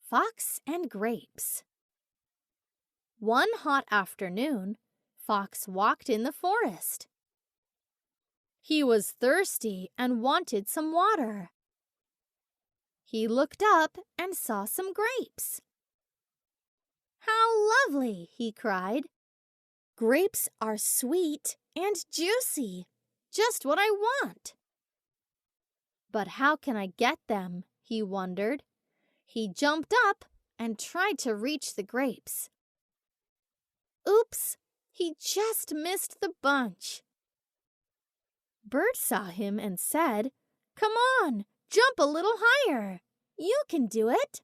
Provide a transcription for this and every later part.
Fox and Grapes. One hot afternoon, Fox walked in the forest. He was thirsty and wanted some water. He looked up and saw some grapes. "How lovely!" he cried. "Grapes are sweet and juicy, just what I want." But how can I get them? He wondered. He jumped up and tried to reach the grapes. Oops! He just missed the bunch. Bird saw him and said, "Come on, jump a little higher. You can do it."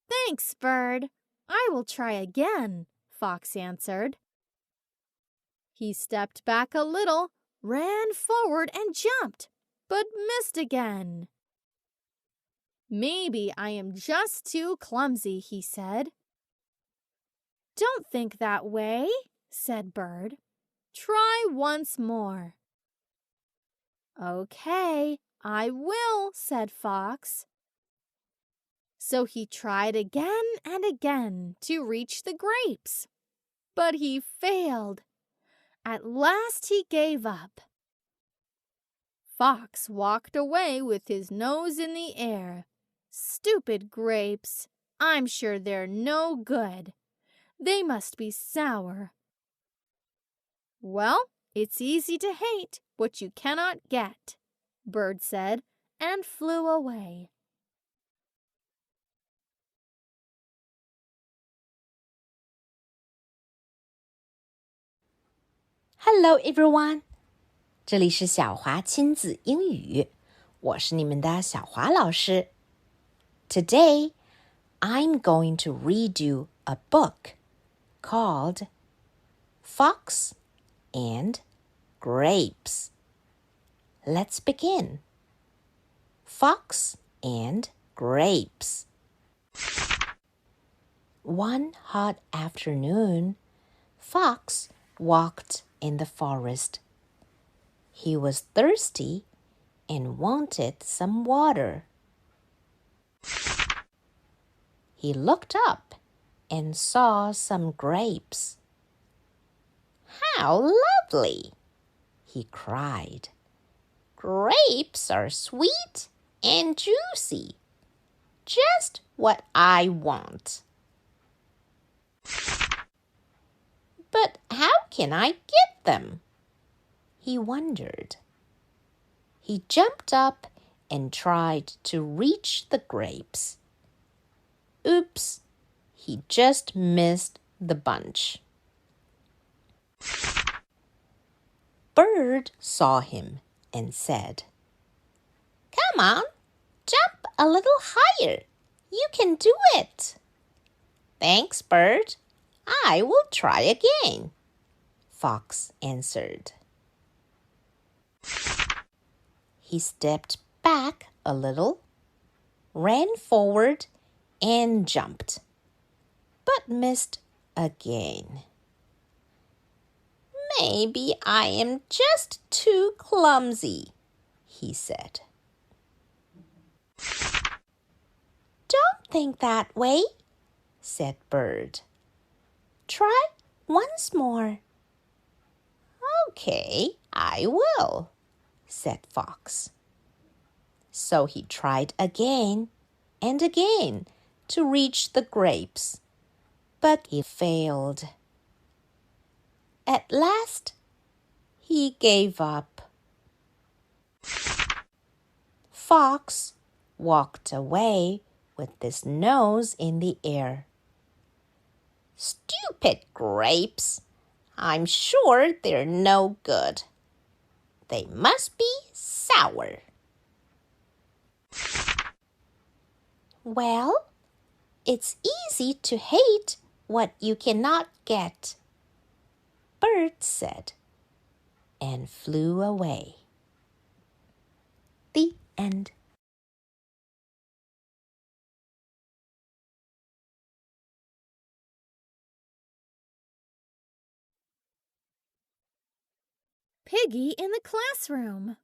"Thanks, Bird. I will try again," Fox answered. He stepped back a little, ran forward and jumped, but missed again. "Maybe I am just too clumsy," he said. "Don't think that way," said Bird. "Try once more." "Okay, I will," said Fox. So he tried again and again to reach the grapes, but he failed. At last he gave up. Fox walked away with his nose in the air. "Stupid grapes! I'm sure they're no good. They must be sour." "Well, it's easy to hate what you cannot get," Bird said, and flew away. Hello everyone， 这里是小华亲子英语，我是你们的小华老师。Today, I'm going to read you a book called Fox and Grapes. Let's begin. Fox and Grapes. One hot afternoon, Fox walked in the forest. He was thirsty and wanted some water. He looked up and saw some grapes. "How lovely!" he cried. "Grapes are sweet and juicy, just what I want. But how can I get them?" he wondered. He jumped up and tried to reach the grapes. Oops! He just missed the bunch. Bird saw him and said, "Come on, jump a little higher. You can do it." "Thanks, Bird. I will try again," Fox answered. He stepped back a little, ran forward, and jumped, but missed again. "Maybe I am just too clumsy," he said. "Don't think that way," said Bird. "Try once more." "Okay, I will," said Fox. So he tried again and again to reach the grapes, but he failed. At last, he gave up. Fox walked away with his nose in the air. "Stupid grapes! I'm sure they're no good. They must be sour." "Well, it's easy to hate what you cannot get," Bird said, and flew away. The end. Piggy in the classroom.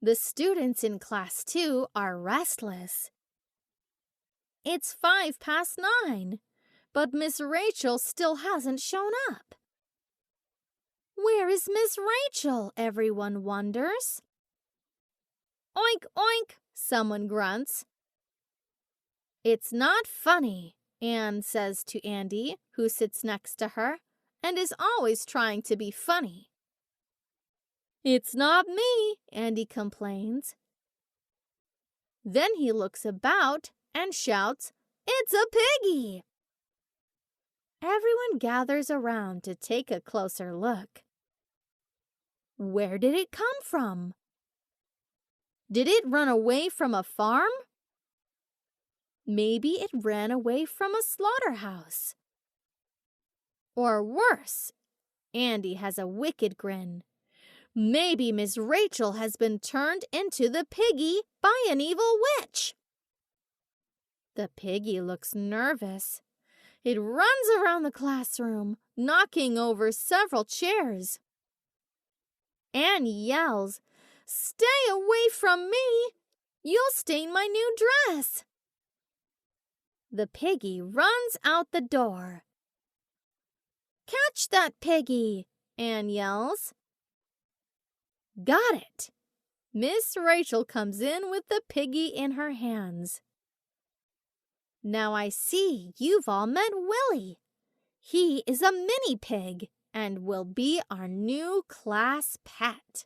The students in class 2 are restless. It's 9:05, but Miss Rachel still hasn't shown up. Where is Miss Rachel? Everyone wonders. Oink, oink, someone grunts. It's not funny, Anne says to Andy, who sits next to her and is always trying to be funny. It's not me, Andy complains. Then he looks about and shouts, It's a piggy! Everyone gathers around to take a closer look. Where did it come from? Did it run away from a farm? Maybe it ran away from a slaughterhouse. Or worse, Andy has a wicked grin. Maybe Miss Rachel has been turned into the piggy by an evil witch. The piggy looks nervous. It runs around the classroom, knocking over several chairs. Anne yells, Stay away from me! You'll stain my new dress! The piggy runs out the door. Catch that piggy! Anne yells. Got it! Miss Rachel comes in with the piggy in her hands. Now I see you've all met Willie. He is a mini pig and will be our new class pet.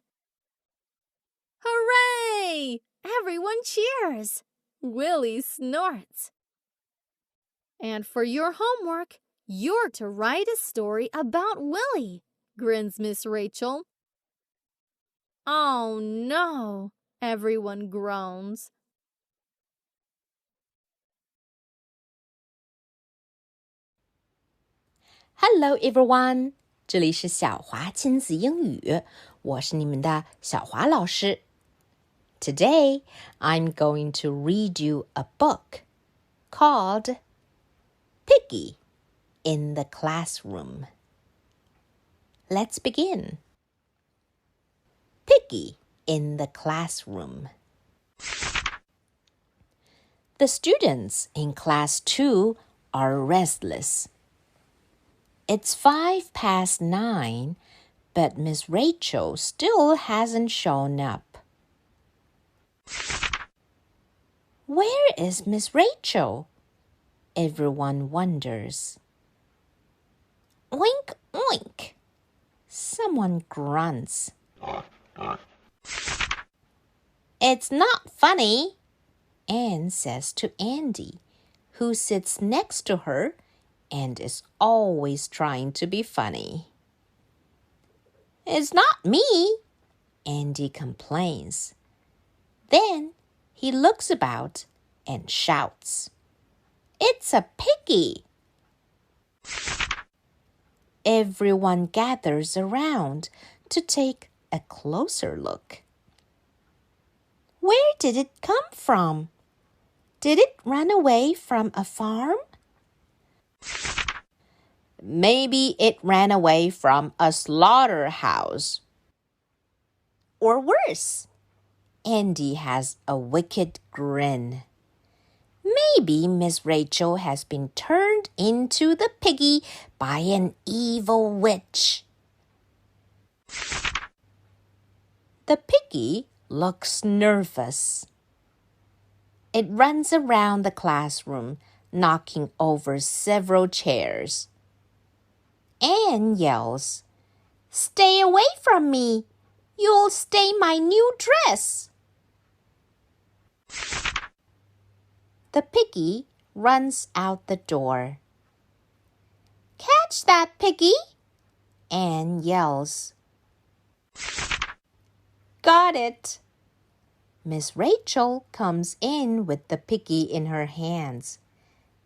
Hooray! Everyone cheers. Willie snorts. And for your homework, you're to write a story about Willie, grins Miss Rachel. Oh no, everyone groans. Hello everyone， 这里是小华亲子英语，我是你们的小华老师。Today, I'm going to read you a book called Piggy in the Classroom. Let's begin. Piggy in the Classroom. The students in Class 2 are restless. It's 9:05, but Miss Rachel still hasn't shown up. Where is Miss Rachel? Everyone wonders. Oink, oink. Someone grunts. It's not funny, Anne says to Andy, who sits next to her and is always trying to be funny. It's not me, Andy complains. Then he looks about and shouts, It's a piggy! Everyone gathers around to take a closer look. Where did it come from? Did it run away from a farm? Maybe it ran away from a slaughterhouse. Or worse, Andy has a wicked grin. Maybe Miss Rachel has been turned into the piggy by an evil witch. The piggy looks nervous. It runs around the classroom, knocking over several chairs. Anne yells, Stay away from me! You'll stain my new dress! The piggy runs out the door. Catch that piggy! Anne yells. Got it! Miss Rachel comes in with the piggy in her hands.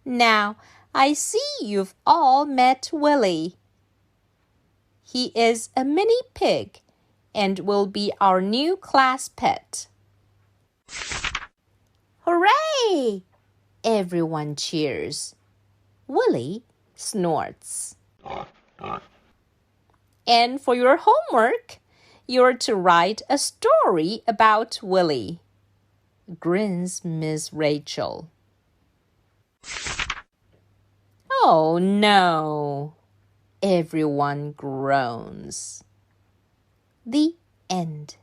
Now, I see you've all met Willie. He is a mini pig and will be our new class pet. Hooray! Everyone cheers. Willie snorts. And for your homework, you're to write a story about Willie, grins Miss Rachel. Oh no! Everyone groans. The end.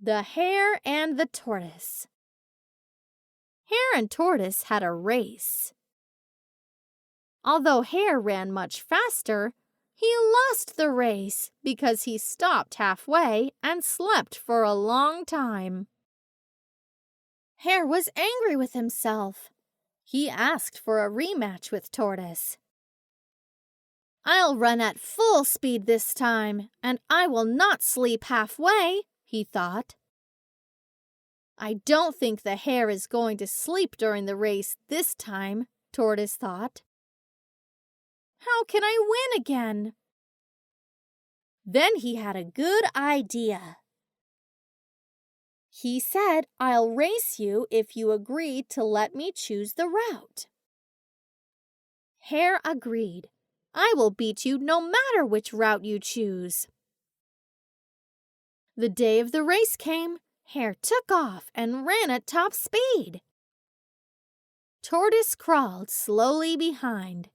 The Hare and the Tortoise. Hare and Tortoise had a race. Although Hare ran much faster, he lost the race because he stopped halfway and slept for a long time. Hare was angry with himself. He asked for a rematch with Tortoise. "I'll run at full speed this time, and I will not sleep halfway," he thought. "I don't think the Hare is going to sleep during the race this time," Tortoise thought. "How can I win again?" Then he had a good idea. He said, "I'll race you if you agree to let me choose the route." Hare agreed. "I will beat you no matter which route you choose." The day of the race came. Hare took off and ran at top speed. Tortoise crawled slowly behind.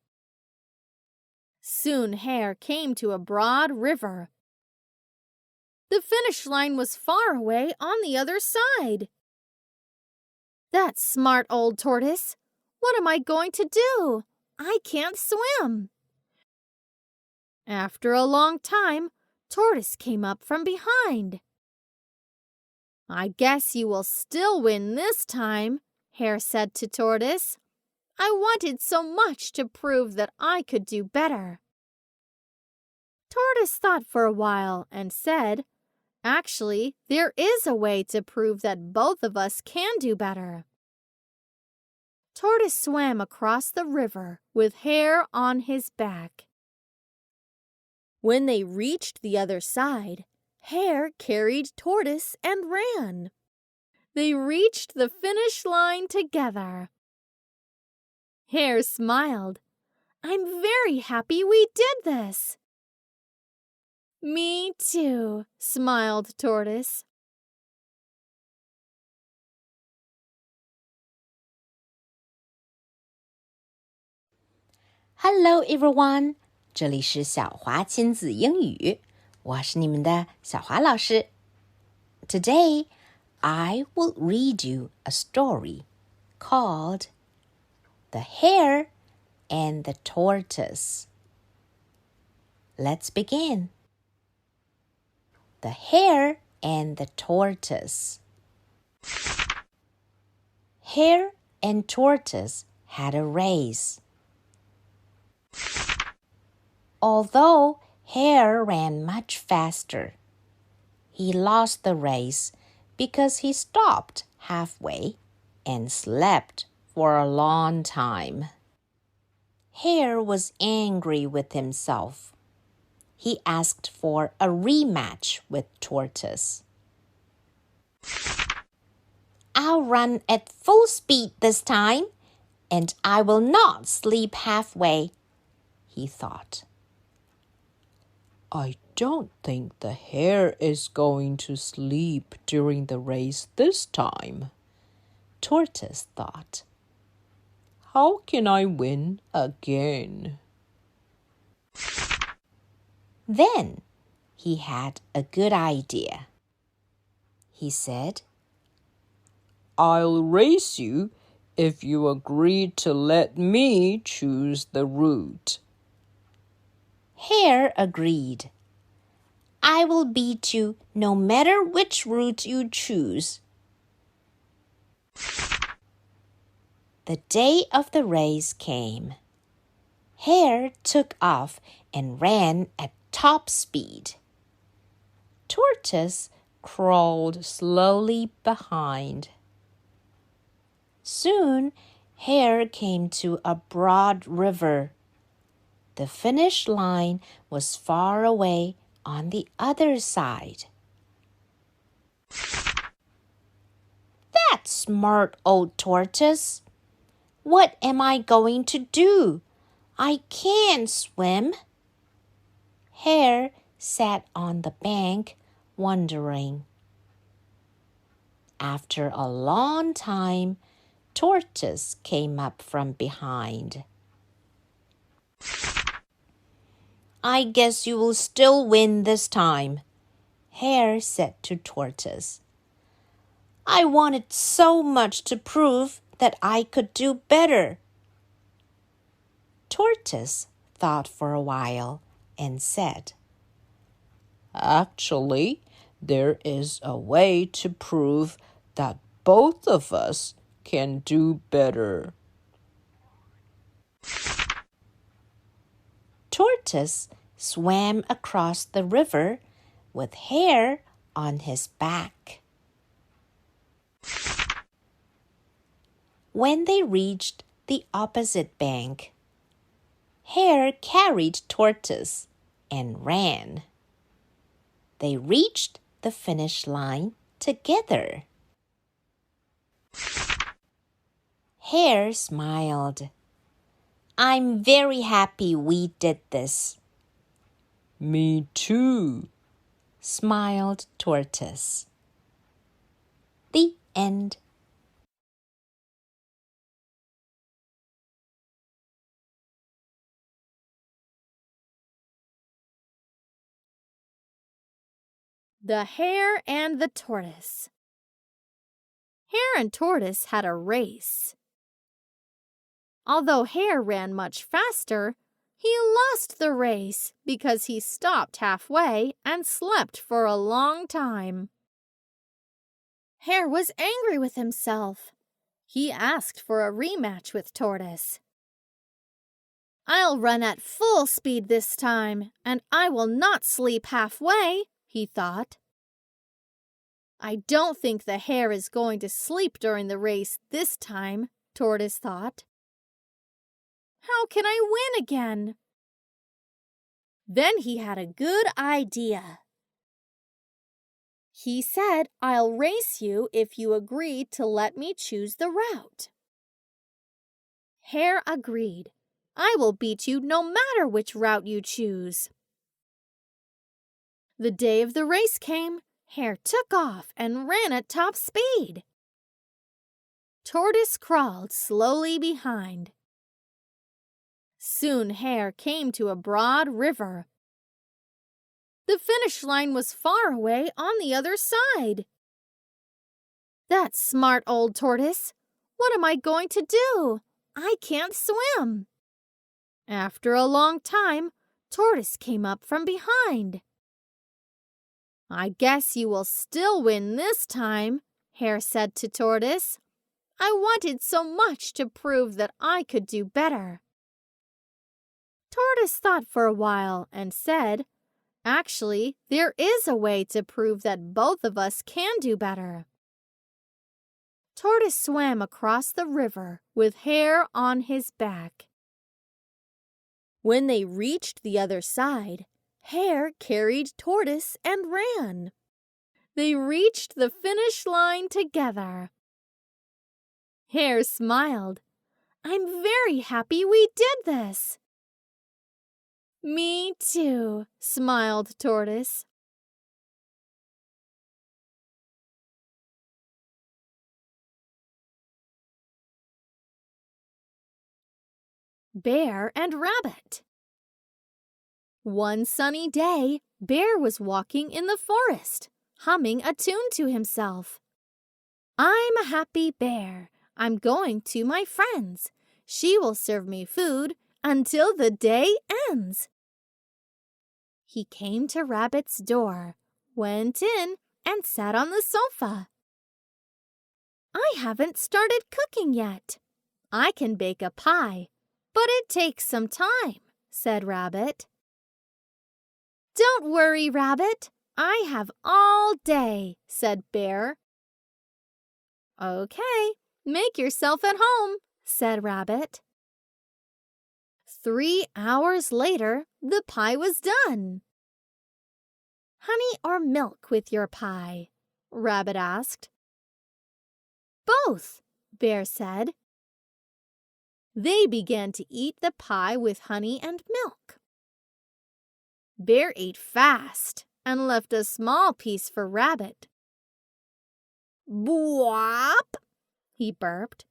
Soon Hare came to a broad river. The finish line was far away on the other side. "That smart old Tortoise! What am I going to do? I can't swim." After a long time, Tortoise came up from behind. "I guess you will still win this time," Hare said to Tortoise. "I wanted so much to prove that I could do better." Tortoise thought for a while and said, "Actually, there is a way to prove that both of us can do better." Tortoise swam across the river with Hare on his back. When they reached the other side, Hare carried Tortoise and ran. They reached the finish line together. Hare smiled. "I'm very happy we did this." "Me too," smiled Tortoise. Hello, everyone. 这里是小华亲子英语，我是你们的小华老师。Today, I will read you a story called The Hare and the Tortoise. Let's begin. The Hare and the Tortoise. Hare and Tortoise had a race. Although Hare ran much faster, he lost the race because he stopped halfway and slept for a long time. Hare was angry with himself. He asked for a rematch with Tortoise. "I'll run at full speed this time, and I will not sleep halfway," he thought. "I don't think the Hare is going to sleep during the race this time," Tortoise thought. "How can I win again?" Then he had a good idea. He said, "I'll race you if you agree to let me choose the route." Hare agreed. "I will beat you no matter which route you choose." The day of the race came. Hare took off and ran at top speed. Tortoise crawled slowly behind. Soon, Hare came to a broad river. The finish line was far away on the other side. "That smart old Tortoise! What am I going to do? I can't swim." Hare sat on the bank, wondering. After a long time, Tortoise came up from behind. I guess you will still win this time, Hare said to Tortoise. I wanted so much to prove that I could do better. Tortoise thought for a while and said, Actually, there is a way to prove that both of us can do better. Tortoise swam across the river with Hare on his back. When they reached the opposite bank, Hare carried Tortoise and ran. They reached the finish line together. Hare smiled. I'm very happy we did this. Me too, smiled Tortoise. The end. The Hare and the Tortoise. Hare and Tortoise had a race. Although Hare ran much faster, he lost the race because he stopped halfway and slept for a long time. Hare was angry with himself. He asked for a rematch with Tortoise. I'll run at full speed this time, and I will not sleep halfway, he thought. I don't think the Hare is going to sleep during the race this time, Tortoise thought. How can I win again? Then he had a good idea. He said, I'll race you if you agree to let me choose the route. Hare agreed. I will beat you no matter which route you choose. The day of the race came. Hare took off and ran at top speed. Tortoise crawled slowly behind. Soon Hare came to a broad river. The finish line was far away on the other side. That smart old Tortoise! What am I going to do? I can't swim. After a long time, Tortoise came up from behind. I guess you will still win this time, Hare said to Tortoise. I wanted so much to prove that I could do better. Tortoise thought for a while and said, Actually, there is a way to prove that both of us can do better. Tortoise swam across the river with Hare on his back. When they reached the other side, Hare carried Tortoise and ran. They reached the finish line together. Hare smiled. I'm very happy we did this. Me too, smiled Tortoise. Bear and Rabbit. One sunny day, Bear was walking in the forest, humming a tune to himself. I'm a happy bear. I'm going to my friends. She will serve me food until the day ends. He came to Rabbit's door, went in, and sat on the sofa. I haven't started cooking yet. I can bake a pie, but it takes some time, said Rabbit. Don't worry, Rabbit. I have all day, said Bear. Okay, make yourself at home, said Rabbit. 3 hours later, the pie was done. Honey or milk with your pie? Rabbit asked. Both, Bear said. They began to eat the pie with honey and milk. Bear ate fast and left a small piece for Rabbit. Bwop! He burped.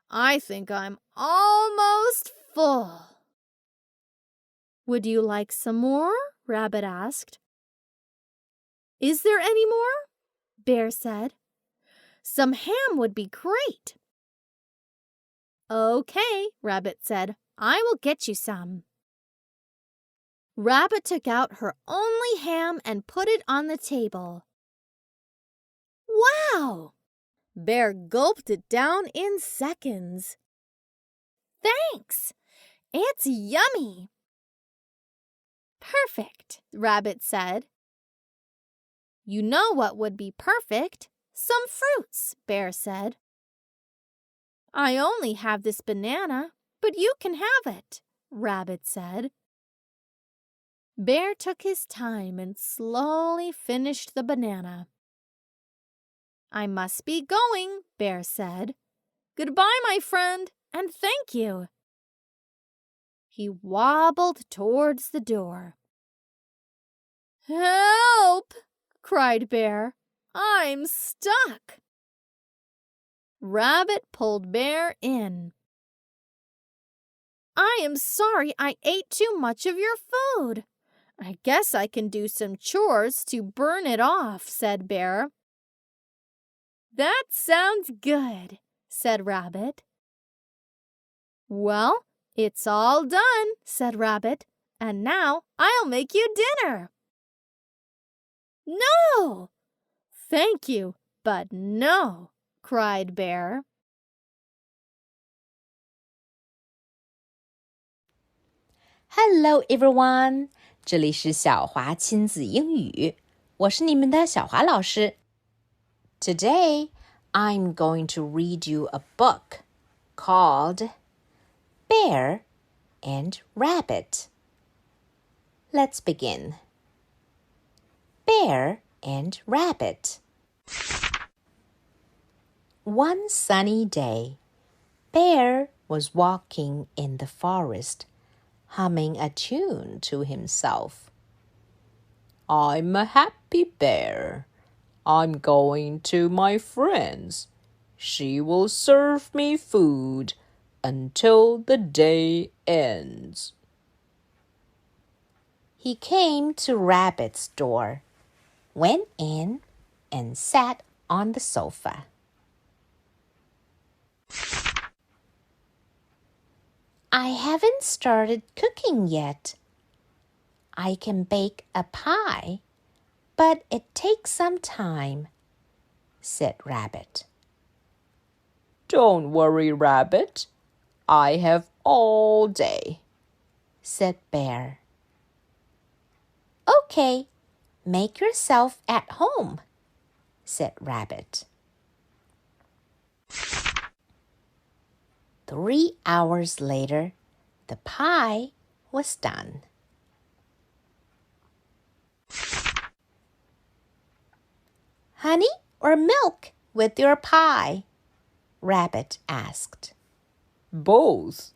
I think I'm almost full. Would you like some more? Rabbit asked. Is there any more? Bear said. Some ham would be great. Okay, Rabbit said. I will get you some. Rabbit took out her only ham and put it on the table. Wow! Bear gulped it down in seconds. Thanks! It's yummy! Perfect, Rabbit said. You know what would be perfect? Some fruits, Bear said. I only have this banana, but you can have it, Rabbit said. Bear took his time and slowly finished the banana. I must be going, Bear said. Goodbye, my friend, and thank you. He wobbled towards the door. Help! Cried Bear. I'm stuck. Rabbit pulled Bear in. I am sorry I ate too much of your food. I guess I can do some chores to burn it off, said Bear. That sounds good, said Rabbit. Well, it's all done, said Rabbit, and now I'll make you dinner. No! Thank you, but no, cried Bear. Hello, everyone. 这里是小华亲子英语，我是你们的小华老师。Today, I'm going to read you a book called Bear and Rabbit. Let's begin. Bear and Rabbit. One sunny day, Bear was walking in the forest, humming a tune to himself. I'm a happy bear. I'm going to my friends. She will serve me food until the day ends. He came to Rabbit's door, went in, and sat on the sofa. I haven't started cooking yet. I can bake a pie, but it takes some time, said Rabbit. Don't worry, Rabbit. I have all day, said Bear. Okay, make yourself at home, said Rabbit. 3 hours later, the pie was done. Honey or milk with your pie? Rabbit asked. Both,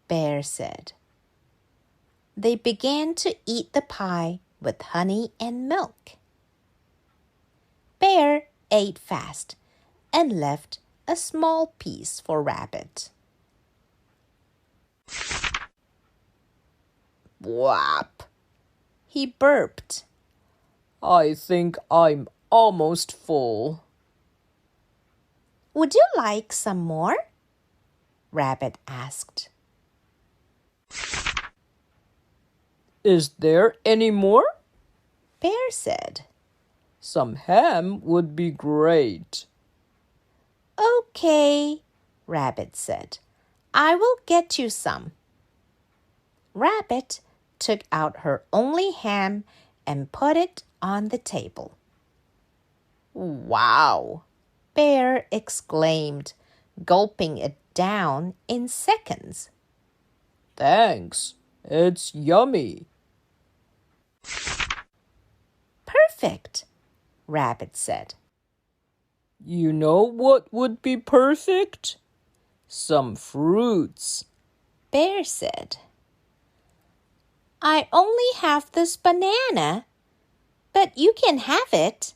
Bear said. They began to eat the pie with honey and milk. Bear ate fast and left a small piece for Rabbit. Whap! He burped. I think I'm almost full. Would you like some more? Rabbit asked. Is there any more? Bear said. Some ham would be great. Okay, Rabbit said. I will get you some. Rabbit took out her only ham and put it on the table. Wow! Bear exclaimed, gulping it down in seconds. Thanks. It's yummy. Perfect, Rabbit said. You know what would be perfect? Some fruits, Bear said. I only have this banana, but you can have it,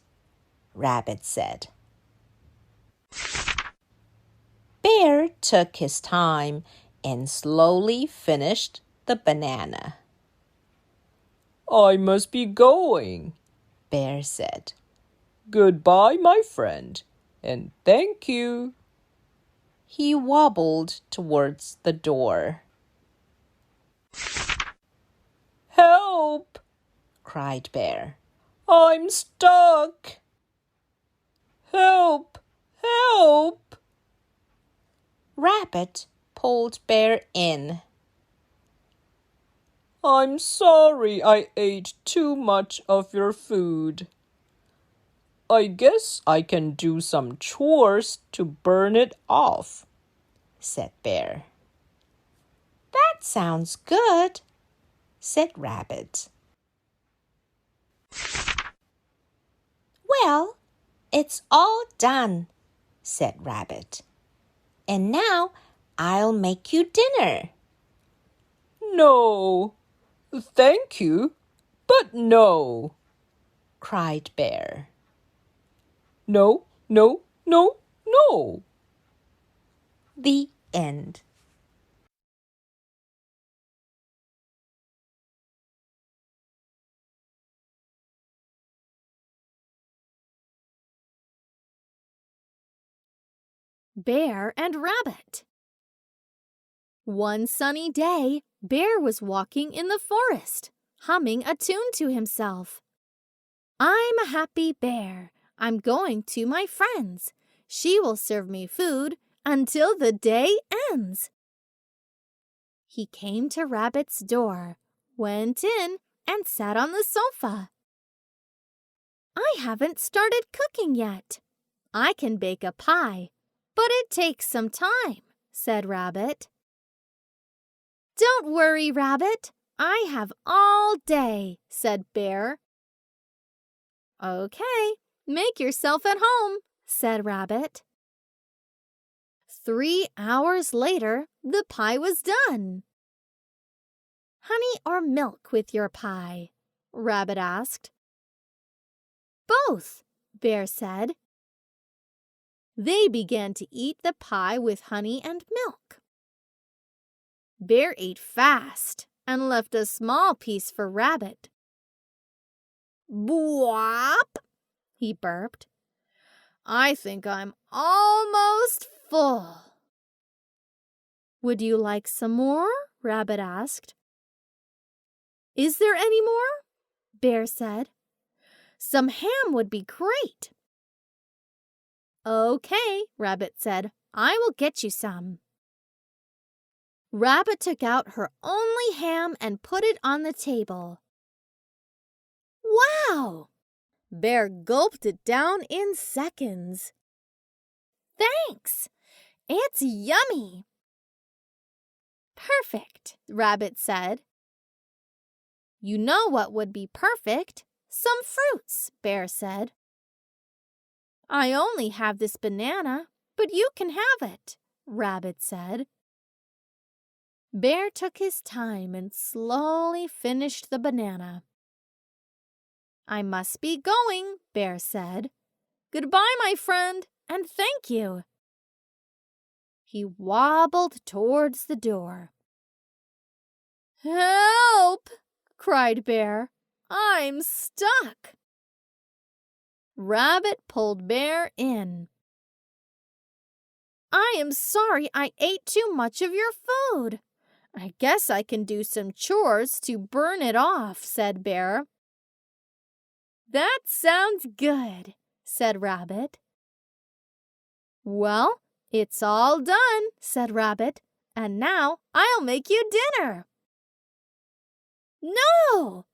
Rabbit said. Bear took his time and slowly finished the banana. I must be going, Bear said. Goodbye, my friend, and thank you. He wobbled towards the door. Help! Cried Bear. I'm stuck. Help! Help! Rabbit pulled Bear in. I'm sorry I ate too much of your food. I guess I can do some chores to burn it off, said Bear. That sounds good, said Rabbit. Well, it's all done, said Rabbit. And now I'll make you dinner. No, thank you, but no, cried Bear. No, no, no, no. The end. Bear and Rabbit. One sunny day, Bear was walking in the forest, humming a tune to himself. I'm a happy bear. I'm going to my friends. She will serve me food until the day ends. He came to Rabbit's door, went in, and sat on the sofa. I haven't started cooking yet. I can bake a pie, but it takes some time, said Rabbit. Don't worry, Rabbit. I have all day, said Bear. Okay, make yourself at home, said Rabbit. 3 hours later, the pie was done. Honey or milk with your pie? Rabbit asked. Both, Bear said. They began to eat the pie with honey and milk. Bear ate fast and left a small piece for Rabbit. Bwop! He burped. I think I'm almost full. Would you like some more? Rabbit asked. Is there any more? Bear said. Some ham would be great. Okay, Rabbit said. I will get you some. Rabbit took out her only ham and put it on the table. Wow! Bear gulped it down in seconds. Thanks! It's yummy! Perfect, Rabbit said. You know what would be perfect? Some fruits, Bear said. I only have this banana, but you can have it, Rabbit said. Bear took his time and slowly finished the banana. I must be going, Bear said. Goodbye, my friend, and thank you. He wobbled towards the door. Help! Cried Bear. I'm stuck. Rabbit pulled Bear in. I am sorry I ate too much of your food. I guess I can do some chores to burn it off, said Bear. That sounds good, said Rabbit. Well, it's all done, said Rabbit, and now I'll make you dinner. No!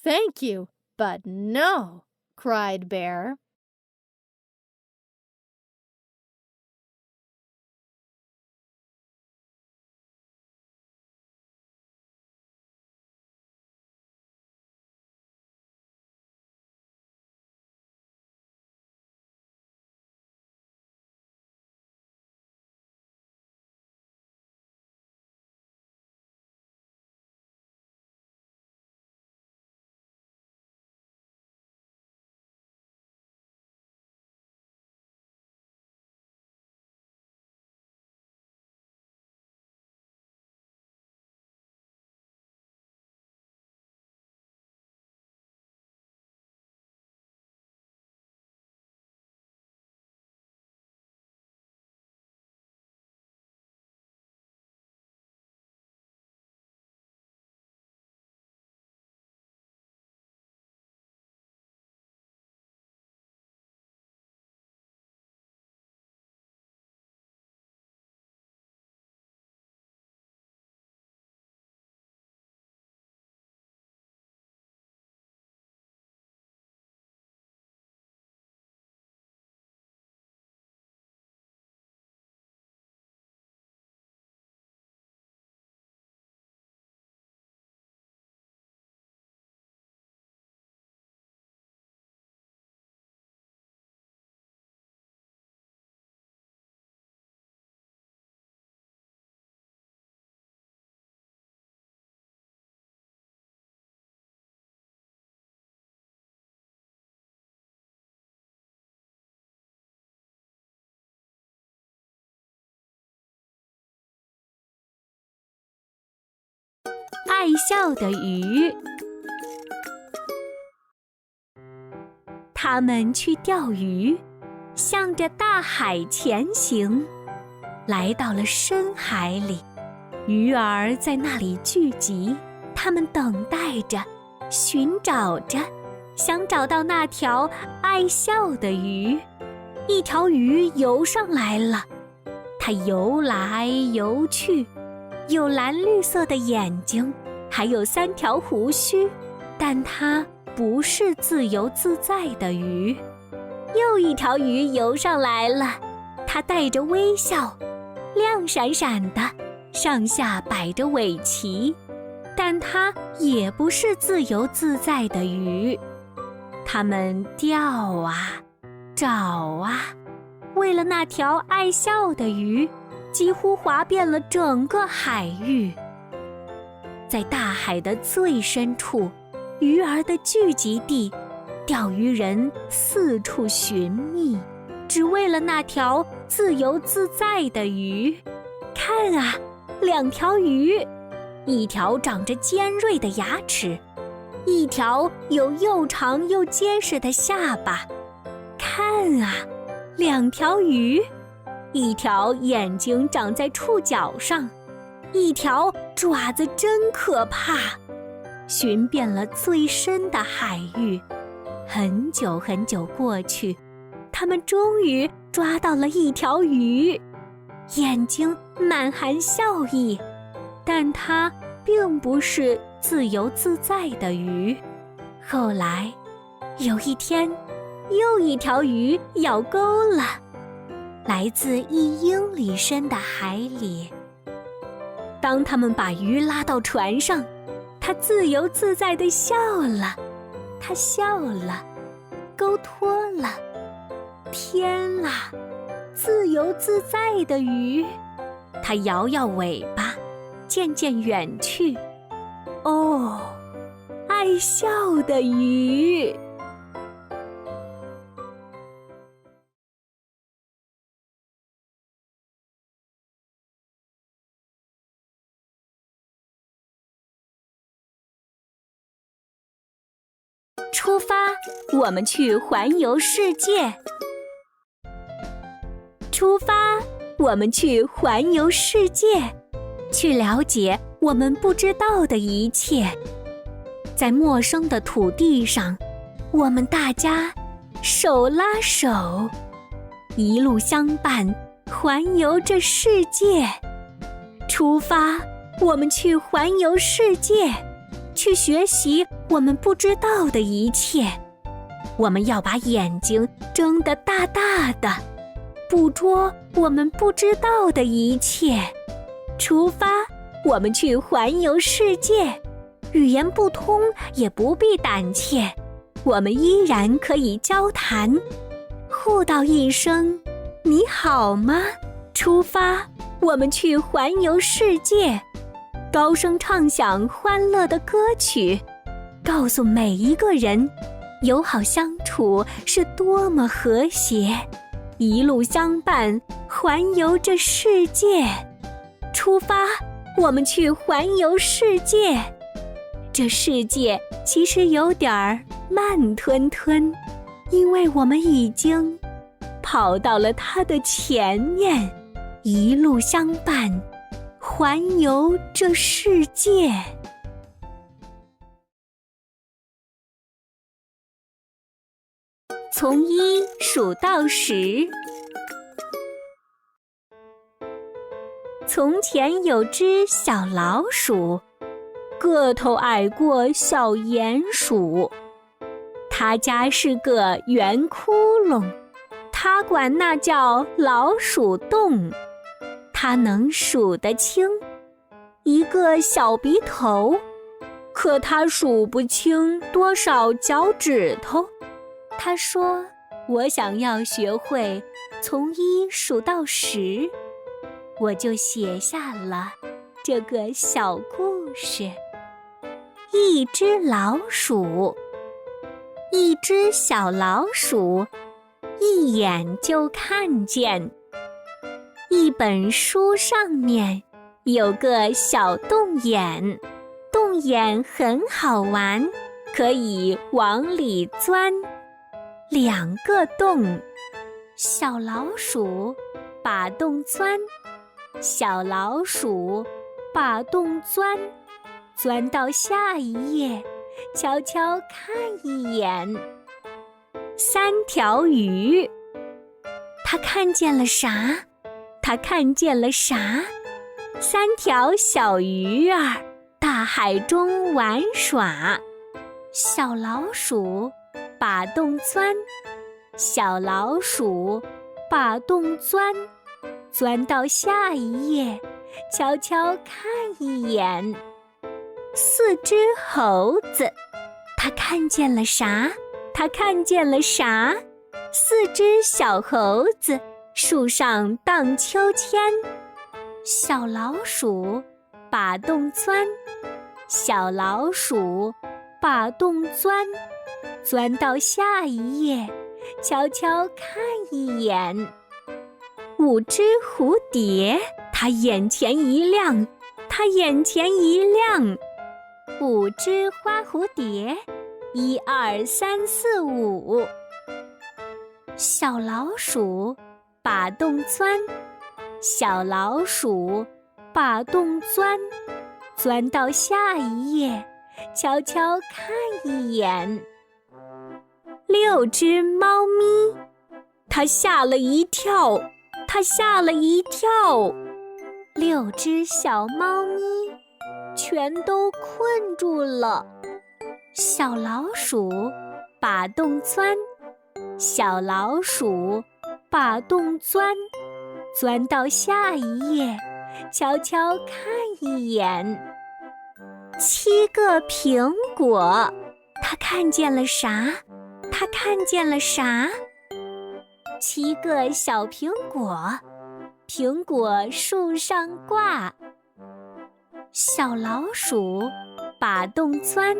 Thank you, but no, cried Bear. 爱笑的鱼。他们去钓鱼，向着大海前行，来到了深海里。鱼儿在那里聚集，他们等待着，寻找着，想找到那条爱笑的鱼。一条鱼游上来了，它游来游去，有蓝绿色的眼睛，还有3条胡须，但它不是自由自在的鱼。又一条鱼游上来了，它带着微笑，亮闪闪的，上下摆着尾鳍，但它也不是自由自在的鱼。它们钓啊，找啊，为了那条爱笑的鱼，几乎划遍了整个海域。在大海的最深处，鱼儿的聚集地，钓鱼人四处寻觅，只为了那条自由自在的鱼。看啊，2条鱼，一条长着尖锐的牙齿，一条有又长又结实的下巴。看啊，2条鱼，一条眼睛长在触角上，一条爪子真可怕。寻遍了最深的海域，很久很久过去，他们终于抓到了一条鱼，眼睛满含笑意，但它并不是自由自在的鱼。后来有一天，又一条鱼咬钩了，来自1英里深的海里。当他们把鱼拉到船上，它自由自在地笑了，它笑了，钩脱了。天啊，自由自在的鱼！它摇摇尾巴，渐渐远去。哦，爱笑的鱼！出发，我们去环游世界。出发，我们去环游世界，去了解我们不知道的一切。在陌生的土地上，我们大家手拉手，一路相伴，环游这世界。出发，我们去环游世界，去学习我们不知道的一切。我们要把眼睛睁得大大的，捕捉我们不知道的一切。出发，我们去环游世界。语言不通也不必胆怯，我们依然可以交谈。互道一声你好吗？出发，我们去环游世界。高声唱响欢乐的歌曲，告诉每一个人，友好相处是多么和谐。一路相伴，环游这世界。出发，我们去环游世界。这世界其实有点慢吞吞，因为我们已经跑到了它的前面。一路相伴，环游这世界。从1数到10。从前有只小老鼠，个头矮过小鼹鼠。它家是个圆窟窿，它管那叫老鼠洞。它能数得清一个小鼻头，可它数不清多少脚趾头。他说，我想要学会从1数到10，我就写下了这个小故事。一只老鼠，一只小老鼠，一眼就看见一本书上面有个小洞眼，洞洞眼很好玩，可以往里钻。2个洞，小老鼠把洞钻，小老鼠把洞钻，钻到下一页，悄悄看一眼。3条鱼，它看见了啥？它看见了啥？3条小鱼儿，大海中玩耍。小老鼠把洞钻，小老鼠把洞钻，钻到下一页，悄悄看一眼。4只猴子，它看见了啥？它看见了啥？4只小猴子，树上荡秋千。小老鼠把洞钻，小老鼠把洞钻，钻到下一页，悄悄看一眼。5只蝴蝶，它眼前一亮，它眼前一亮。5只花蝴蝶，1、2、3、4、5。小老鼠把洞钻，小老鼠把洞钻，钻到下一页，悄悄看一眼。6只猫咪，它吓了一跳，它吓了一跳。6只小猫咪全都困住了。小老鼠把洞钻，小老鼠把洞钻，钻到下一页，悄悄看一眼。7个苹果，它看见了啥？它看见了啥？7个小苹果，苹果树上挂。小老鼠把洞钻，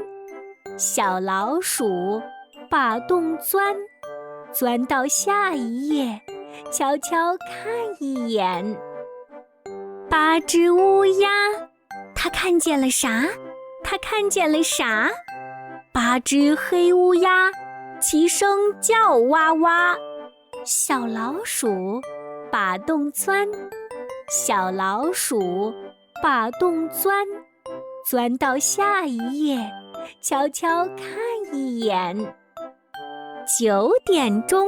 小老鼠把洞钻，钻到下一页，悄悄看一眼。8只乌鸦，它看见了啥？它看见了啥？8只黑乌鸦齐声叫哇哇。小老鼠把洞钻，小老鼠把洞钻，钻到下一页，悄悄看一眼。9点钟，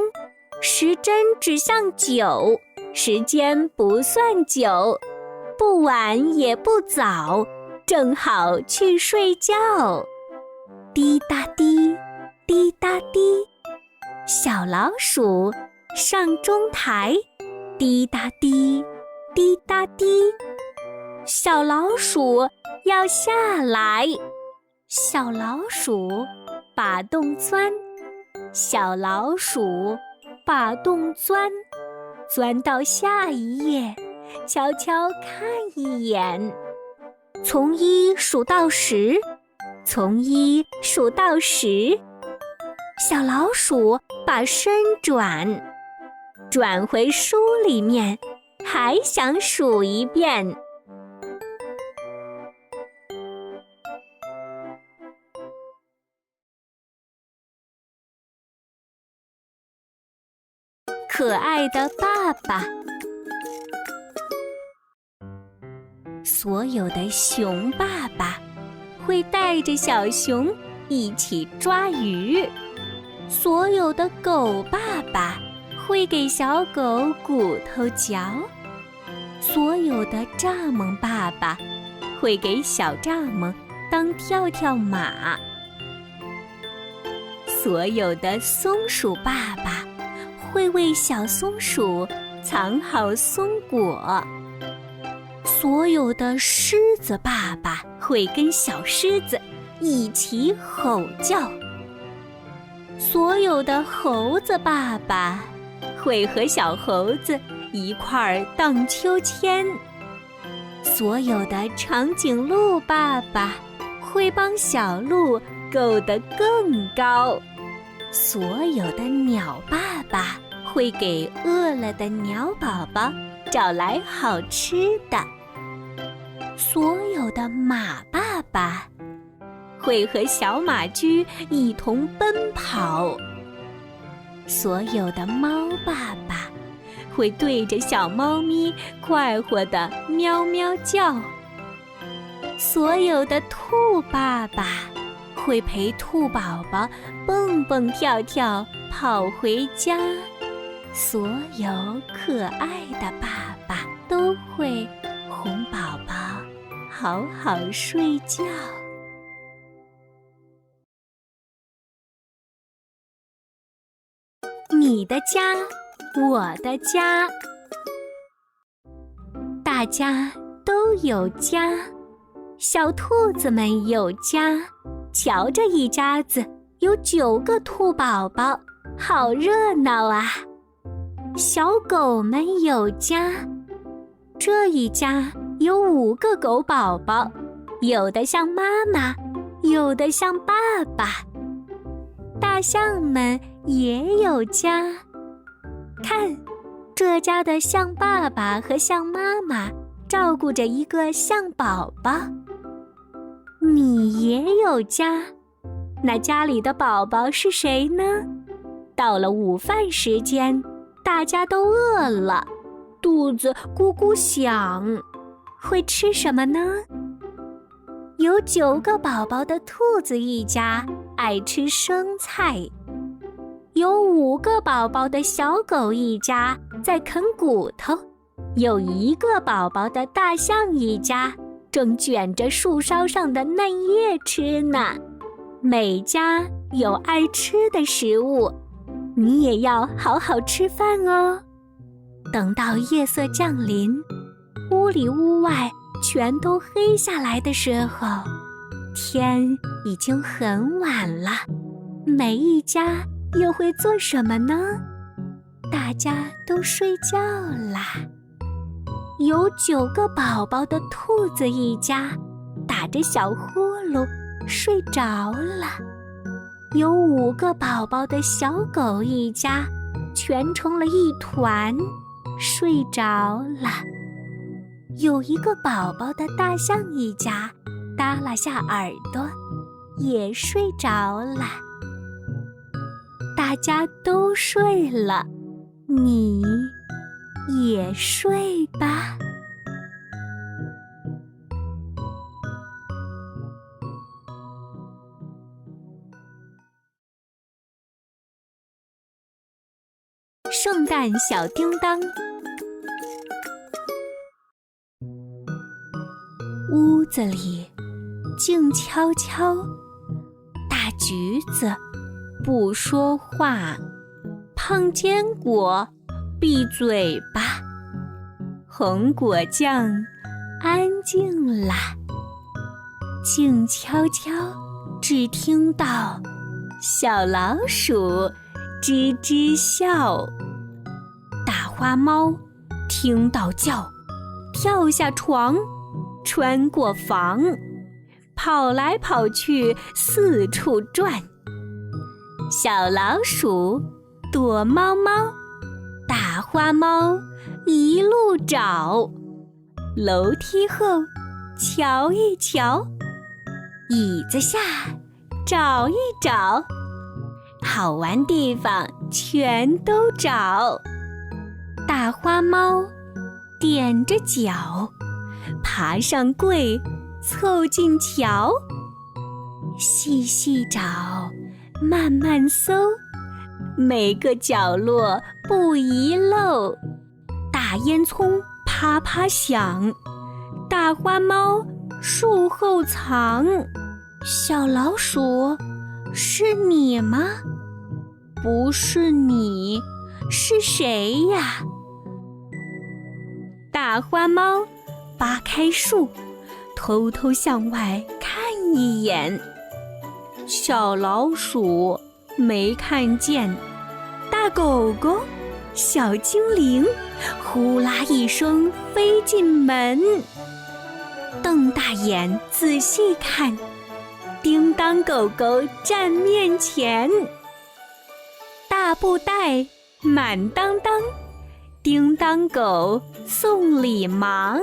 时针指向9，时间不算久，不晚也不早，正好去睡觉。滴答滴，滴答滴，小老鼠上钟台，滴答滴，滴答滴，小老鼠要下来。小老鼠把洞钻，小老鼠把洞钻，钻到下一页，悄悄看一眼。从1数到10，从1数到10。小老鼠把身转回书里面，还想数一遍。可爱的爸爸，所有的熊爸爸会带着小熊一起抓鱼，所有的狗爸爸会给小狗骨头嚼，所有的蚱蜢爸爸会给小蚱蜢当跳跳马，所有的松鼠爸爸会为小松鼠藏好松果，所有的狮子爸爸会跟小狮子一起吼叫，所有的猴子爸爸会和小猴子一块儿荡秋千，所有的长颈鹿爸爸会帮小鹿够得更高，所有的鸟爸爸会给饿了的鸟宝宝找来好吃的，所有的马爸爸会和小马驹一同奔跑。所有的猫爸爸会对着小猫咪快活地喵喵叫。所有的兔爸爸会陪兔宝宝蹦蹦跳跳跑回家。所有可爱的爸爸都会哄宝宝好好睡觉。你的家，我的家，大家都有家。小兔子们有家，瞧这一家子有9个兔宝宝，好热闹啊！小狗们有家，这一家有5个狗宝宝，有的像妈妈，有的像爸爸。大象们也有家，看，这家的象爸爸和象妈妈照顾着一个象宝宝。你也有家，那家里的宝宝是谁呢？到了午饭时间，大家都饿了，肚子咕咕响，会吃什么呢？有9个宝宝的兔子一家爱吃生菜，有5个宝宝的小狗一家在啃骨头，有1个宝宝的大象一家正卷着树梢上的嫩叶吃呢。每家有爱吃的食物，你也要好好吃饭哦。等到夜色降临，屋里屋外全都黑下来的时候，天已经很晚了。每一家又会做什么呢？大家都睡觉啦。有9个宝宝的兔子一家打着小呼噜睡着了，有5个宝宝的小狗一家蜷成了一团睡着了，有1个宝宝的大象一家耷拉下耳朵也睡着了。大家都睡了，你也睡吧。圣诞小叮当，屋子里静悄悄，大橘子不说话，胖坚果闭嘴巴，红果酱安静啦。静悄悄，只听到小老鼠吱吱笑。大花猫听到叫，跳下床，穿过房，跑来跑去四处转。小老鼠躲猫猫，大花猫一路找。楼梯后瞧一瞧，椅子下找一找，好玩地方全都找。大花猫踮着脚，爬上柜，凑近瞧，细细找，慢慢搜，每个角落不遗漏。大烟囱啪啪响，大花猫树后藏。小老鼠，是你吗？不是你，是谁呀？大花猫扒开树，偷偷向外看一眼。小老鼠没看见，大狗狗、小精灵呼啦一声飞进门。瞪大眼仔细看，叮当狗狗站面前。大布袋满当当，叮当狗送礼忙。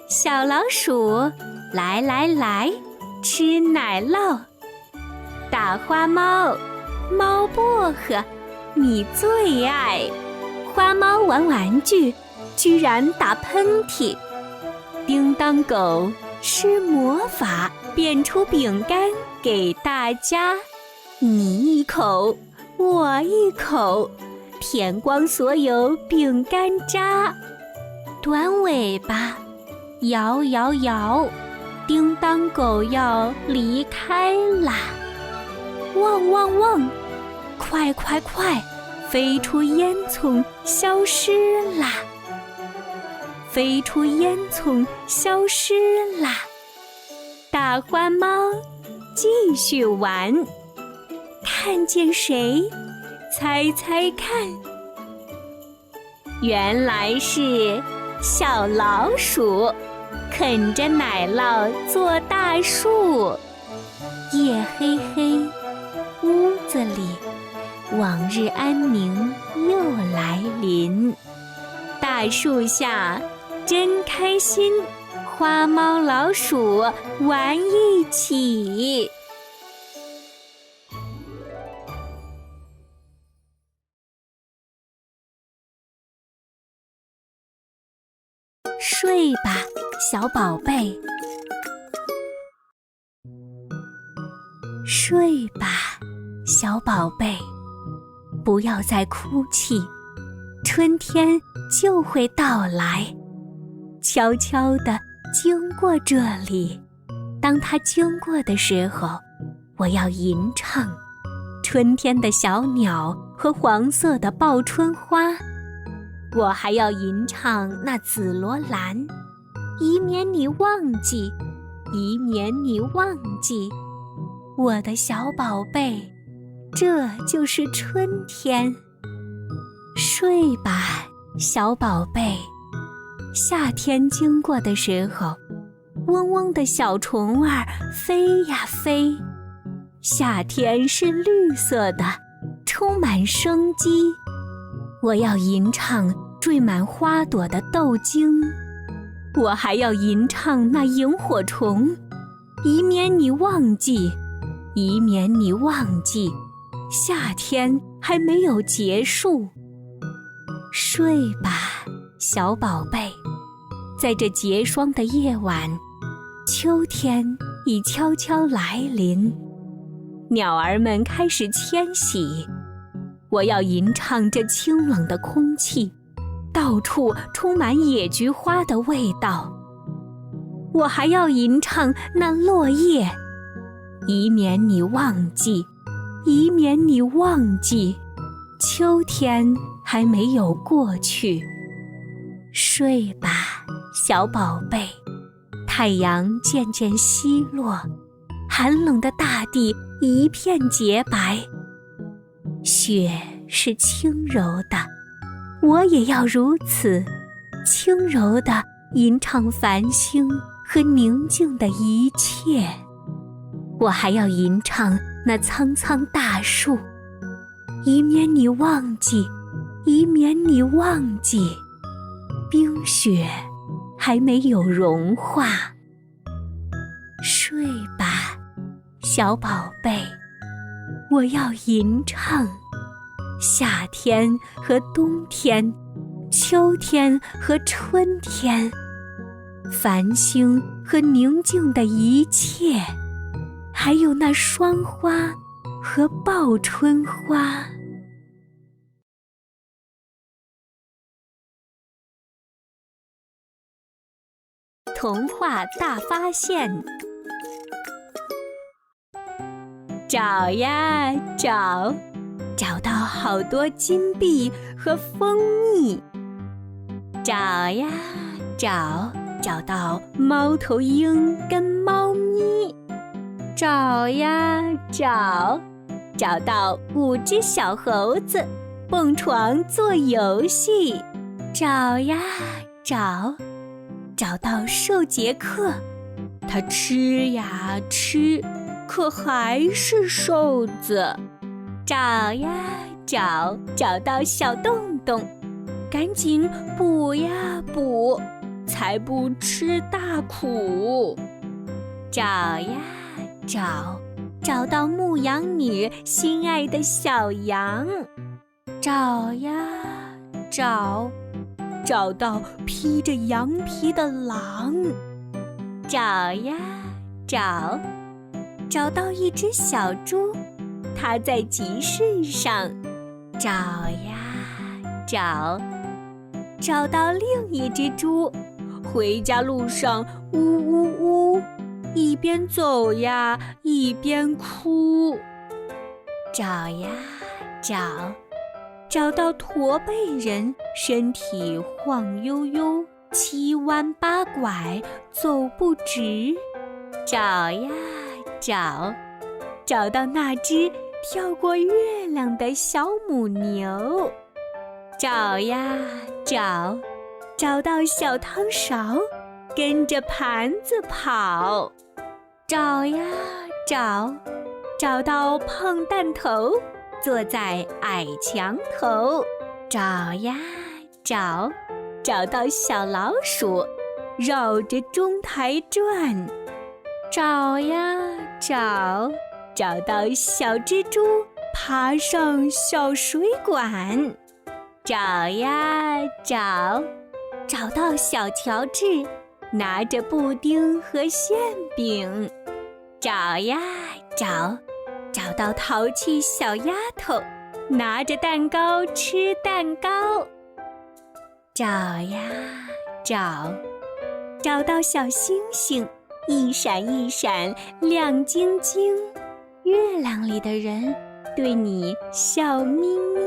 小老鼠来来来，吃奶酪。大花猫，猫薄荷，你最爱。花猫玩玩具，居然打喷嚏。叮当狗施魔法，变出饼干给大家。你一口，我一口，舔光所有饼干渣。短尾巴，摇摇摇，叮当狗要离开啦！汪汪汪，快快快，飞出烟囱消失啦！飞出烟囱消失啦！大花猫继续玩，看见谁？猜猜看，原来是小老鼠，啃着奶酪做大树。夜黑黑，屋子里，往日安宁又来临。大树下真开心，花猫老鼠玩一起。睡吧，小宝贝，睡吧，小宝贝，不要再哭泣，春天就会到来。悄悄地经过这里，当它经过的时候，我要吟唱春天的小鸟和黄色的报春花。我还要吟唱那紫罗兰，以免你忘记，以免你忘记，我的小宝贝，这就是春天。睡吧，小宝贝。夏天经过的时候，嗡嗡的小虫儿飞呀飞。夏天是绿色的，充满生机。我要吟唱缀满花朵的豆茎，我还要吟唱那萤火虫，以免你忘记，以免你忘记，夏天还没有结束。睡吧，小宝贝，在这结霜的夜晚，秋天已悄悄来临，鸟儿们开始迁徙。我要吟唱这清冷的空气，到处充满野菊花的味道。我还要吟唱那落叶，以免你忘记，以免你忘记，秋天还没有过去。睡吧，小宝贝，太阳渐渐西落，寒冷的大地一片洁白。雪是轻柔的，我也要如此，轻柔地吟唱繁星和宁静的一切。我还要吟唱那苍苍大树，以免你忘记，以免你忘记，冰雪还没有融化。睡吧，小宝贝，我要吟唱夏天和冬天，秋天和春天，繁星和宁静的一切，还有那霜花和报春花。童话大发现，找呀找，找到好多金币和蜂蜜。找呀找，找到猫头鹰跟猫咪。找呀找，找到5只小猴子蹦床做游戏。找呀找，找到瘦杰克，他吃呀吃，可还是瘦子。找呀找，找到小洞洞，赶紧补呀补，才不吃大苦。找呀找到牧羊女心爱的小羊，找呀找到披着羊皮的狼，找呀找到一只小猪，它在集市上，找呀找到另一只猪，回家路上呜呜呜，一边走呀一边哭，找呀找到驼背人，身体晃悠悠，七弯八拐，走不直，找呀找到那只跳过月亮的小母牛，找呀找到小汤勺，跟着盘子跑，找呀找到胖蛋头，坐在矮墙头，找呀找到小老鼠，绕着钟台转，找呀找到小蜘蛛，爬上小水管，找呀找到小乔治，拿着布丁和馅饼，找呀找到淘气小丫头，拿着蛋糕吃蛋糕，找呀找到小星星，一闪一闪亮晶晶，月亮里的人对你笑眯眯，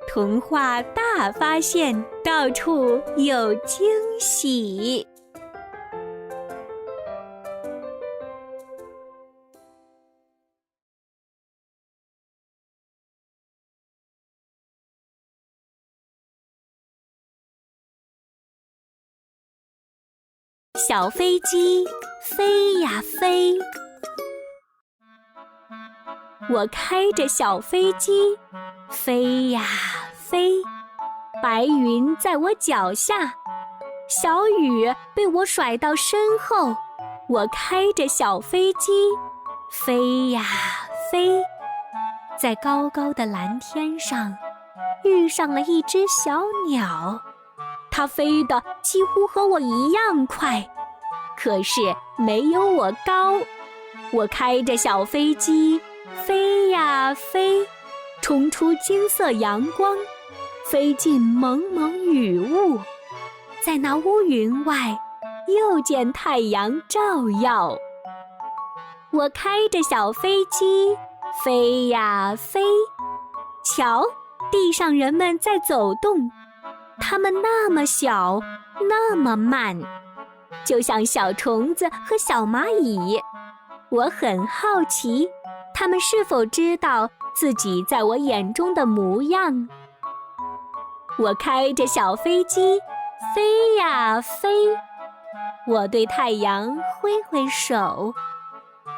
童话大发现，到处有惊喜。小飞机飞呀飞，我开着小飞机飞呀飞，白云在我脚下，小雨被我甩到身后，我开着小飞机飞呀飞，在高高的蓝天上遇上了一只小鸟，它飞得几乎和我一样快，可是没有我高。我开着小飞机飞呀飞，冲出金色阳光，飞进蒙蒙雨雾，在那乌云外又见太阳照耀。我开着小飞机飞呀飞，瞧，地上人们在走动，它们那么小，那么慢，就像小虫子和小蚂蚁。我很好奇，它们是否知道自己在我眼中的模样。我开着小飞机飞呀飞，我对太阳挥挥手，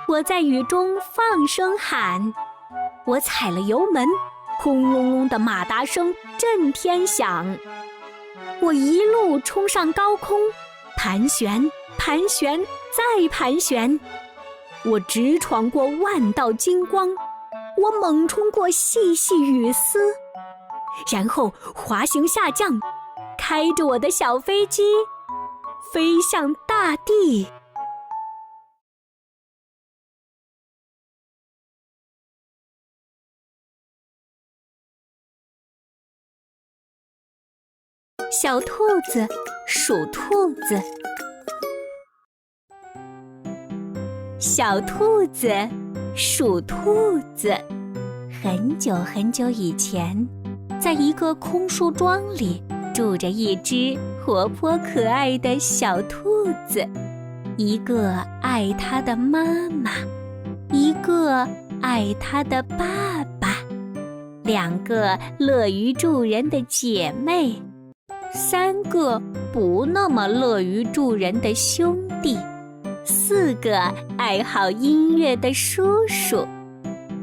我在雨中放声喊，我踩了油门，轰隆隆的马达声震天响。我一路冲上高空，盘旋盘旋再盘旋，我直闯过万道金光，我猛冲过细细雨丝，然后滑行下降，开着我的小飞机飞向大地。小兔子数兔子，小兔子数兔子。很久很久以前，在一个空树桩里住着一只活泼可爱的小兔子，一个爱它的妈妈，一个爱它的爸爸，两个乐于助人的姐妹，三个不那么乐于助人的兄弟，四个爱好音乐的叔叔，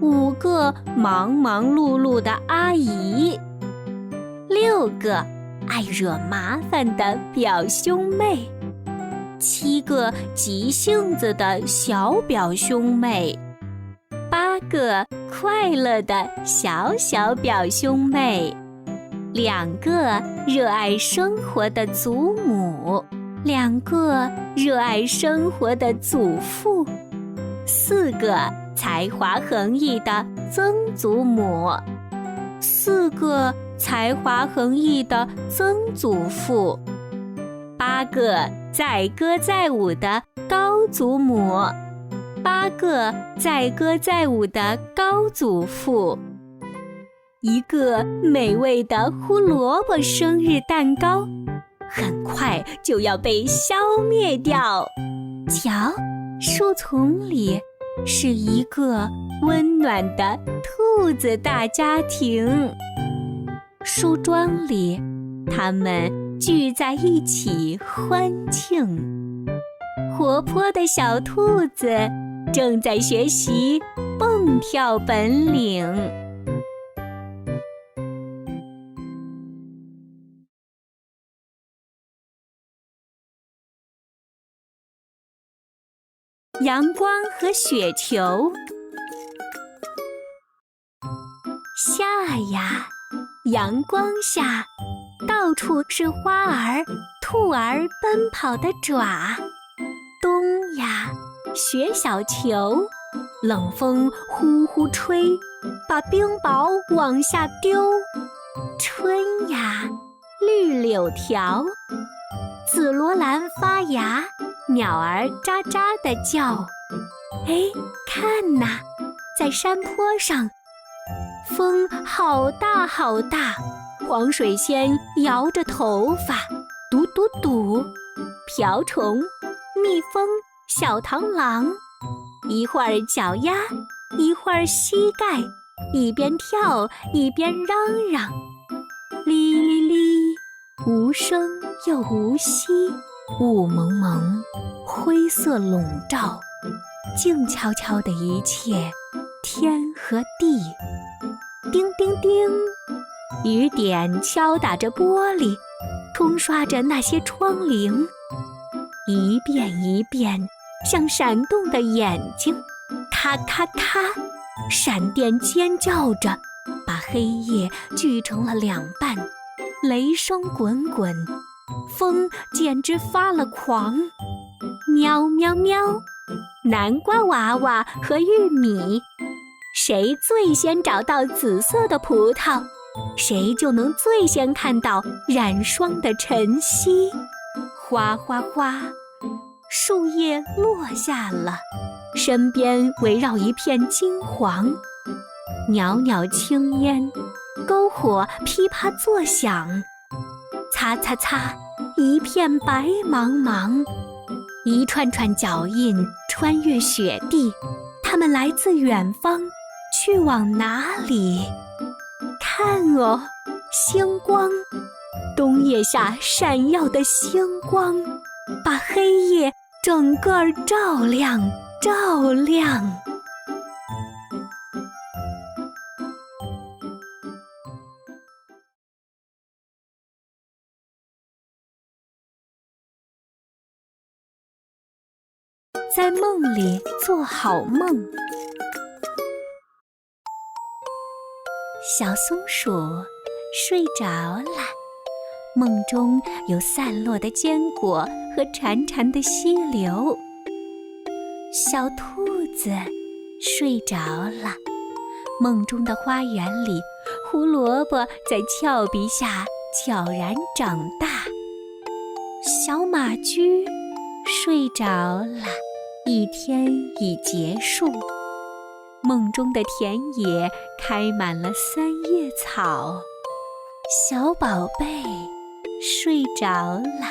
五个忙忙碌碌的阿姨，六个爱惹麻烦的表兄妹， 7个急性子的小表兄妹，8个快乐的小小表兄妹，2个热爱生活的祖母，2个热爱生活的祖父，4个才华横溢的曾祖母，4个才华横溢的曾祖父，8个载歌载舞的高祖母，8个载歌载舞的高祖父，1个美味的胡萝卜生日蛋糕，很快就要被消灭掉。瞧，树丛里是一个温暖的兔子大家庭，树桩里他们聚在一起欢庆。活泼的小兔子正在学习蹦跳本领。阳光和雪球。夏呀，阳光下，到处是花儿、兔儿奔跑的爪。冬呀，雪小球，冷风呼呼吹，把冰雹往下丢。春呀，绿柳条，紫罗兰发芽，鸟儿喳喳地叫。哎，看呐，在山坡上，风好大好大，黄水仙摇着头发，嘟嘟嘟，瓢虫、蜜蜂、小螳螂，一会儿脚丫，一会儿膝盖，一边跳一边嚷嚷，哩哩哩，无声又无息，雾蒙蒙，灰色笼罩，静悄悄的一切，天和地。叮叮叮，雨点敲打着玻璃，冲刷着那些窗棂，一遍一遍，像闪动的眼睛。咔咔咔，闪电尖叫着，把黑夜锯成了2半。雷声滚滚，风简直发了狂。喵喵喵，南瓜娃娃和玉米，谁最先找到紫色的葡萄，谁就能最先看到染霜的晨曦。哗哗哗，树叶落下了，身边围绕一片金黄。袅袅青烟，篝火噼啪作响。擦擦擦，一片白茫茫。一串串脚印穿越雪地，它们来自远方，去往哪里？看哦，星光，冬夜下闪耀的星光，把黑夜整个照亮，照亮。在梦里做好梦。小松鼠睡着了，梦中有散落的坚果和潺潺的溪流。小兔子睡着了，梦中的花园里，胡萝卜在峭壁下悄然长大。小马驹睡着了，一天已结束。梦中的田野开满了三叶草。小宝贝睡着了，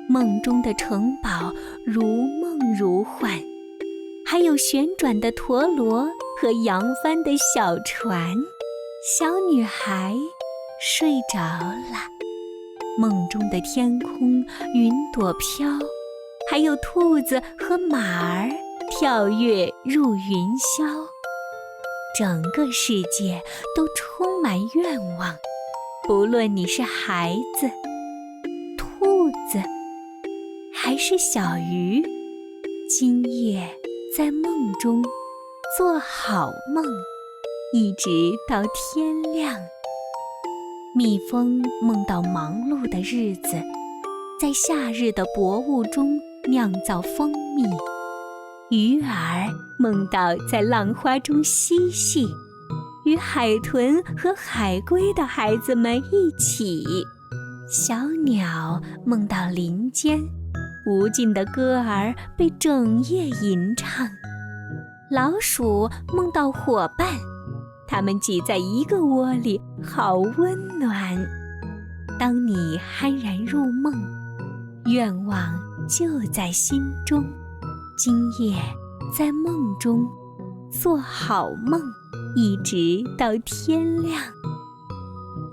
梦中的城堡如梦如幻，还有旋转的陀螺和扬帆的小船。小女孩睡着了，梦中的天空云朵飘，还有兔子和马儿跳跃入云霄。整个世界都充满愿望，不论你是孩子、兔子还是小鱼，今夜在梦中做好梦，一直到天亮。蜜蜂梦到忙碌的日子，在夏日的薄雾中酿造蜂蜜。鱼儿梦到在浪花中嬉戏，与海豚和海龟的孩子们一起。小鸟梦到林间，无尽的歌儿被整夜吟唱。老鼠梦到伙伴，它们挤在一个窝里，好温暖。当你酣然入梦，愿望就在心中。今夜在梦中做好梦，一直到天亮。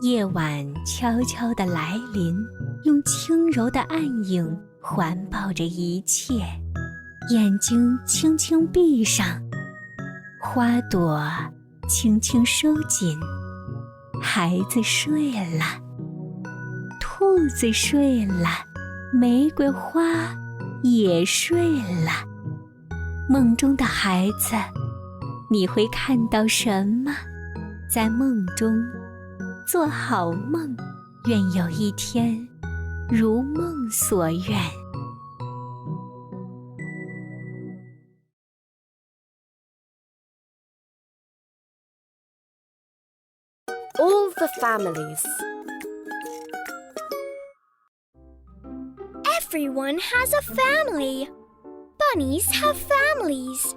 夜晚悄悄地来临，用轻柔的暗影环抱着一切。眼睛轻轻闭上，花朵轻轻收紧。孩子睡了，兔子睡了，玫瑰花也睡了。梦中的孩子，你会看到什么？在梦中做好梦，愿有一天如梦所愿。All the families. Everyone has a family. Bunnies have families.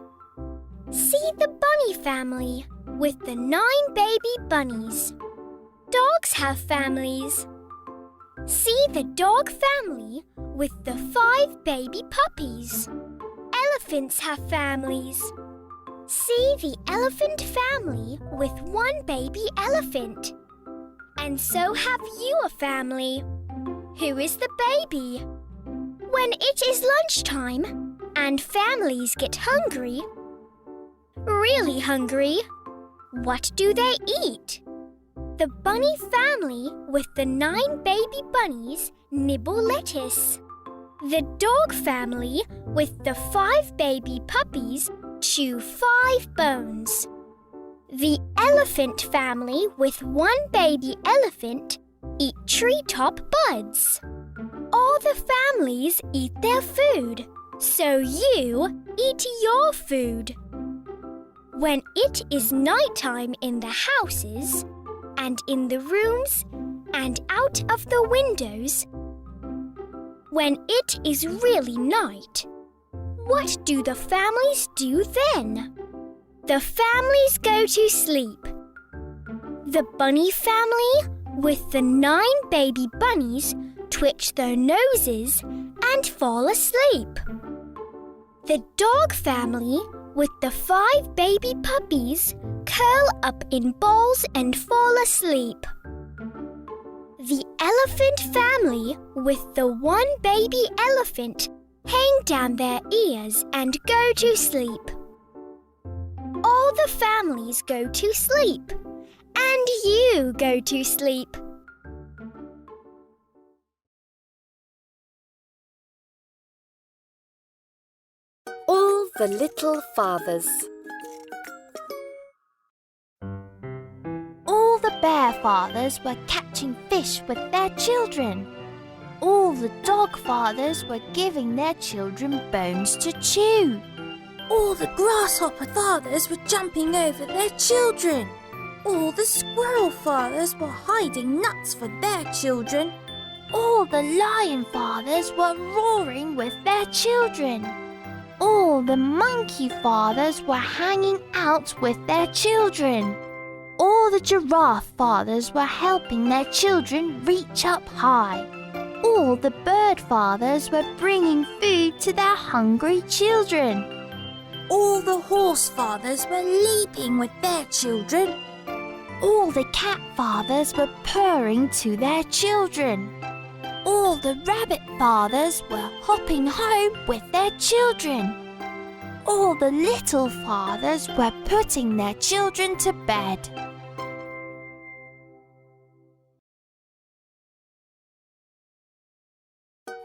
See the bunny family with the 9 baby bunnies. Dogs have families. See the dog family with the 5 baby puppies. Elephants have families. See the elephant family with 1 baby elephant. And so have you a family. Who is the baby? When it is lunchtime and families get hungry, really hungry, what do they eat? The bunny family with the 9 baby bunnies nibble lettuce. The dog family with the 5 baby puppies chew 5 bones. The elephant family with 1 baby elephant eat treetop buds. All the families eat their food, so you eat your food. When it is nighttime in the houses, and in the rooms, and out of the windows, when it is really night, what do the families do then? The families go to sleep. The bunny family with the 9 baby bunnies twitch their noses and fall asleep. The dog family with the 5 baby puppies curl up in balls and fall asleep. The elephant family with the 1 baby elephant hang down their ears and go to sleep. All the families go to sleep, and you go to sleep. All the little fathers. All the bear fathers were catching fish with their children. All the dog fathers were giving their children bones to chew. All the grasshopper fathers were jumping over their children. All the squirrel fathers were hiding nuts for their children. All the lion fathers were roaring with their children. All the monkey fathers were hanging out with their children. All the giraffe fathers were helping their children reach up high. All the bird fathers were bringing food to their hungry children. All the horse fathers were leaping with their children. All the cat fathers were purring to their children. All the rabbit fathers were hopping home with their children. All the little fathers were putting their children to bed.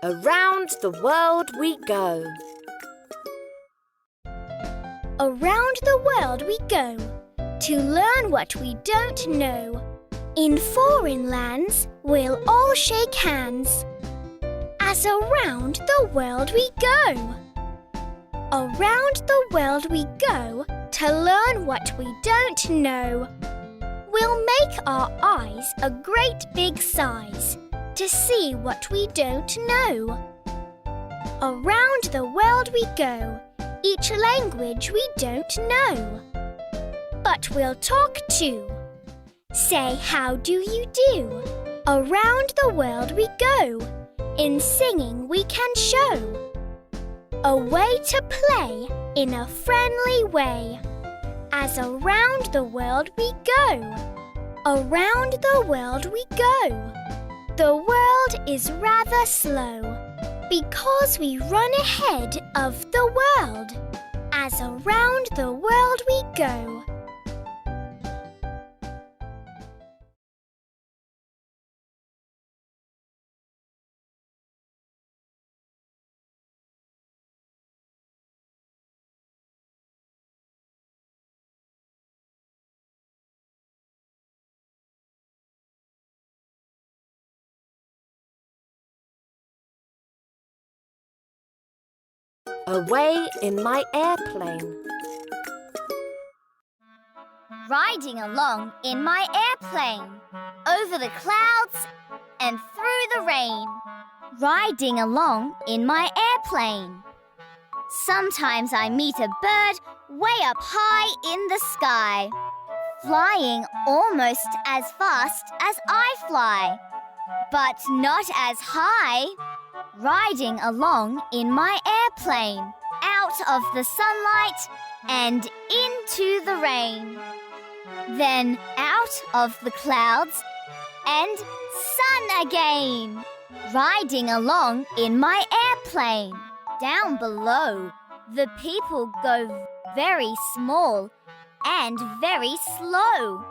Around the world we go. Around the world we go to learn what we don't know. In foreign lands, we'll all shake hands as around the world we go. Around the world we go to learn what we don't know. We'll make our eyes a great big size to see what we don't know. Around the world we go, each language we don't know. But we'll talk too. Say, how do you do? Around the world we go. In singing we can show a way to play in a friendly way. As around the world we go. Around the world we go. The world is rather slow because we run ahead of the world. As around the world we go. Away in my airplane. Riding along in my airplane, over the clouds and through the rain. Riding along in my airplane. Sometimes I meet a bird way up high in the sky, flying almost as fast as I fly, but not as high. Riding along in my airplane, out of the sunlight and into the rain. Then out of the clouds and sun again. Riding along in my airplane. Down below, the people go very small and very slow.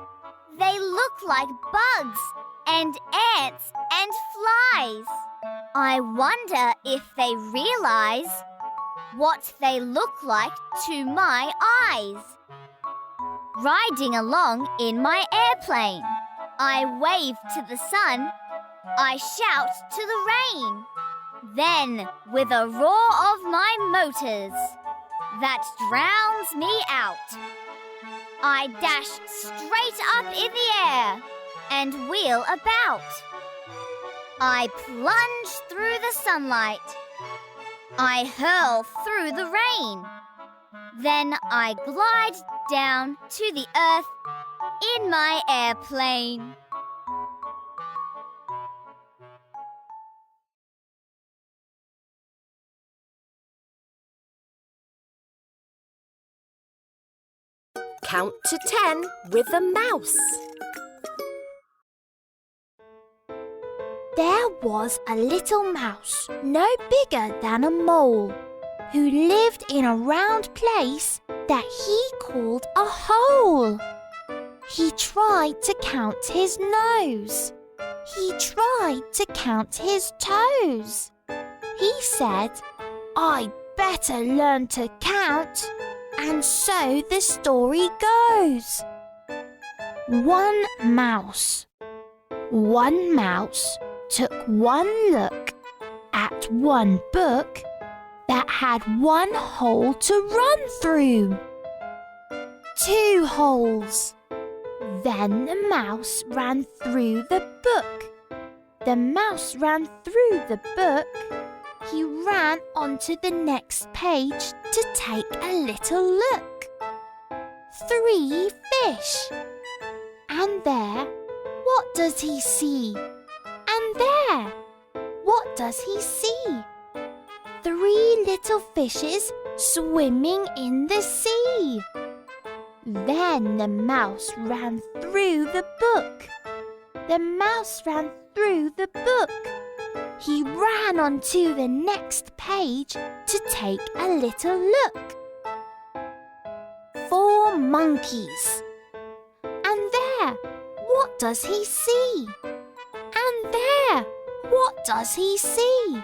They look like bugs and ants and flies. I wonder if they realize what they look like to my eyes. Riding along in my airplane, I wave to the sun, I shout to the rain. Then, with a roar of my motors that drowns me out, I dash straight up in the air and wheel about. I plunge through the sunlight. I hurl through the rain. Then I glide down to the earth in my airplane. Count to 10 with a mouse. There was a little mouse, no bigger than a mole, who lived in a round place that he called a hole. He tried to count his nose. He tried to count his toes. He said, "I'd better learn to count." And so the story goes. One mouse took one look at one book that had one hole to run through. 2 holes. Then the mouse ran through the book. The mouse ran through the book. He ran onto the next page to take a little look. 3 fish. And there, what does he see? And there, what does he see? 3 little fishes swimming in the sea. Then the mouse ran through the book. The mouse ran through the book. He ran onto the next page to take a little look. 4 monkeys. And there, what does he see? And there, what does he see?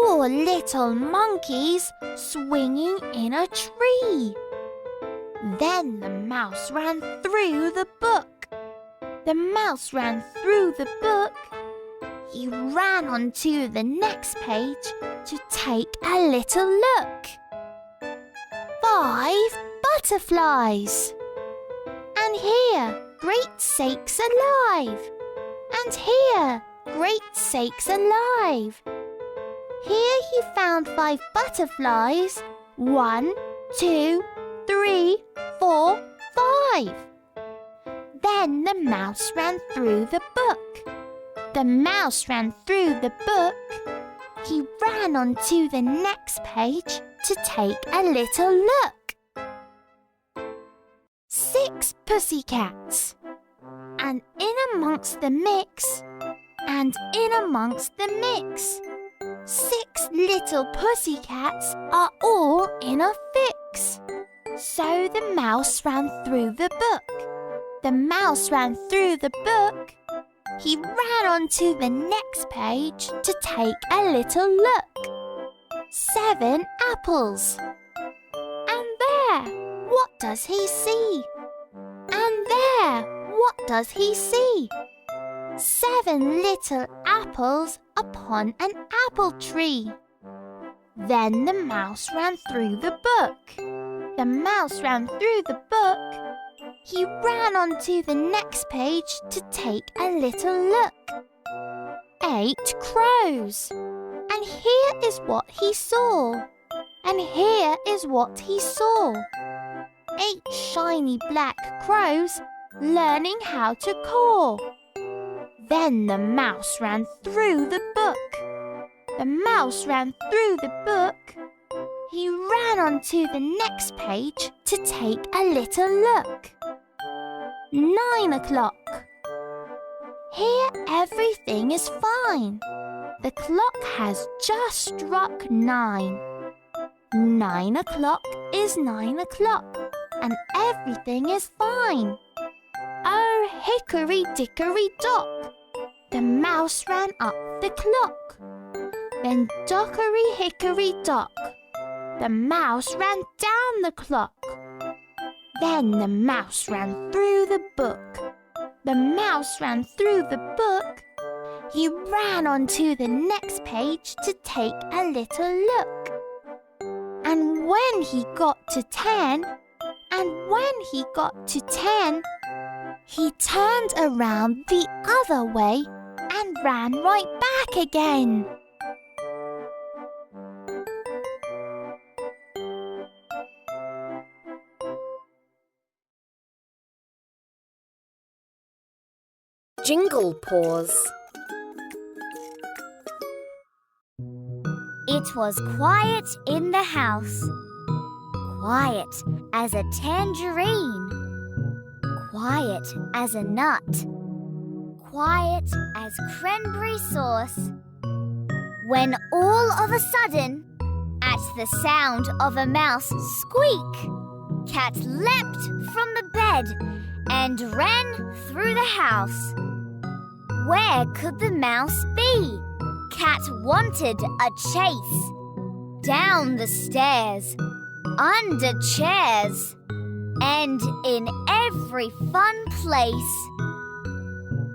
4 little monkeys swinging in a tree. Then the mouse ran through the book. The mouse ran through the book. He ran onto the next page to take a little look. 5 butterflies. And here, great sakes alive. And here, great sakes alive. Here he found 5 butterflies. 1, 2, 3, 4, 5. Then the mouse ran through the book. The mouse ran through the book. He ran onto the next page to take a little look. 6 pussycats. And in amongst the mix, and in amongst the mix, 6 little pussycats are all in a fix. So the mouse ran through the book. The mouse ran through the book. He ran onto the next page to take a little look. 7 apples. And there, what does he see? And there, what does he see? 7 little apples upon an apple tree. Then the mouse ran through the book. The mouse ran through the book. He ran onto the next page to take a little look. 8 crows. And here is what he saw. And here is what he saw. 8 shiny black crows learning how to caw. Then the mouse ran through the book. The mouse ran through the book. He ran onto the next page to take a little look. 9 o'clock. Here everything is fine. The clock has just struck 9. 9 o'clock is 9 o'clock, and everything is fine. Oh, hickory dickory dock. The mouse ran up the clock. Then dockery hickory dock. The mouse ran down the clock. Then the mouse ran through the book. The mouse ran through the book. He ran onto the next page to take a little look. And when he got to 10, he turned around the other way and ran right back again. Jingle Paws. It was quiet in the house. Quiet as a tangerine. Quiet as a nut. Quiet as cranberry sauce. When all of a sudden, at the sound of a mouse squeak, Cat leapt from the bed and ran through the house. Where could the mouse be? Cat wanted a chase. Down the stairs, under chairs, and in every fun place.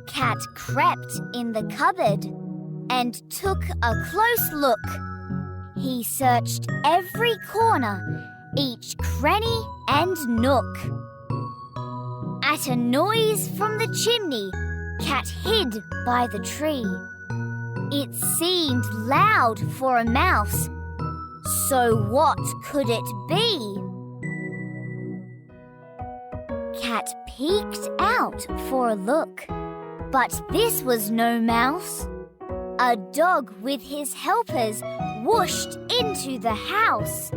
Cat crept in the cupboard and took a close look. He searched every corner, each cranny and nook. At a noise from the chimney, Cat hid by the tree. It seemed loud for a mouse, so what could it be? Cat peeked out for a look, but this was no mouse. A dog with his helpers whooshed into the house.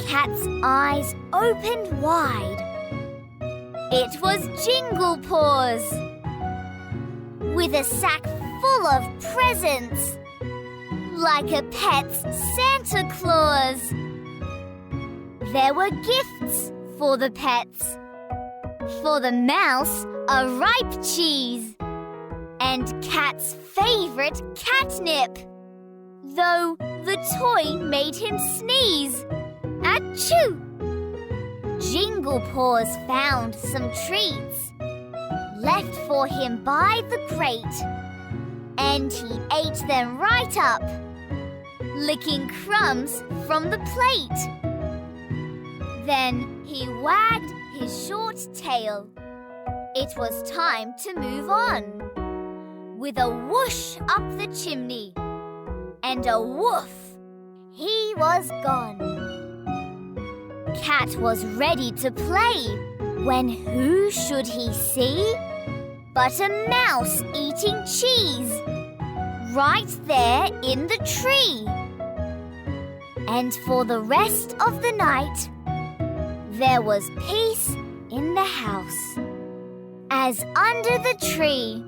Cat's eyes opened wide. It was Jingle Paws, with a sack full of presents, like a pet's Santa Claus. There were gifts for the pets. For the mouse, a ripe cheese, and Cat's favorite catnip. though the toy made him sneeze. Achoo! Jingle Paws found some treats left for him by the crate, and he ate them right up, licking crumbs from the plate. Then he wagged his short tail. It was time to move on. With a whoosh up the chimney and a woof, he was gone. Cat was ready to play when who should he see but a mouse eating cheese right there in the tree. And for the rest of the night, there was peace in the house, as under the tree,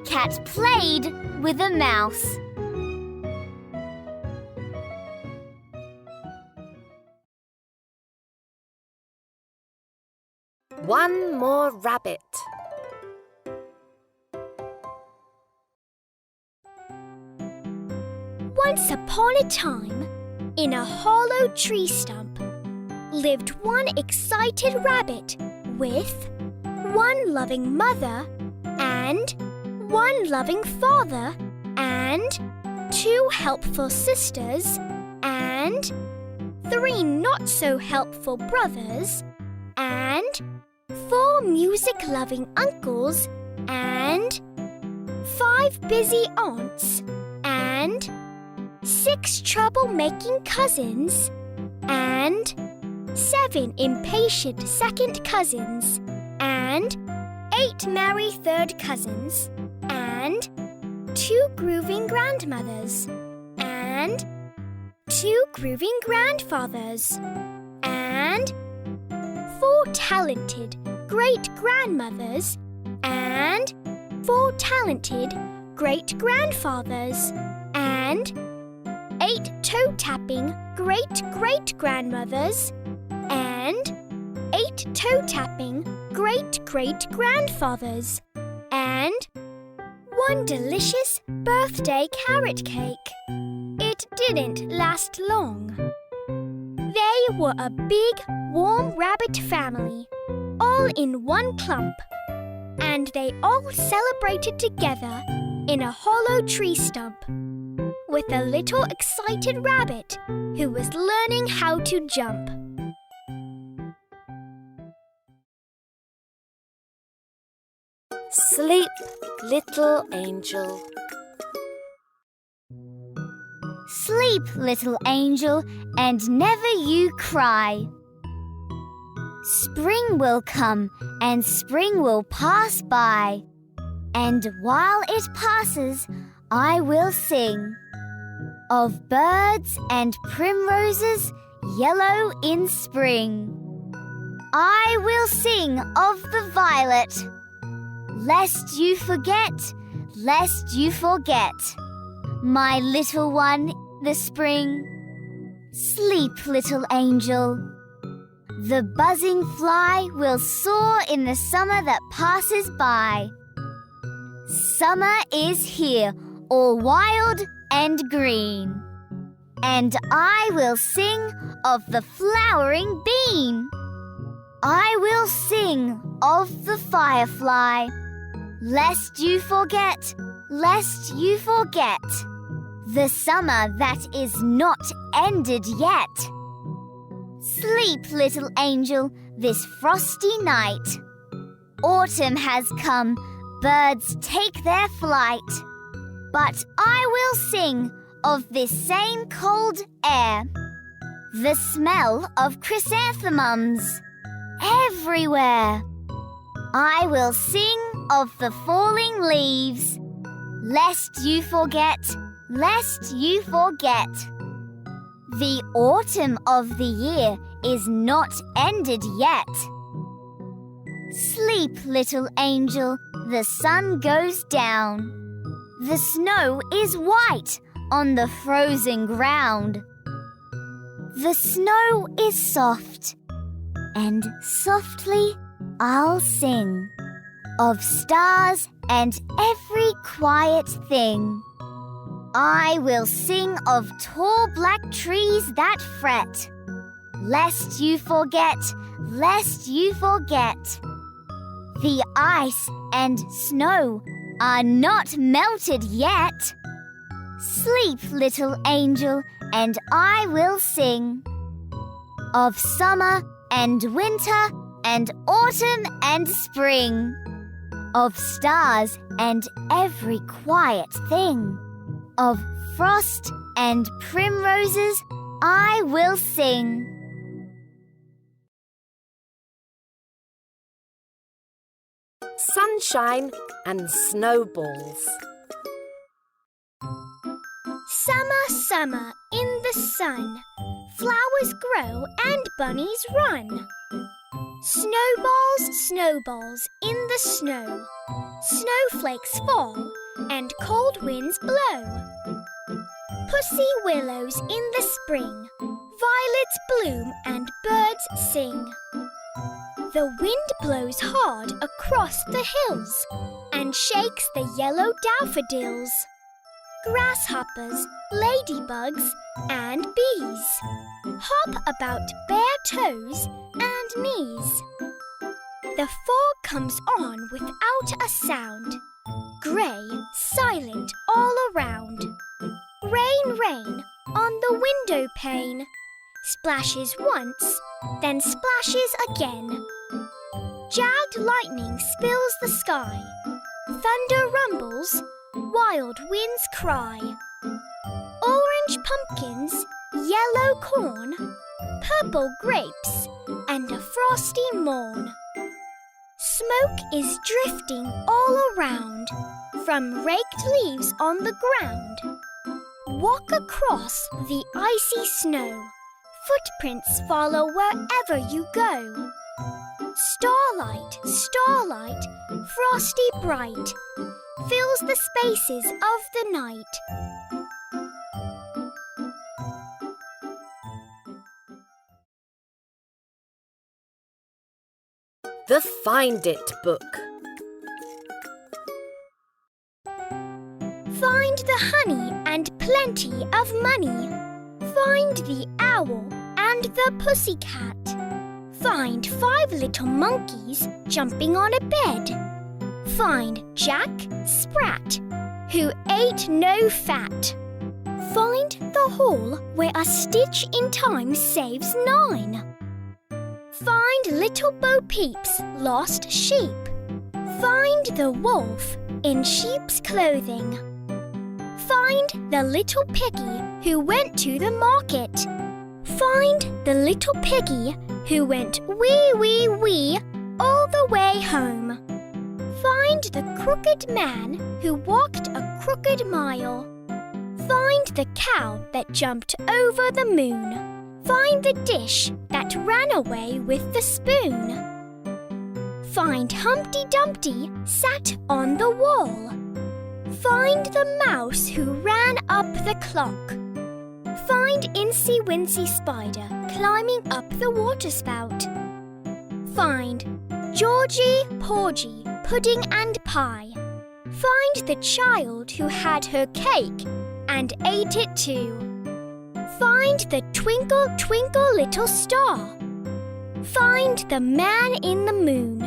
Cat played with a mouse. One more rabbit. Once upon a time, in a hollow tree stump, lived one excited rabbit with one loving mother and one loving father and 2 helpful sisters and 3 not-so-helpful brothers and 4 music-loving uncles and 5 busy aunts and 6 trouble-making cousins and 7 impatient second cousins and 8 merry third cousins and 2 grooving grandmothers and 2 grooving grandfathers and 4 talented great-grandmothers and 4 talented great-grandfathers and 8 toe-tapping great-great-grandmothers and 8 toe-tapping great-great-grandfathers and 1 delicious birthday carrot cake. It didn't last long. They were a big, warm rabbit family, all in one clump, and they all celebrated together in a hollow tree stump, with a little excited rabbit who was learning how to jump. Sleep, little angel. Sleep, little angel, and never you cry. Spring will come and spring will pass by, and while it passes, I will sing of birds and primroses yellow in spring. I will sing of the violet, lest you forget, lest you forget, my little one, the spring. Sleep, little angel. The buzzing fly will soar in the summer that passes by. Summer is here, all wild and green, and I will sing of the flowering bean. I will sing of the firefly, lest you forget, lest you forget, the summer that is not ended yet. Sleep, little angel, this frosty night. Autumn has come, birds take their flight. But I will sing of this same cold air, the smell of chrysanthemums everywhere. I will sing of the falling leaves, lest you forget, lest you forget. The autumn of the year is not ended yet. Sleep, little angel, the sun goes down. The snow is white on the frozen ground. The snow is soft, and softly I'll sing of stars and every quiet thing. I will sing of tall black trees that fret, lest you forget, lest you forget. The ice and snow are not melted yet. Sleep, little angel, and I will sing of summer and winter and autumn and spring, of stars and every quiet thing, of frost and primroses I will sing. Sunshine and snowballs. Summer, summer, in the sun, flowers grow and bunnies run. Snowballs, snowballs, in the snow, snowflakes fall and cold winds blow. Pussy willows in the spring, violets bloom and birds sing. The wind blows hard across the hills and shakes the yellow daffodils. Grasshoppers, ladybugs, and bees hop about bare toes and knees. The fog comes on without a sound, grey, silent all around. Rain, rain on the window pane, splashes once, then splashes again. Jagged lightning spills the sky, thunder rumbles, wild winds cry. Orange pumpkins, yellow corn, purple grapes, and a frosty morn. Smoke is drifting all around from raked leaves on the ground. Walk across the icy snow, footprints follow wherever you go. Starlight, starlight, frosty bright, fills the spaces of the night. The Find It book. Find the honey and plenty of money. Find the owl and the pussycat. Find 5 little monkeys jumping on a bed. Find Jack Sprat, who ate no fat. Find the hole where a stitch in time saves 9. Find little Bo Peep's lost sheep. Find the wolf in sheep's clothing. Find the little piggy who went to the market. Find the little piggy who went wee, wee, wee all the way home. Find the crooked man who walked a crooked mile. Find the cow that jumped over the moon. Find the dish that ran away with the spoon. Find Humpty Dumpty sat on the wall. Find the mouse who ran up the clock. Find Incy Wincy Spider climbing up the waterspout. Find Georgie, Porgy, Pudding and Pie. Find the child who had her cake and ate it too. Find the twinkle, twinkle little star. Find the man in the moon.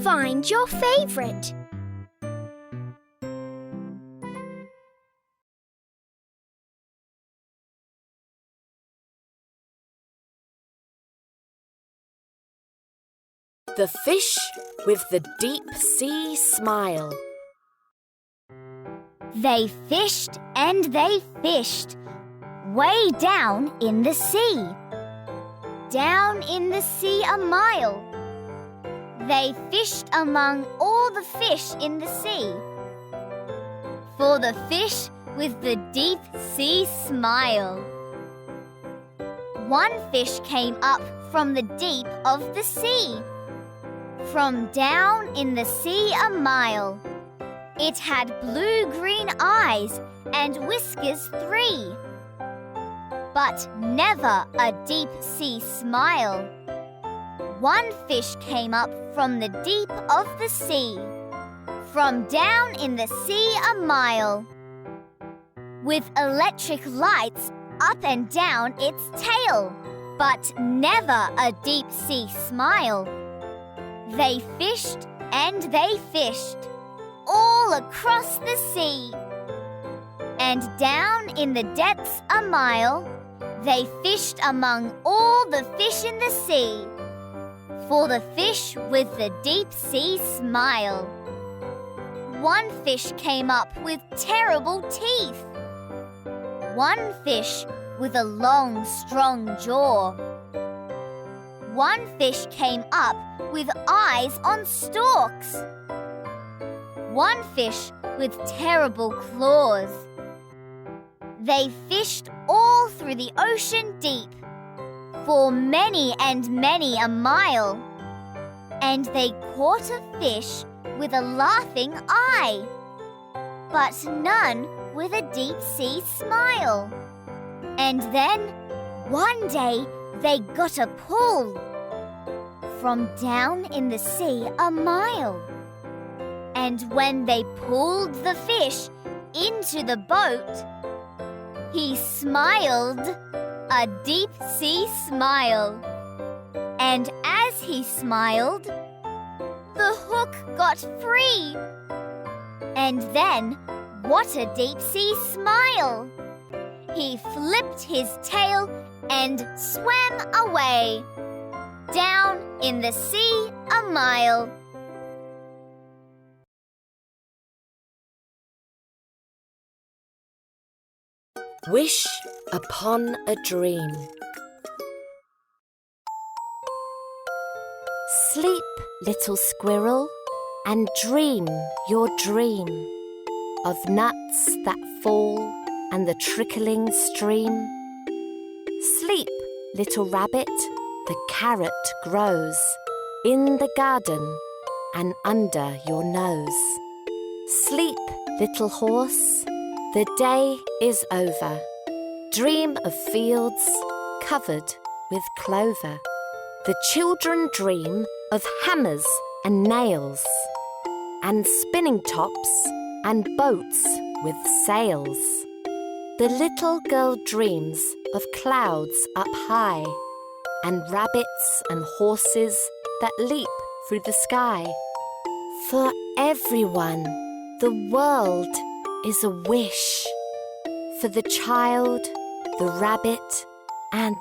Find your favorite. The Fish with the Deep Sea Smile. They fished and they fished, way down in the sea. Down in the sea a mile. They fished among all the fish in the sea. For the fish with the deep sea smile. One fish came up from the deep of the sea. From down in the sea a mile. It had blue-green eyes and whiskers 3. But never a deep sea smile. One fish came up from the deep of the sea. From down in the sea a mile. with electric lights up and down its tail, but never a deep-sea smile. They fished and they fished, all across the sea. And down in the depths a mile, they fished among all the fish in the sea, for the fish with the deep-sea smile. One fish came up with terrible teeth. One fish with a long, strong jaw. One fish came up with eyes on stalks. One fish with terrible claws. They fished all through the ocean deep, for many and many a mile, and they caught a fish with a laughing eye, but none with a deep-sea smile. And then, one day, they got a pull from down in the sea a mile. And when they pulled the fish into the boat, he smiled a deep-sea smile. And as he smiled, the hook got free. And then, what a deep-sea smile! He flipped his tail and swam away, down in the sea a mile. Wish upon a dream. Sleep, little squirrel, and dream your dream of nuts that fall and the trickling stream. Sleep, little rabbit, the carrot grows in the garden and under your nose. Sleep, little horse, the day is over. Dream of fields covered with clover. The children dream of hammers and nails, and spinning tops and boats with sails. The little girl dreams of clouds up high, and rabbits and horses that leap through the sky. For everyone, the world is a wish. For the child, the rabbit, and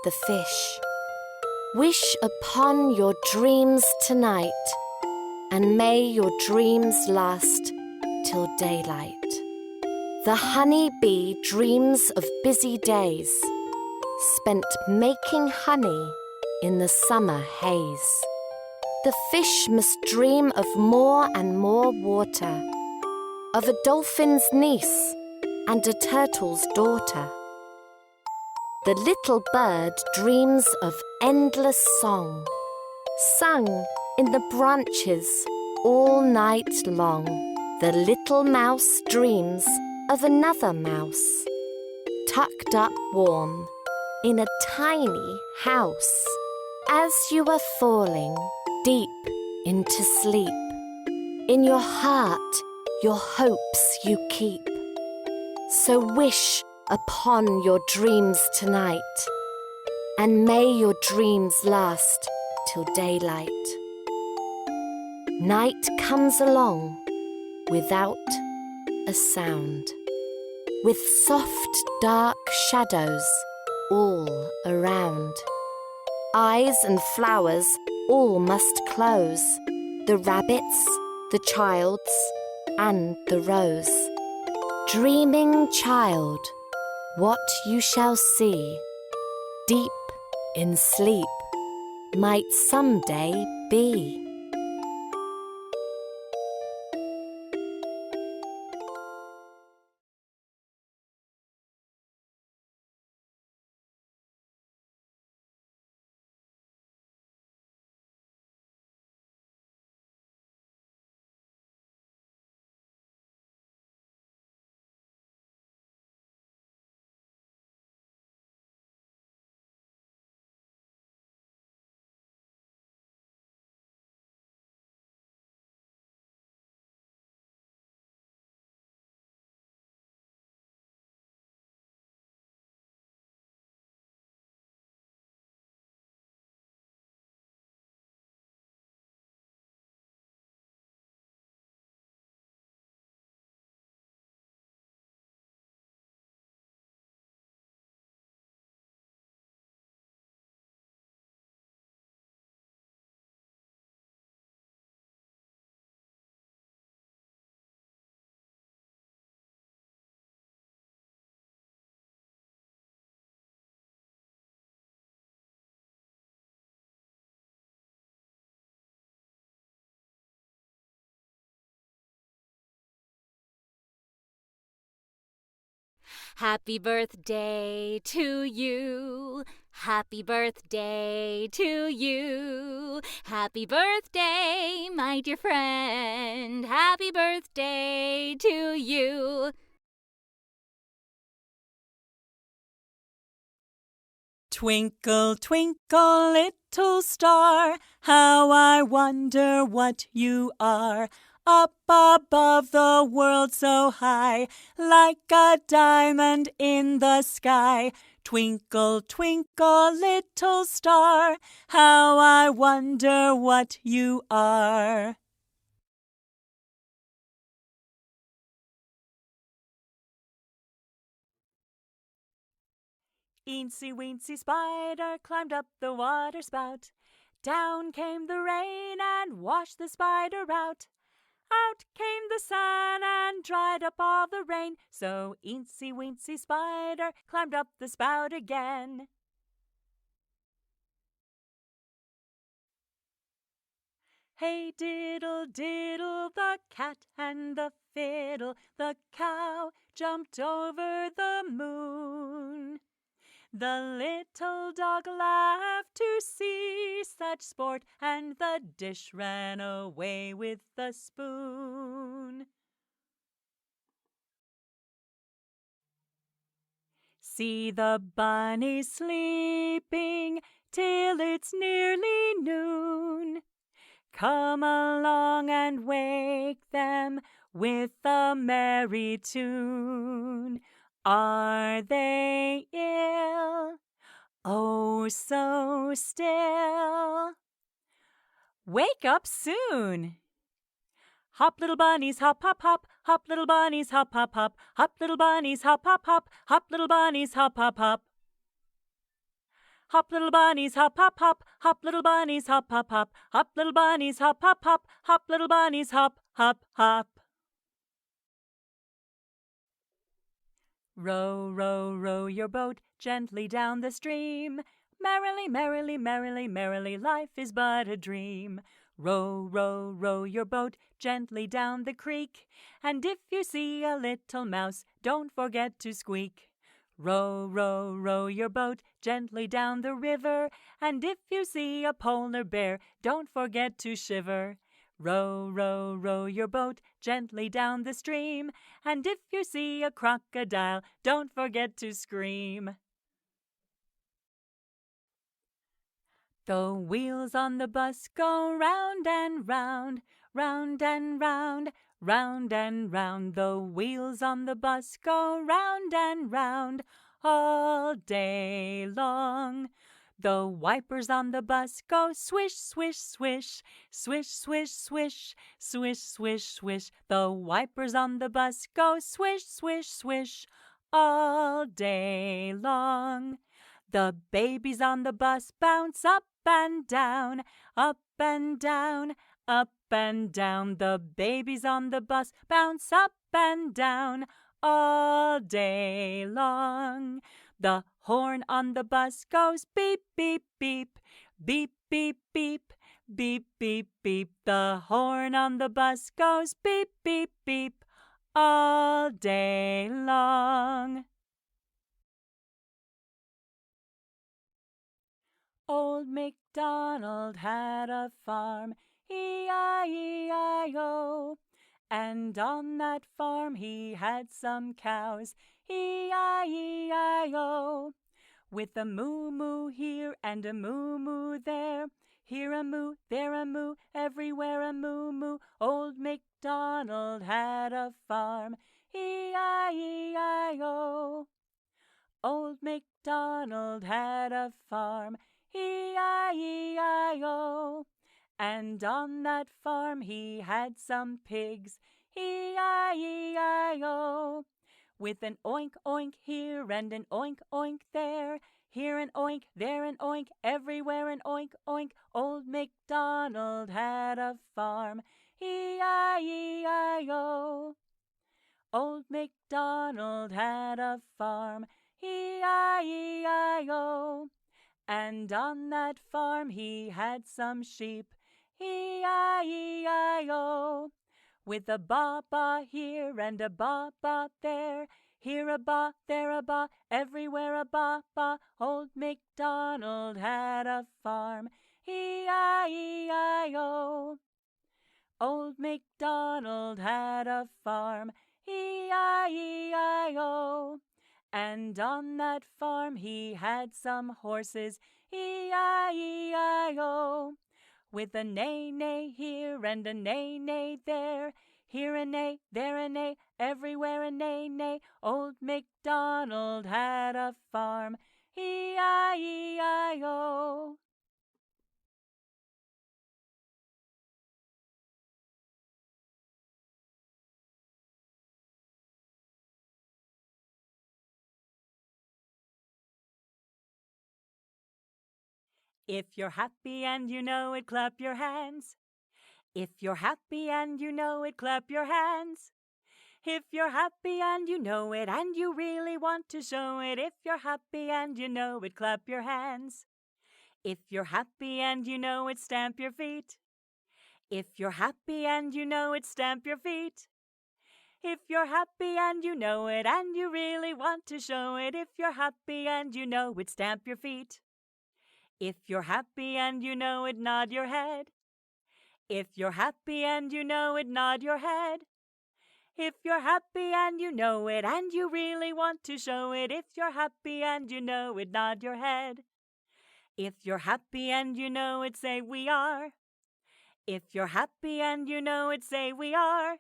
the fish. Wish upon your dreams tonight, and may your dreams last till daylight. The honey bee dreams of busy days, spent making honey in the summer haze. The fish must dream of more and more water, of a dolphin's niece and a turtle's daughter. The little bird dreams of endless song, sung in the branches all night long. The little mouse dreams of another mouse, tucked up warm in a tiny house. As you are falling deep into sleep, in your heart your hopes you keep. So wish upon your dreams tonight, and may your dreams last till daylight. Night comes along without a sound, with soft dark shadows all around. Eyes and flowers all must close, the rabbits, the child's, and the rose. Dreaming child, what you shall see deep in sleep might someday be. Happy birthday to you. Happy birthday to you. Happy birthday, my dear friend. Happy birthday to you. Twinkle, twinkle, little star, how I wonder what you are. Up above the world so high, like a diamond in the sky. Twinkle, twinkle, little star, how I wonder what you are. Eensy weensy spider climbed up the water spout. Down came the rain and washed the spider out. Out came the sun and dried up all the rain. So Eensy weensy spider climbed up the spout again. Hey diddle diddle, the cat and the fiddle, the cow jumped over the moon. The little dog laughed to see such sport, and the dish ran away with the spoon. See the bunny sleeping till it's nearly noon. Come along and wake them with a merry tune. Are they ill? Oh, so still. Wake up soon. Hop, little bunnies, hop, hop, hop. Hop, little bunnies, hop, hop, hop. Hop, little bunnies, hop, hop, hop. Hop, little bunnies, hop, hop, hop. Hop, little bunnies, hop, hop, hop. Hop, little bunnies, hop, hop, hop. Hop, little bunnies, hop, hop, hop. Hop, little bunnies, hop, hop, hop. Row, row, row your boat gently down the stream. Merrily, merrily, merrily, merrily, life is but a dream. Row, row, row your boat gently down the creek. And if you see a little mouse, don't forget to squeak. Row, row, row your boat gently down the river. And if you see a polar bear, don't forget to shiver. Row, row, row your boat gently down the stream. And if you see a crocodile, don't forget to scream. The wheels on the bus go round and round, round and round, round and round. The wheels on the bus go round and round all day long. The wipers on the bus go swish, swish, swish, swish, swish, swish, swish, swish, swish. The wipers on the bus go swish, swish, swish all day long. The babies on the bus bounce up and down, up and down, up and down. The babies on the bus bounce up and down all day long. The horn on the bus goes beep, beep, beep, beep, beep, beep, beep, beep, beep. The horn on the bus goes beep, beep, beep all day long. Old MacDonald had a farm, E-I-E-I-O. And on that farm he had some cows, E-I-E-I-O. With a moo-moo here and a moo-moo there, here a moo, there a moo, everywhere a moo-moo. Old MacDonald had a farm, E-I-E-I-O. Old MacDonald had a farm, E-I-E-I-O. And on that farm he had some pigs, E-I-E-I-O. With an oink oink here and an oink oink there, here an oink, there an oink, everywhere an oink oink. Old MacDonald had a farm, E-I-E-I-O. Old MacDonald had a farm, E-I-E-I-O. And on that farm he had some sheep, E-I-E-I-O. With a baa-baa here and a baa-baa there, Here a ba, there a ba, everywhere a ba, ba. Old MacDonald had a farm, E-I-E-I-O. Old MacDonald had a farm, E-I-E-I-O. And on that farm he had some horses, E-I-E-I-O. With a neigh-neigh here and a neigh-neigh there, here a neigh, there a neigh, everywhere a neigh-neigh. Old MacDonald had a farm, E-I-E-I-O. If you're happy and you know it, clap your hands. If you're happy and you know it, clap your hands. If you're happy and you know it and you really want to show it, if you're happy and you know it, clap your hands. If you're happy and you know it, stamp your feet. If you're happy and you know it, stamp your feet. If you're happy and you know it and you really want to show it, if you're happy and you know it, stamp your feet. If you're happy and you know it, nod your head. If you're happy and you know it, nod your head. If you're happy and you know it and you really want to show it, if you're happy and you know it, nod your head. If you're happy and you know it, say we are. If you're happy and you know it, say we are.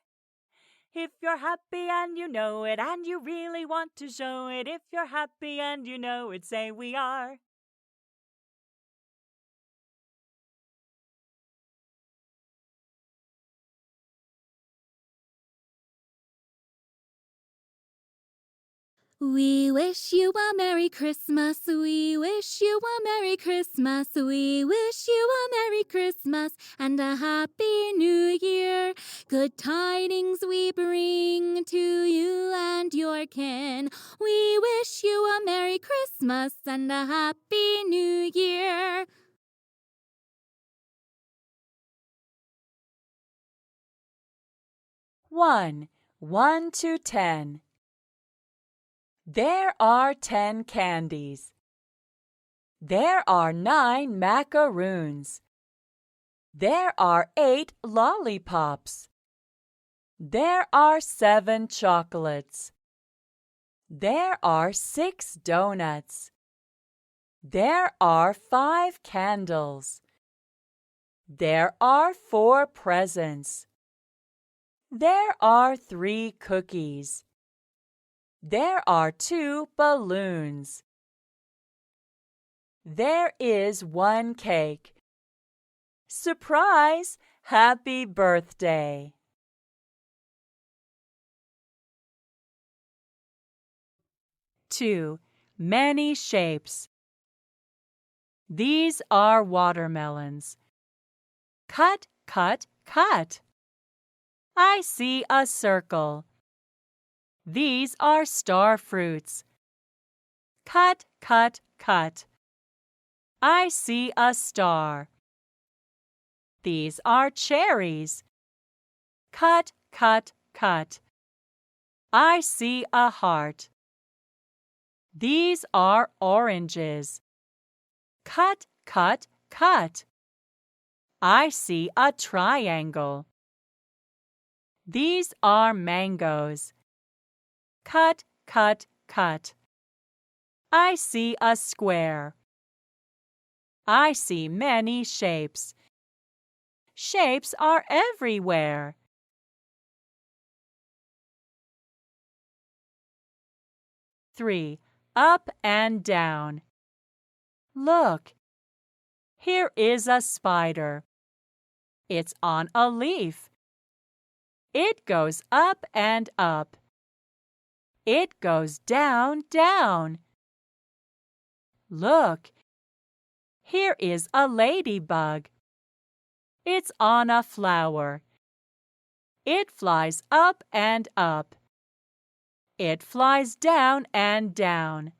If you're happy and you know it and you really want to show it, if you're happy and you know it, say we are. We wish you a Merry Christmas. We wish you a Merry Christmas. We wish you a Merry Christmas and a Happy New Year. Good tidings we bring to you and your kin. We wish you a Merry Christmas and a Happy New Year. One to 10. There are 10 candies. There are 9 macaroons. There are 8 lollipops. There are 7 chocolates. There are 6 donuts. There are 5 candles. There are 4 presents. There are 3 cookies. There are 2 balloons. There is 1 cake. Surprise! Happy birthday! 2. Many shapes. These are watermelons. Cut, cut, cut. I see a circle. These are star fruits. Cut, cut, cut. I see a star. These are cherries. Cut, cut, cut. I see a heart. These are oranges. Cut, cut, cut. I see a triangle. These are mangoes. Cut, cut, cut. I see a square. I see many shapes. Shapes are everywhere. 3. Up and down. Look, here is a spider. It's on a leaf. It goes up and up. It goes down, down. Look, here is a ladybug. It's on a flower. It flies up and up. It flies down and down.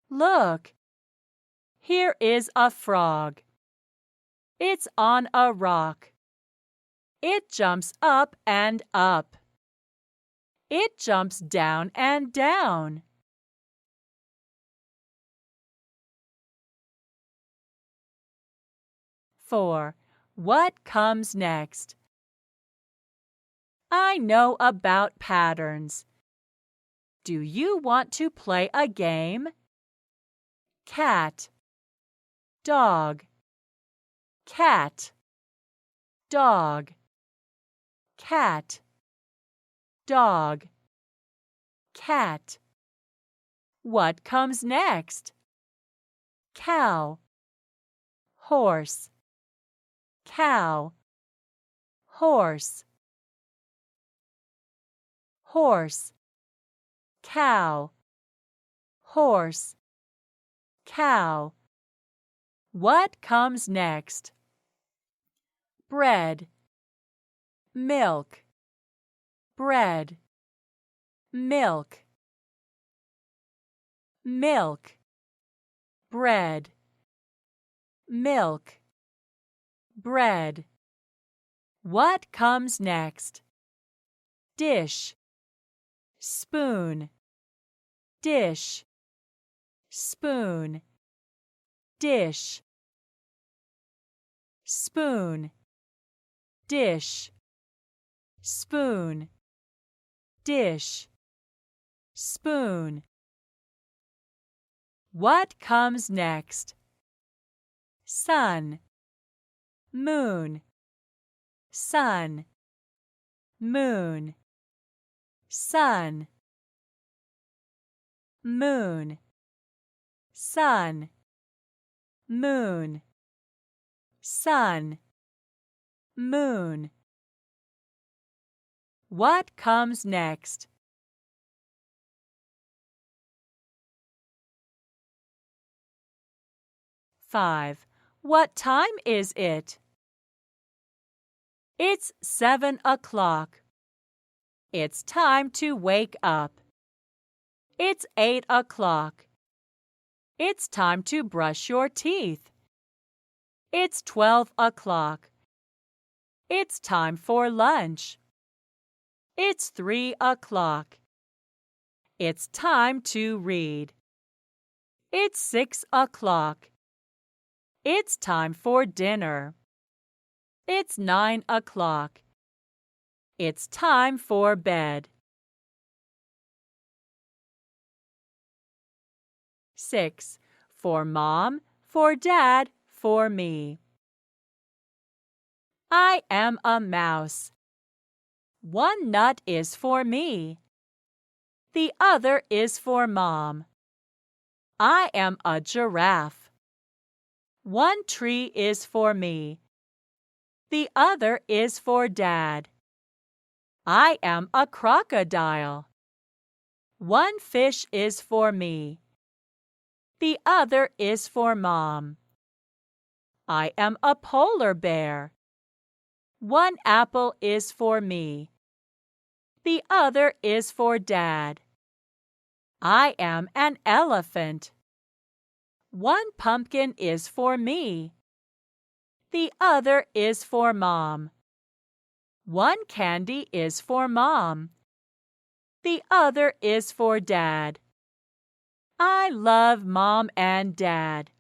Look, here is a frog. It's on a rock. It jumps up and up. It jumps down and down. Four. What comes next? I know about patterns. Do you want to play a game? Cat, dog, cat, dog, cat, dog, cat. What comes next? Cow, horse, cow, horse, horse, cow, horse, cow. What comes next? Bread, milk, bread, milk, milk, bread, milk, bread. What comes next? Dish, spoon, dish, spoon, dish, spoon, dish, spoon, dish, spoon. What comes next? Sun, moon, sun, moon, sun, moon, sun, moon, sun, moon. What comes next? Five. What time is it? It's 7 o'clock. It's time to wake up. It's 8 o'clock. It's time to brush your teeth. It's 12 o'clock. It's time for lunch. It's 3 o'clock. It's time to read. It's 6 o'clock. It's time for dinner. It's 9 o'clock. It's time for bed. 6. For Mom, for Dad, for me. I am a mouse. One nut is for me. The other is for Mom. I am a giraffe. One tree is for me. The other is for Dad. I am a crocodile. One fish is for me. The other is for Mom. I am a polar bear. One apple is for me. The other is for Dad. I am an elephant. One pumpkin is for me. The other is for Mom. One candy is for Mom. The other is for Dad. I love Mom and Dad.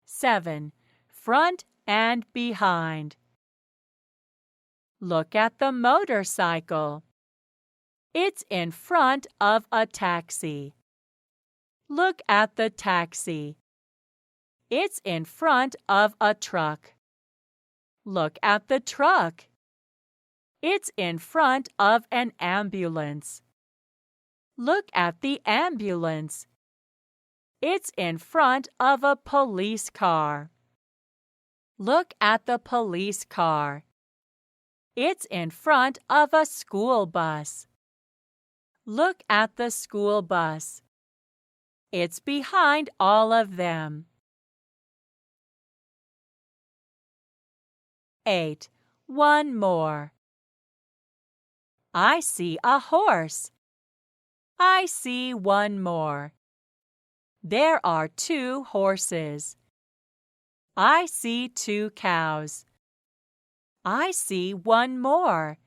7. Front and behind. Look at the motorcycle. It's in front of a taxi. Look at the taxi. It's in front of a truck. Look at the truck. It's in front of an ambulance. Look at the ambulance. It's in front of a police car. Look at the police car. It's in front of a school bus. Look at the school bus. It's behind all of them. 8. One more. I see a horse. I see one more. There are 2 horses. I see 2 cows. I see one more.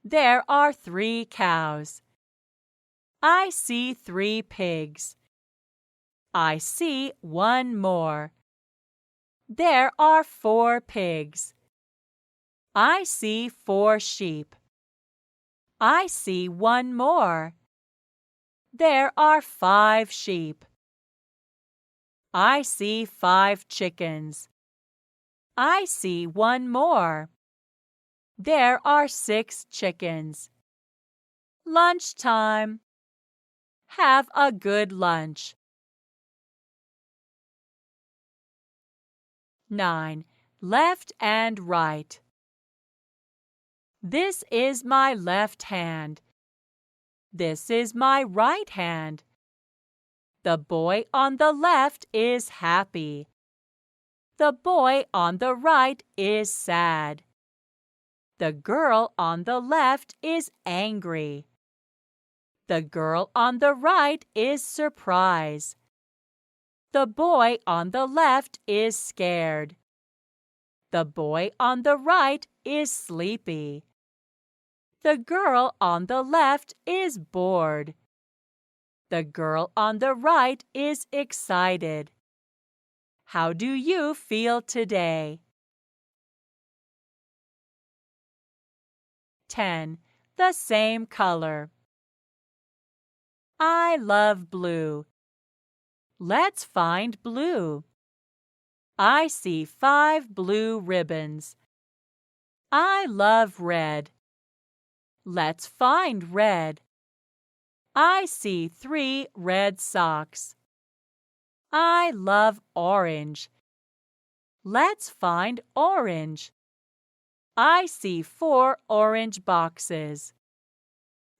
There are 3 cows. I see 3 pigs. I see one more. There are 4 pigs. I see 4 sheep. I see one more. There are 5 sheep. I see 5 chickens. I see one more. There are 6 chickens. Lunchtime. Have a good lunch. 9. Left and right. This is my left hand. This is my right hand. The boy on the left is happy. The boy on the right is sad. The girl on the left is angry. The girl on the right is surprised. The boy on the left is scared. The boy on the right is sleepy. The girl on the left is bored. The girl on the right is excited. How do you feel today? 10. The same color. I love blue. Let's find blue. I see 5 blue ribbons. I love red. Let's find red. I see 3 red socks. I love orange. Let's find orange. I see 4 orange boxes.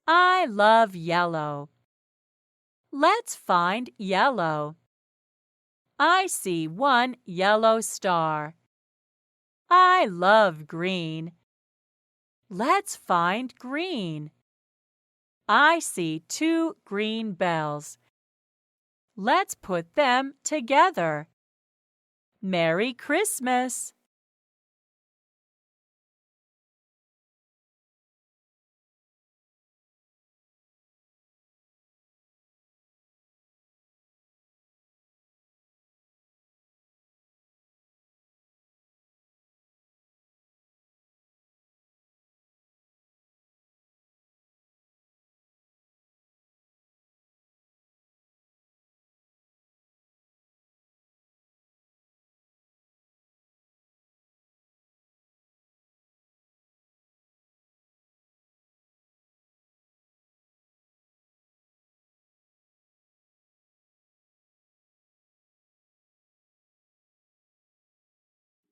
I love yellow. Let's find yellow. I see 1 yellow star. I love green. Let's find green. I see 2 green bells. Let's put them together. Merry Christmas!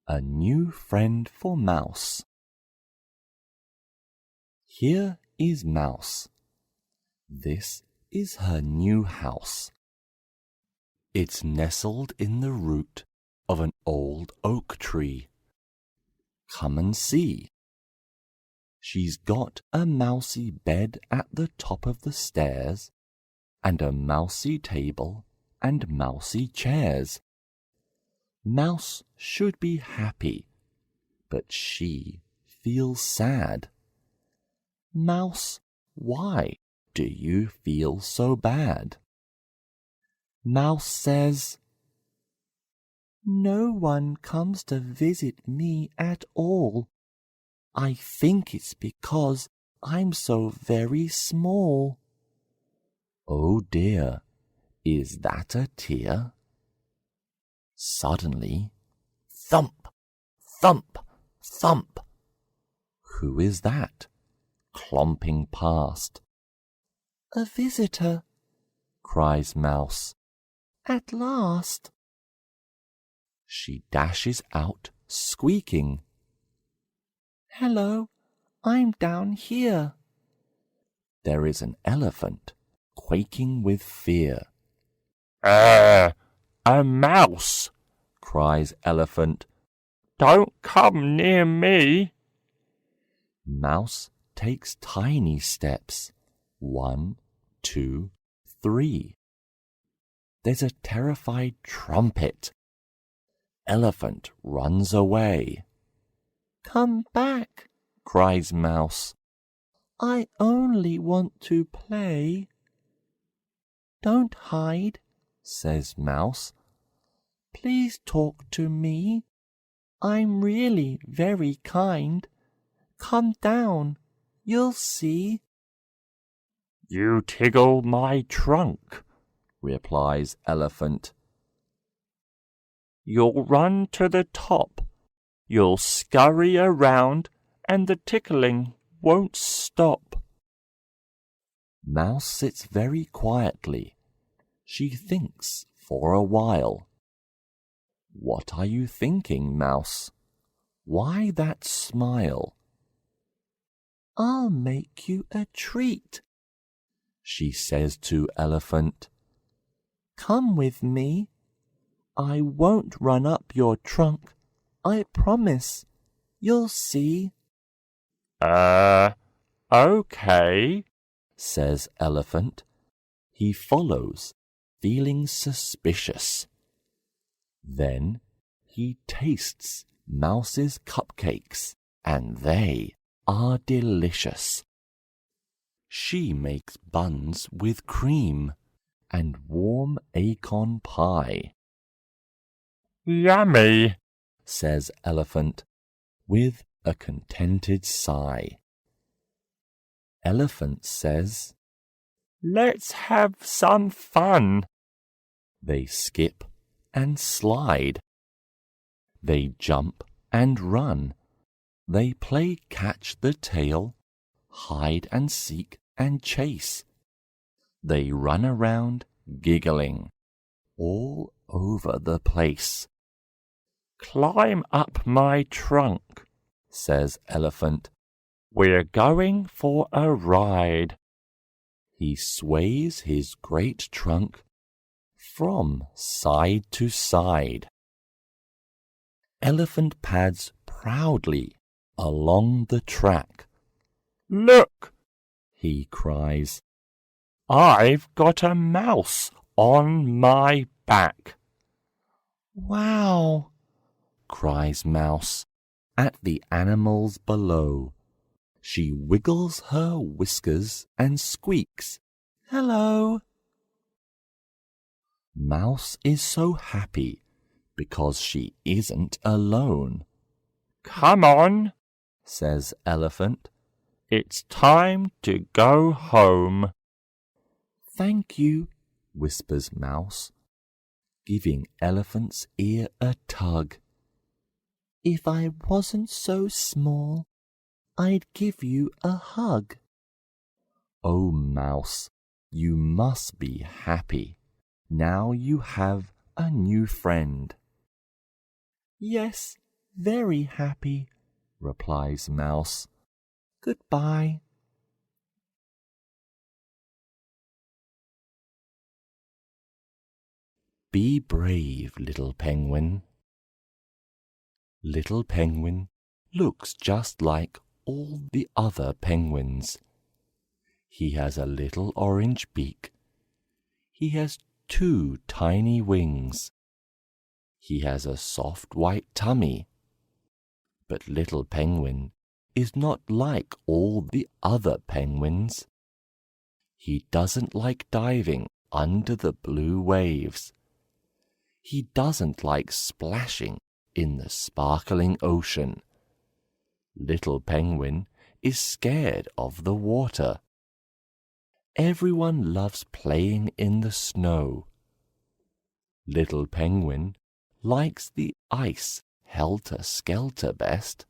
A new friend for Mouse. Here is Mouse. This is her new house. It's nestled in the root of an old oak tree. Come and see. She's got a mousy bed at the top of the stairs, and a mousy table and mousy chairs. Mouse should be happy, but she feels sad. Mouse, why do you feel so bad? Mouse says, "No one comes to visit me at all. I think it's because I'm so very small." Oh dear, is that a tear? Suddenly, thump, thump, thump. Who is that, clomping past? "A visitor," cries Mouse. "At last." She dashes out, squeaking. "Hello, I'm down here." There is an elephant, quaking with fear. A mouse," cries Elephant. "Don't come near me." Mouse takes tiny steps. 1, 2, 3. There's a terrified trumpet. Elephant runs away. Come back, cries Mouse. I only want to play. Don't hide, says Mouse. Please talk to me. I'm really very kind. Come down, you'll see. You tickle my trunk, replies Elephant. You'll run to the top. You'll scurry around, and the tickling won't stop. Mouse sits very quietly. She thinks for a while. What are you thinking, Mouse? Why that smile? I'll make you a treat, she says to Elephant. Come with me. I won't run up your trunk, I promise. You'll see. Okay, says Elephant. He follows, feeling suspicious. Then he tastes Mouse's cupcakes, and they are delicious. She makes buns with cream and warm acorn pie. Yummy, says Elephant, with a contented sigh. Elephant says, Let's have some fun. They skip and slide. They jump and run. They play catch the tail, hide and seek and chase. They run around giggling, all over the place. Climb up my trunk, says Elephant. We're going for a ride. He sways his great trunk from side to side. Elephant pads proudly along the track. Look, he cries. I've got a mouse on my back. Wow, cries Mouse at the animals below. She wiggles her whiskers and squeaks, Hello. Mouse is so happy because she isn't alone. Come on, says Elephant. It's time to go home. Thank you, whispers Mouse, giving Elephant's ear a tug. If I wasn't so small, I'd give you a hug. Oh, Mouse, you must be happy. Now you have a new friend. Yes, very happy, replies Mouse. Goodbye. Be brave, little penguin. Little Penguin looks just like all the other penguins. He has a little orange beak. He has 2 tiny wings. He has a soft white tummy. But Little Penguin is not like all the other penguins. He doesn't like diving under the blue waves. He doesn't like splashing in the sparkling ocean. Little Penguin is scared of the water. Everyone loves playing in the snow. Little Penguin likes the ice helter-skelter best.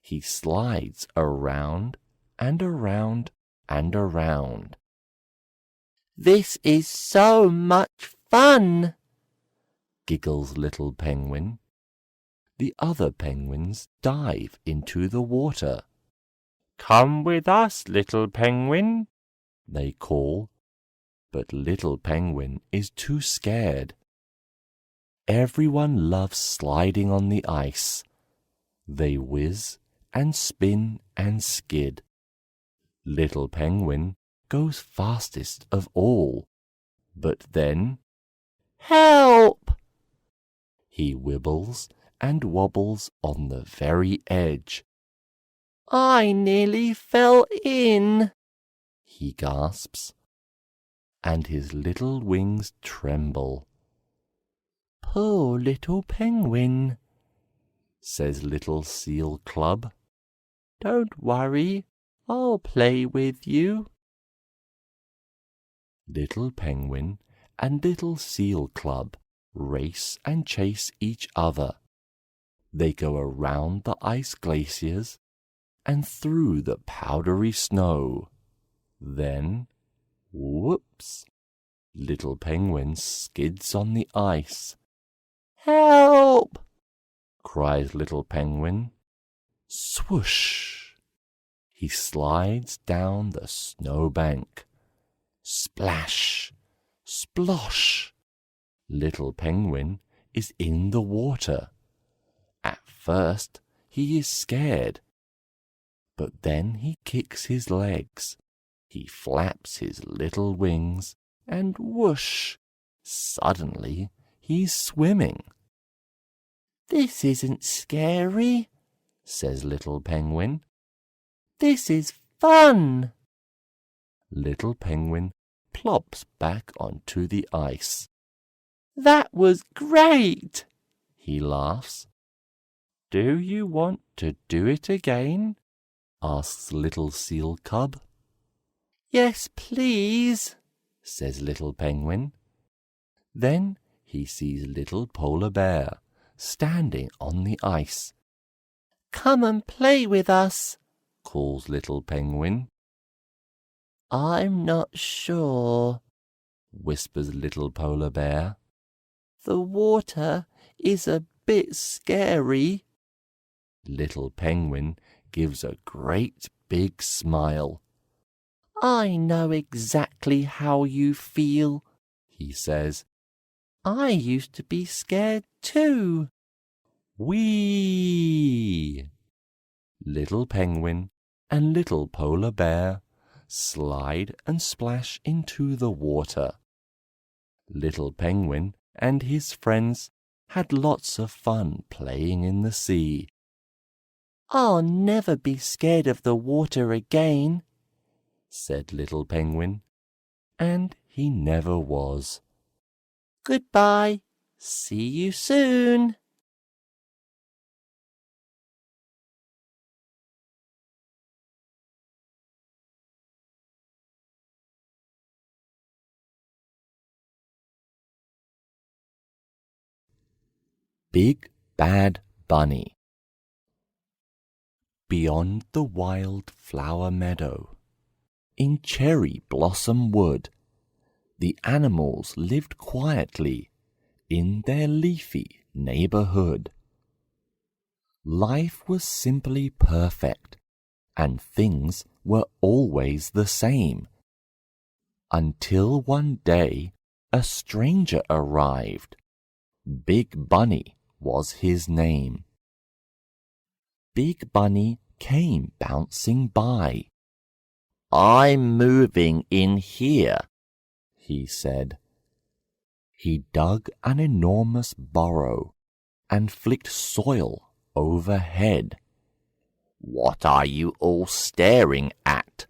He slides around and around and around. This is so much fun, giggles Little Penguin. The other penguins dive into the water. Come with us, Little Penguin, they call, but Little Penguin is too scared. Everyone loves sliding on the ice. They whiz and spin and skid. Little Penguin goes fastest of all, but then, help! He wibbles and wobbles on the very edge. I nearly fell in, he gasps, and his little wings tremble. Poor little penguin, says Little Seal Club. Don't worry, I'll play with you. Little Penguin and Little Seal Club race and chase each other. They go around the ice glaciers and through the powdery snow. Then, whoops, Little Penguin skids on the ice. Help! Cries Little Penguin. Swoosh! He slides down the snowbank. Splash! Splosh! Little Penguin is in the water. At first he is scared, but then he kicks his legs. He flaps his little wings, and whoosh! Suddenly he's swimming. This isn't scary, says Little Penguin. This is fun. Little Penguin plops back onto the ice. That was great, he laughs. Do you want to do it again? Asks Little Seal Cub. Yes, please, says Little Penguin. Then he sees Little Polar Bear standing on the ice. Come and play with us, calls Little Penguin. I'm not sure, whispers Little Polar Bear. The water is a bit scary. Little Penguin gives a great big smile. I know exactly how you feel, he says. I used to be scared too. Whee! Little Penguin and Little Polar Bear slide and splash into the water. Little Penguin and his friends had lots of fun playing in the sea. I'll never be scared of the water again, said Little Penguin, and he never was. Goodbye. See you soon. Big Bad Bunny. Beyond the wild flower meadow, in Cherry Blossom Wood, the animals lived quietly in their leafy neighborhood. Life was simply perfect, and things were always the same, until one day a stranger arrived. Big Bunny was his name. Big Bunny came bouncing by. I'm moving in here, he said. He dug an enormous burrow and flicked soil overhead. What are you all staring at?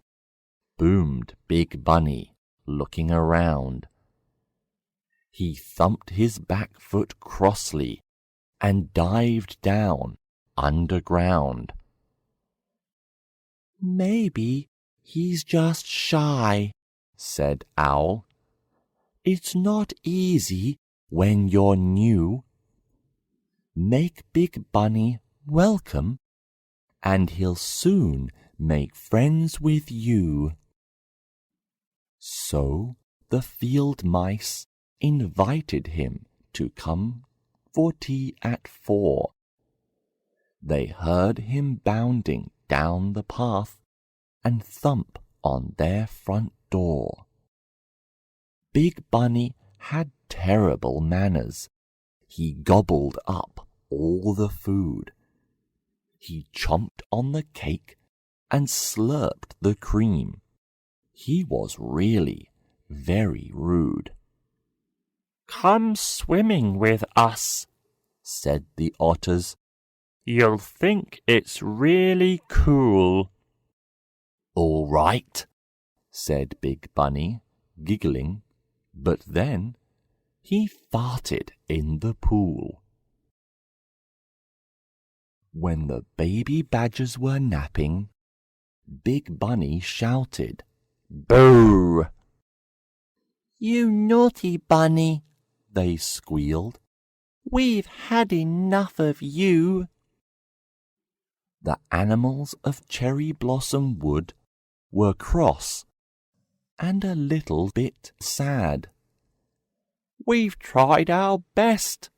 Boomed Big Bunny, looking around. He thumped his back foot crossly and dived down underground. Maybe he's just shy, said Owl. It's not easy when you're new. Make Big Bunny welcome, and he'll soon make friends with you. So the field mice invited him to come for tea at 4. They heard him bounding down the path and thump on their front door. Big Bunny had terrible manners. He gobbled up all the food. He chomped on the cake and slurped the cream. He was really very rude. Come swimming with us, said the otters. "You'll think it's really cool." "All right," said Big Bunny, giggling, but then he farted in the pool. When the baby badgers were napping, Big Bunny shouted, "Boo!" "You naughty bunny," they squealed. "We've had enough of you." The animals of Cherry Blossom Wood were cross and a little bit sad. "We've tried our best,"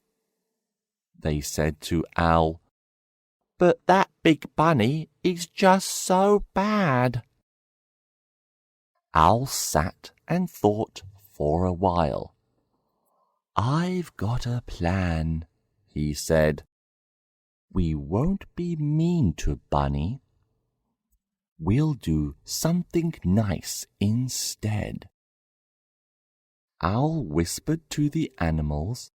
they said to Owl, "but that big bunny is just so bad." Owl sat and thought for a while. "I've got a plan," he said. "We won't be mean to Bunny. We'll do something nice instead." Owl whispered to the animals,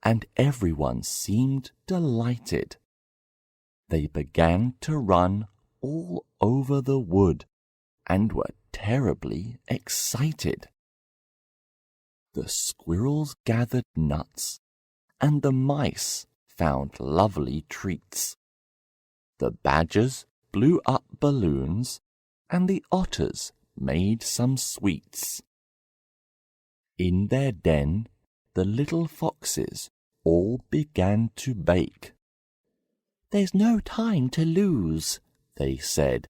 and everyone seemed delighted. They began to run all over the wood and were terribly excited. The squirrels gathered nuts, and the mice found lovely treats. The badgers blew up balloons, and the otters made some sweets. In their den, the little foxes all began to bake. "There's no time to lose," they said.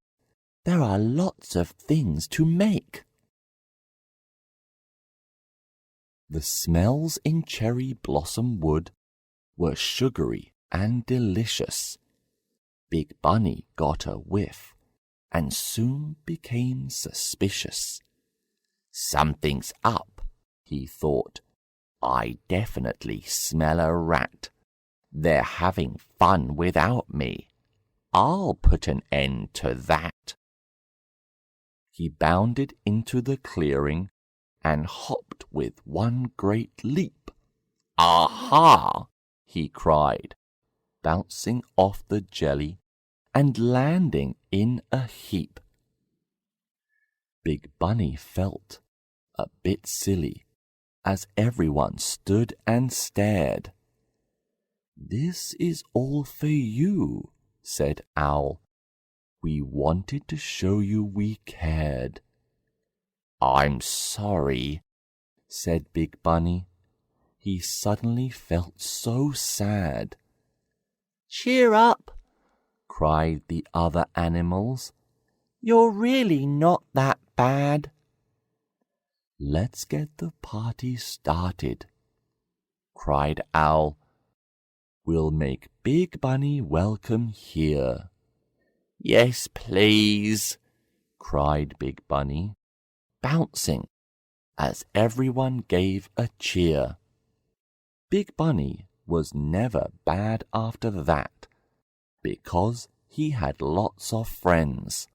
"There are lots of things to make." The smells in Cherry Blossom Wood were sugary and delicious. Big Bunny got a whiff and soon became suspicious. "Something's up," he thought. "I definitely smell a rat. They're having fun without me. I'll put an end to that." He bounded into the clearing and hopped with one great leap. "Aha!" he cried, bouncing off the jelly and landing in a heap. Big Bunny felt a bit silly as everyone stood and stared. "This is all for you," said Owl. "We wanted to show you we cared." "I'm sorry," said Big Bunny. He suddenly felt so sad. "Cheer up," cried the other animals. "You're really not that bad." "Let's get the party started," cried Owl. "We'll make Big Bunny welcome here." "Yes, please," cried Big Bunny, bouncing as everyone gave a cheer. Big Bunny was never bad after that, because he had lots of friends.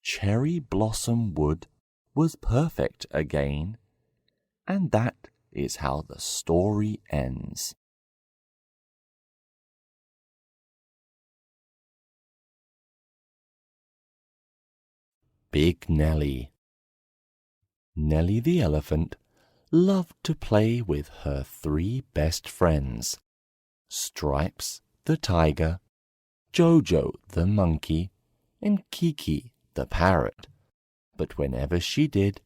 Cherry Blossom Wood was perfect again, and that is how the story ends. Big Nellie. Nellie the elephant loved to play with her 3 best friends, Stripes the tiger, Jojo the monkey, and Kiki the parrot. But whenever she did,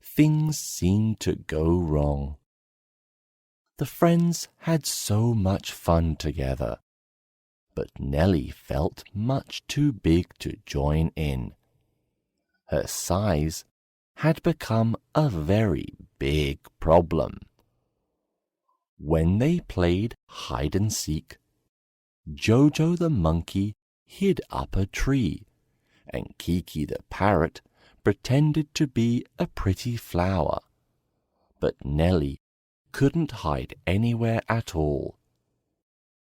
things seemed to go wrong. The friends had so much fun together, but Nellie felt much too big to join in. Her size had become a very big problem. When they played hide-and-seek, Jojo the monkey hid up a tree, and Kiki the parrot pretended to be a pretty flower. But Nellie couldn't hide anywhere at all.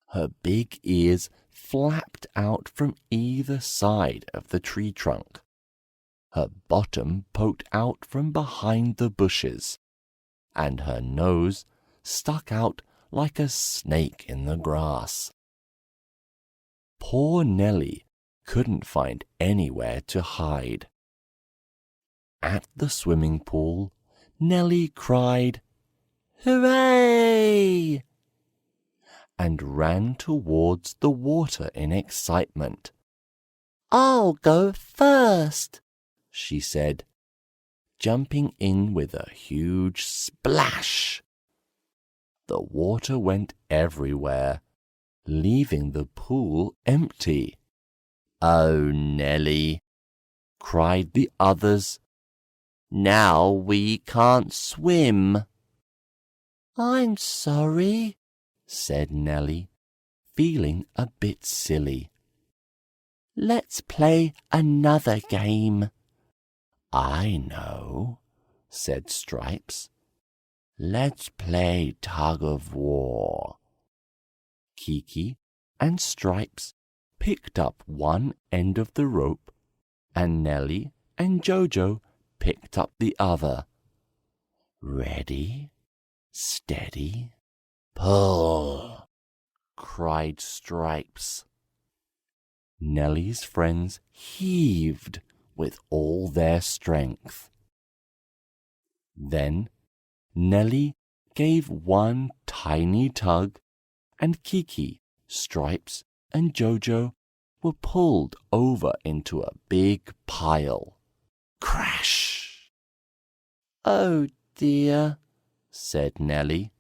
Her big ears flapped out from either side of the tree trunk. Her bottom poked out from behind the bushes, and her nose stuck out like a snake in the grass. Poor Nellie couldn't find anywhere to hide. At the swimming pool, Nellie cried, "Hooray!" and ran towards the water in excitement. "I'll go first," she said, jumping in with a huge splash. The water went everywhere, leaving the pool empty. "Oh, Nellie," cried the others, "now we can't swim." "I'm sorry," said Nellie, feeling a bit silly. "Let's play another game." "I know," said Stripes. "Let's play tug-of-war." Kiki and Stripes picked up one end of the rope, and Nellie and Jojo picked up the other. "Ready, steady, pull!" cried Stripes. Nellie's friends heaved with all their strength. Then Nellie gave one tiny tug, and Kiki, Stripes, and Jojo were pulled over into a big pile. Crash! "Oh dear," said Nellie.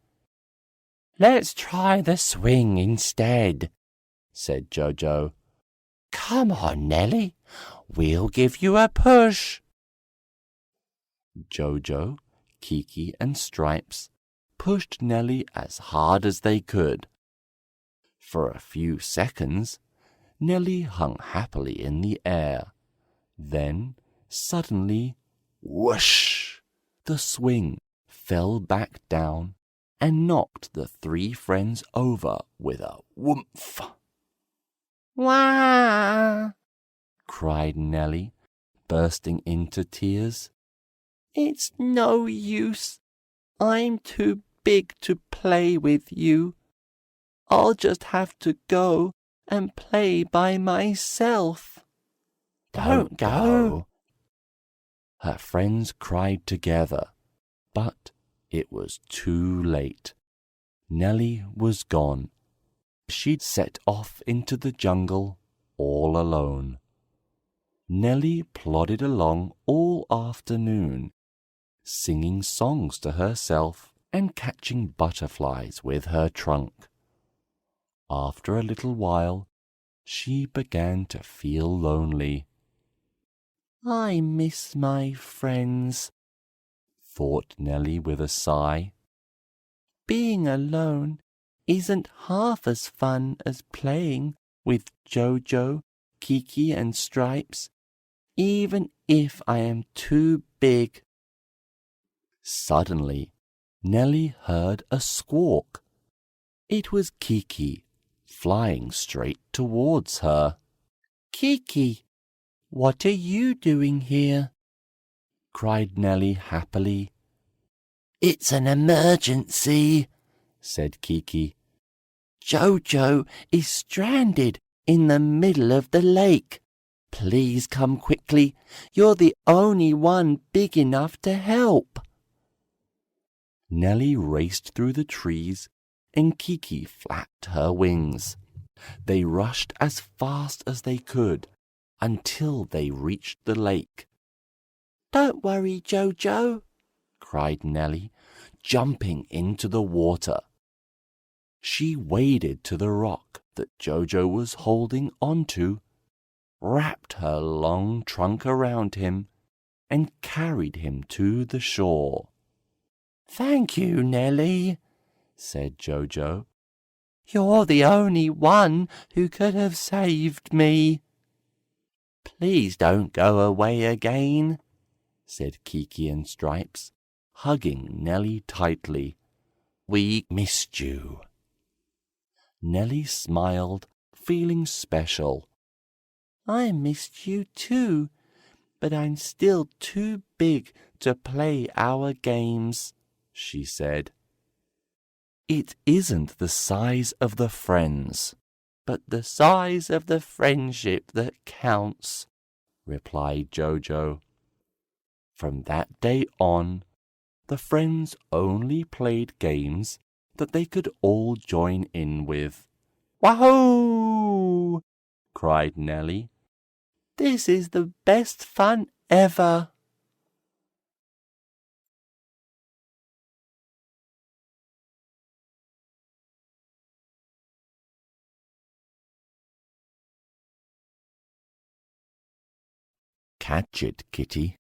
"Let's try the swing instead," said Jojo. "Come on, Nellie, we'll give you a push." Jojo, Kiki, and Stripes pushed Nellie as hard as they could. For a few seconds, Nellie hung happily in the air. Then, suddenly, whoosh! The swing fell back down and knocked the three friends over with a whoomph. "Wah!" cried Nellie, bursting into tears. "It's no use. I'm too big to play with you. I'll just have to go and play by myself." "Don't go!" Her friends cried together, but it was too late. Nellie was gone. She'd set off into the jungle all alone. Nellie plodded along all afternoon, singing songs to herself and catching butterflies with her trunk. After a little while, she began to feel lonely. "I miss my friends," thought Nellie with a sigh. "Being alone isn't half as fun as playing with Jojo, Kiki, and Stripes, even if I am too big." Suddenly, Nellie heard a squawk. It was Kiki, flying straight towards her. "Kiki, what are you doing here?" cried Nellie happily. "It's an emergency," said Kiki. "Jojo is stranded in the middle of the lake. Please come quickly. You're the only one big enough to help." Nellie raced through the trees, and Kiki flapped her wings. They rushed as fast as they could until they reached the lake. "Don't worry, Jojo," cried Nellie, jumping into the water. She waded to the rock that Jojo was holding onto, wrapped her long trunk around him, and carried him to the shore. "Thank you, Nellie," said Jojo. "You're the only one who could have saved me." "Please don't go away again," said Kiki and Stripes, hugging Nellie tightly. "We missed you." Nellie smiled, feeling special. "I missed you too, but I'm still too big to play our games," she said. It isn't the size of the friends, but the size of the friendship that counts, replied Jojo. From that day on, the friends only played games that they could all join in with. Wahoo! Cried Nellie. This is the best fun ever. Catch it, Kitty.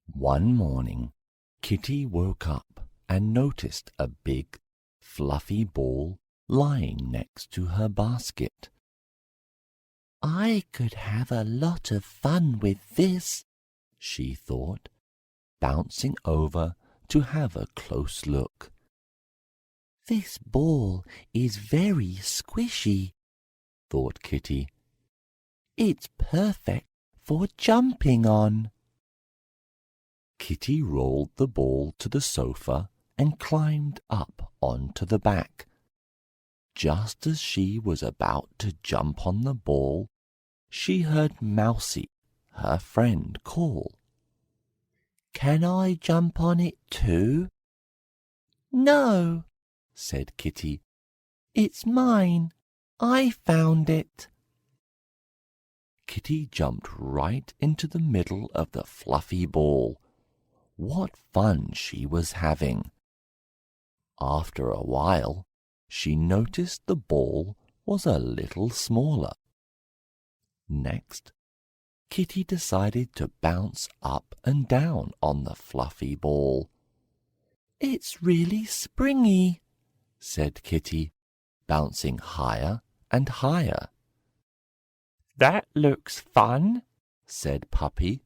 One morning, Kitty woke up and noticed a big, fluffy ball lying next to her basket. I could have a lot of fun with this, she thought, bouncing over to have a close look. This ball is very squishy, thought Kitty. It's perfect for jumping on. Kitty rolled the ball to the sofa and climbed up onto the back. Just as she was about to jump on the ball, she heard Mousie, her friend, call. Can I jump on it too? No, said Kitty. It's mine. I found it. Kitty jumped right into the middle of the fluffy ball. What fun she was having! After a while, she noticed the ball was a little smaller. Next, Kitty decided to bounce up and down on the fluffy ball. It's really springy, said Kitty, bouncing higher and higher. That looks fun, said Puppy.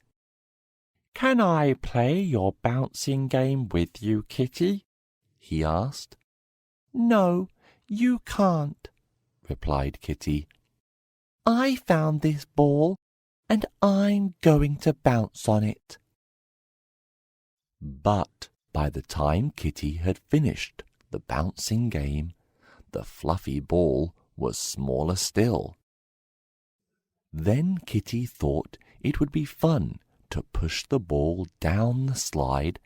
Can I play your bouncing game with you, Kitty? He asked. No, you can't, replied Kitty. I found this ball, and I'm going to bounce on it. But by the time Kitty had finished the bouncing game, the fluffy ball was smaller still. Then Kitty thought it would be fun to push the ball down the slide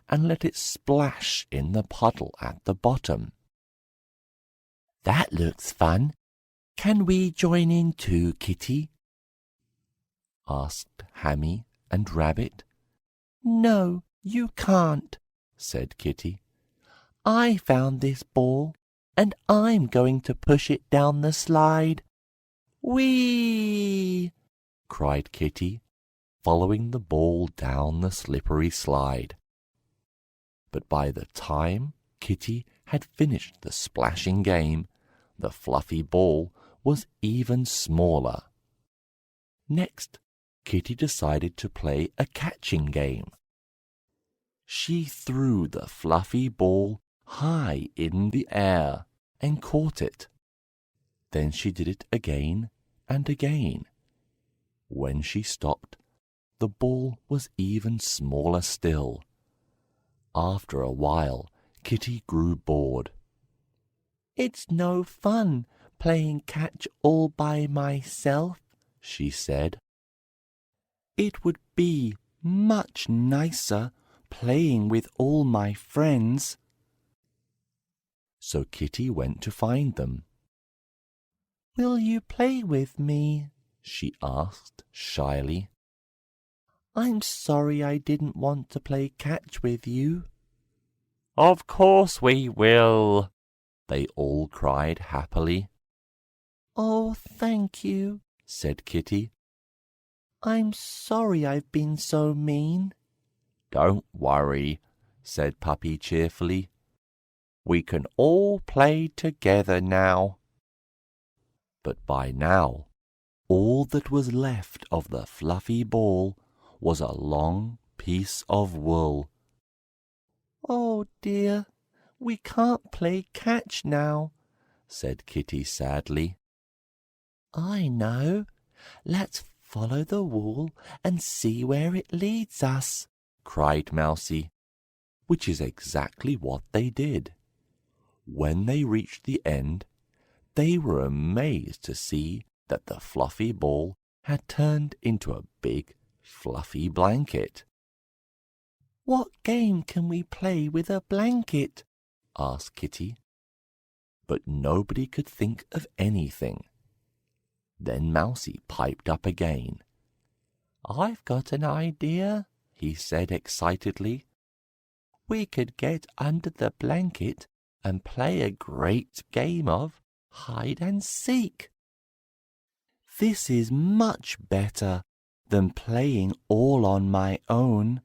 and let it splash in the puddle at the bottom. That looks fun. Can we join in too, Kitty? Asked Hammy and Rabbit. No, you can't, said Kitty. I found this ball, and I'm going to push it down the slide. Whee! Cried Kitty, following the ball down the slippery slide. But by the time Kitty had finished the splashing game, the fluffy ball was even smaller. Next, Kitty decided to play a catching game. She threw the fluffy ball high in the air and caught it. Then she did it again and again. When she stopped, the ball was even smaller still. After a while, Kitty grew bored. It's no fun playing catch all by myself, she said. It would be much nicer playing with all my friends. So Kitty went to find them. Will you play with me? She asked shyly. I'm sorry I didn't want to play catch with you. Of course we will, they all cried happily. Oh, thank you, said Kitty. I'm sorry I've been so mean. Don't worry, said Puppy cheerfully. We can all play together now. But by now, all that was left of the fluffy ball was a long piece of wool. Oh dear, we can't play catch now, said Kitty sadly. I know. Let's follow the wool and see where it leads us, cried Mousie, which is exactly what they did. When they reached the end, they were amazed to see that the fluffy ball had turned into a big, fluffy blanket. "What game can we play with a blanket?" asked Kitty. But nobody could think of anything. Then Mousie piped up again. "I've got an idea," he said excitedly. "We could get under the blanket and play a great game of hide and seek." "This is much better than playing all on my own,"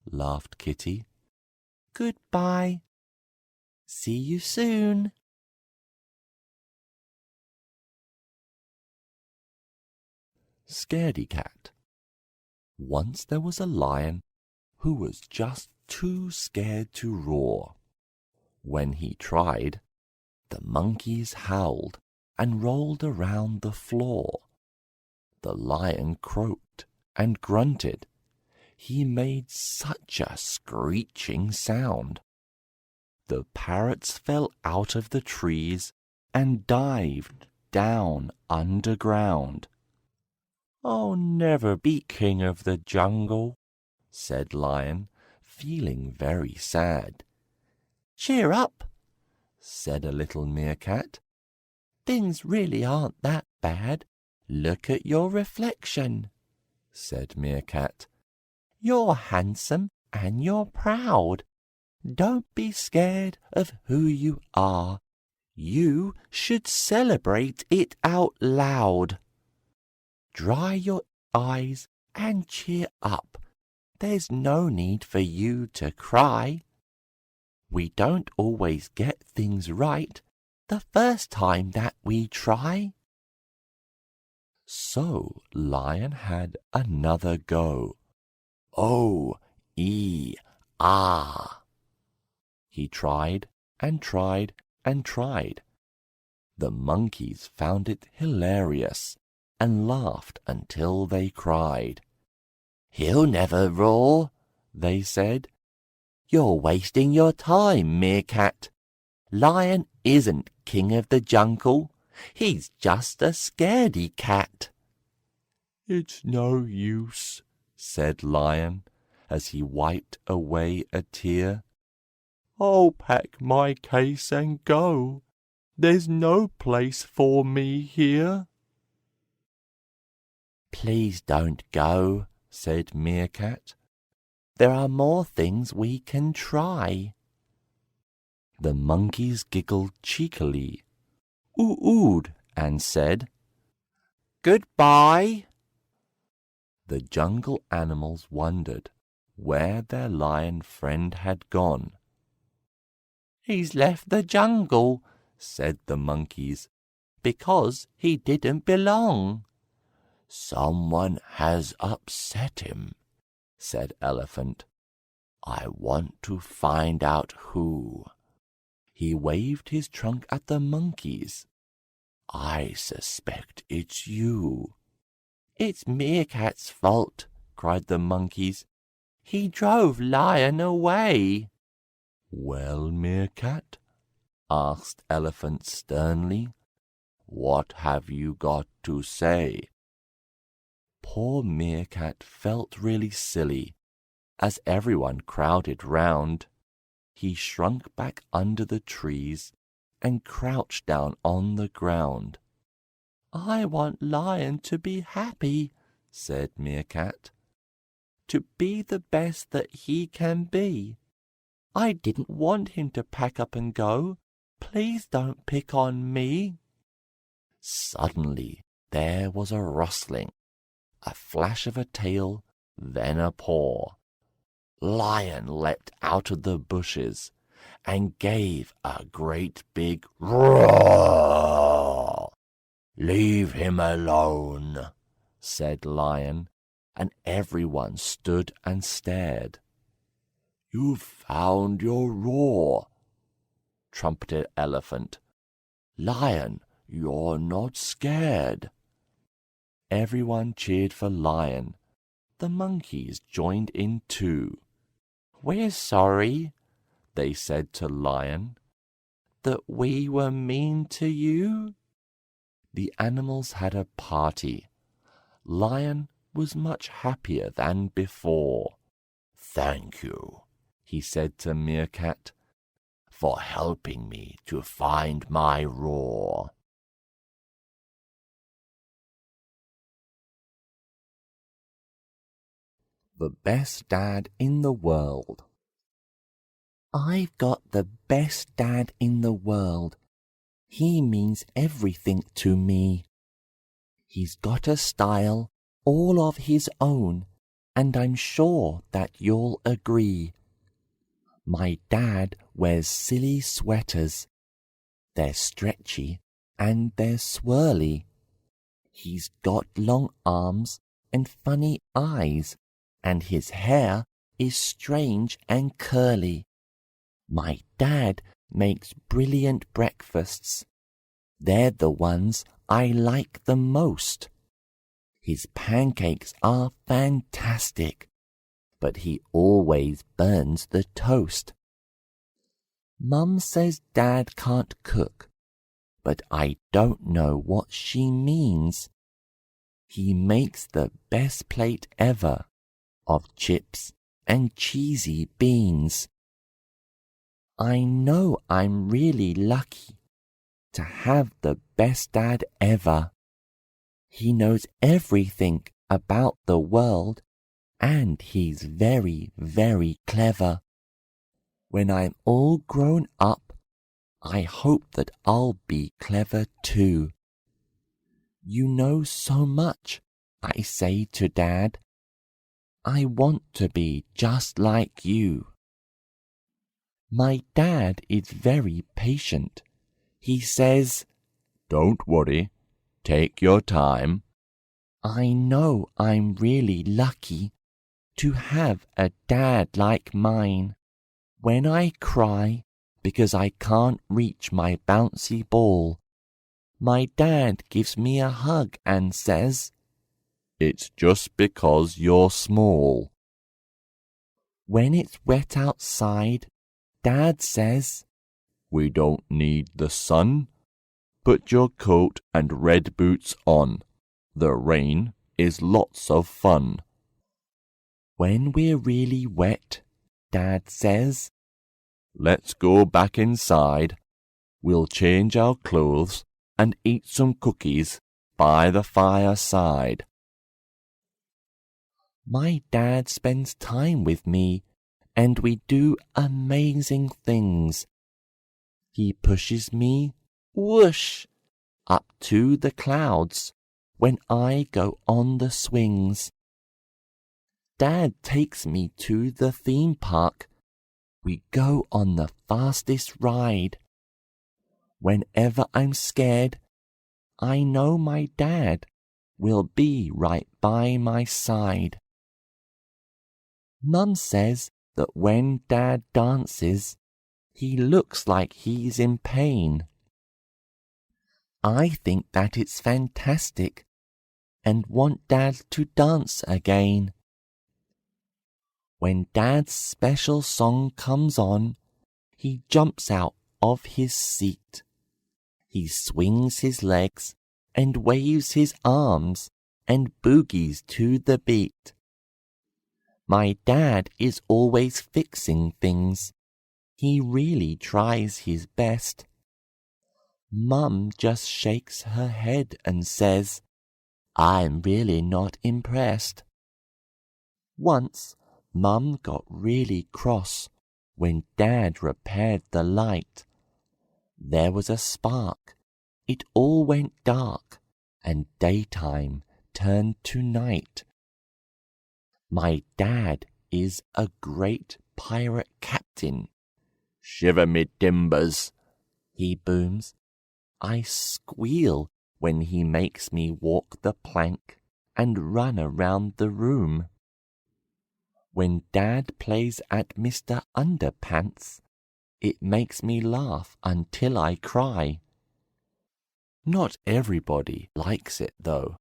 laughed Kitty. "Goodbye. See you soon." Scaredy Cat. Once there was a lion who was just too scared to roar. When he tried, the monkeys howled and rolled around the floor. The lion croaked and grunted. He made such a screeching sound. The parrots fell out of the trees and dived down underground. "I'll never be king of the jungle," said Lion, feeling very sad. "Cheer up," said a little meerkat. "Things really aren't that bad. Look at your reflection," said Meerkat. "You're handsome and you're proud. Don't be scared of who you are. You should celebrate it out loud. Dry your eyes and cheer up. There's no need for you to cry. We don't always get things right the first time that we try." So Lion had another go. "O, E, ah." He tried and tried and tried. The monkeys found it hilarious and laughed until they cried. "He'll never roar," they said. "You're wasting your time, Meerkat. Lion isn't king of the jungle. He's just a scaredy cat." "It's no use," said Lion, as he wiped away a tear. "I'll pack my case and go. There's no place for me here." "Please don't go," said Meerkat. "There are more things we can try." The monkeys giggled cheekily, oohed, and said, "Goodbye." The jungle animals wondered where their lion friend had gone. "He's left the jungle," said the monkeys, "because he didn't belong." "Someone has upset him," said Elephant. "I want to find out who." He waved his trunk at the monkeys. "I suspect it's you." "It's Meerkat's fault," cried the monkeys. "He drove Lion away." "Well, Meerkat," asked Elephant sternly, "what have you got to say?" Poor Meerkat felt really silly, as everyone crowded round. He shrunk back under the trees and crouched down on the ground. "I want Lion to be happy," said Meerkat. "To be the best that he can be. I didn't want him to pack up and go. Please don't pick on me." Suddenly there was a rustling, a flash of a tail, then a paw. Lion leapt out of the bushes and gave a great big roar. "Leave him alone," said Lion, and everyone stood and stared. "You've found your roar," trumpeted Elephant. "Lion, you're not scared." Everyone cheered for Lion. The monkeys joined in too. "We're sorry," they said to Lion. that we were mean to you?" The animals had a party. Lion was much happier than before. "Thank you," he said to Meerkat, "for helping me to find my roar." The best dad in the world. I've got the best dad in the world. He means everything to me. He's got a style all of his own, and I'm sure that you'll agree. My dad wears silly sweaters. They're stretchy and they're swirly. He's got long arms and funny eyes, and his hair is strange and curly. My dad makes brilliant breakfasts. They're the ones I like the most. His pancakes are fantastic, but he always burns the toast. Mum says Dad can't cook, but I don't know what she means. He makes the best plate ever of chips and cheesy beans. I know I'm really lucky to have the best dad ever. He knows everything about the world, and he's very, very clever. When I'm all grown up, I hope that I'll be clever too. You know so much, I say to Dad. I want to be just like you. My dad is very patient. He says, "Don't worry, take your time." I know I'm really lucky to have a dad like mine. When I cry because I can't reach my bouncy ball, my dad gives me a hug and says, "It's just because you're small." When it's wet outside, Dad says, "We don't need the sun. Put your coat and red boots on. The rain is lots of fun." When we're really wet, Dad says, "Let's go back inside. We'll change our clothes and eat some cookies by the fireside." My dad spends time with me, and we do amazing things. He pushes me, whoosh, up to the clouds when I go on the swings. Dad takes me to the theme park. We go on the fastest ride. Whenever I'm scared, I know my dad will be right by my side. Mum says that when Dad dances, he looks like he's in pain. I think that it's fantastic and want Dad to dance again. When Dad's special song comes on, he jumps out of his seat. He swings his legs and waves his arms and boogies to the beat. My dad is always fixing things. He really tries his best. Mum just shakes her head and says, "I'm really not impressed." Once, Mum got really cross when Dad repaired the light. There was a spark. It all went dark, and daytime turned to night. My dad is a great pirate captain. "Shiver me timbers," he booms. I squeal when he makes me walk the plank and run around the room. When Dad plays at Mr. Underpants, it makes me laugh until I cry. Not everybody likes it though,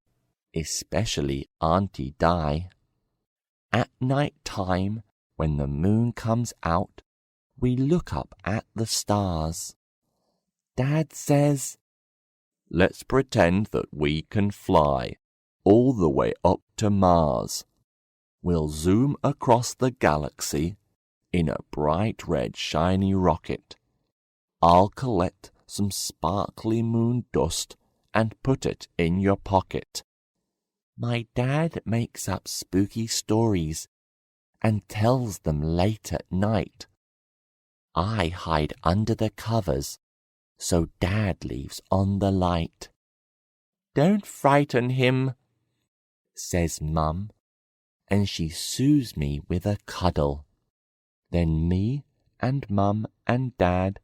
especially Auntie Di. At night time, when the moon comes out, we look up at the stars. Dad says, "Let's pretend that we can fly all the way up to Mars. We'll zoom across the galaxy in a bright red shiny rocket. I'll collect some sparkly moon dust and put it in your pocket." My dad makes up spooky stories and tells them late at night. I hide under the covers, so Dad leaves on the light. "Don't frighten him," says Mum, and she soothes me with a cuddle. Then me and Mum and Dad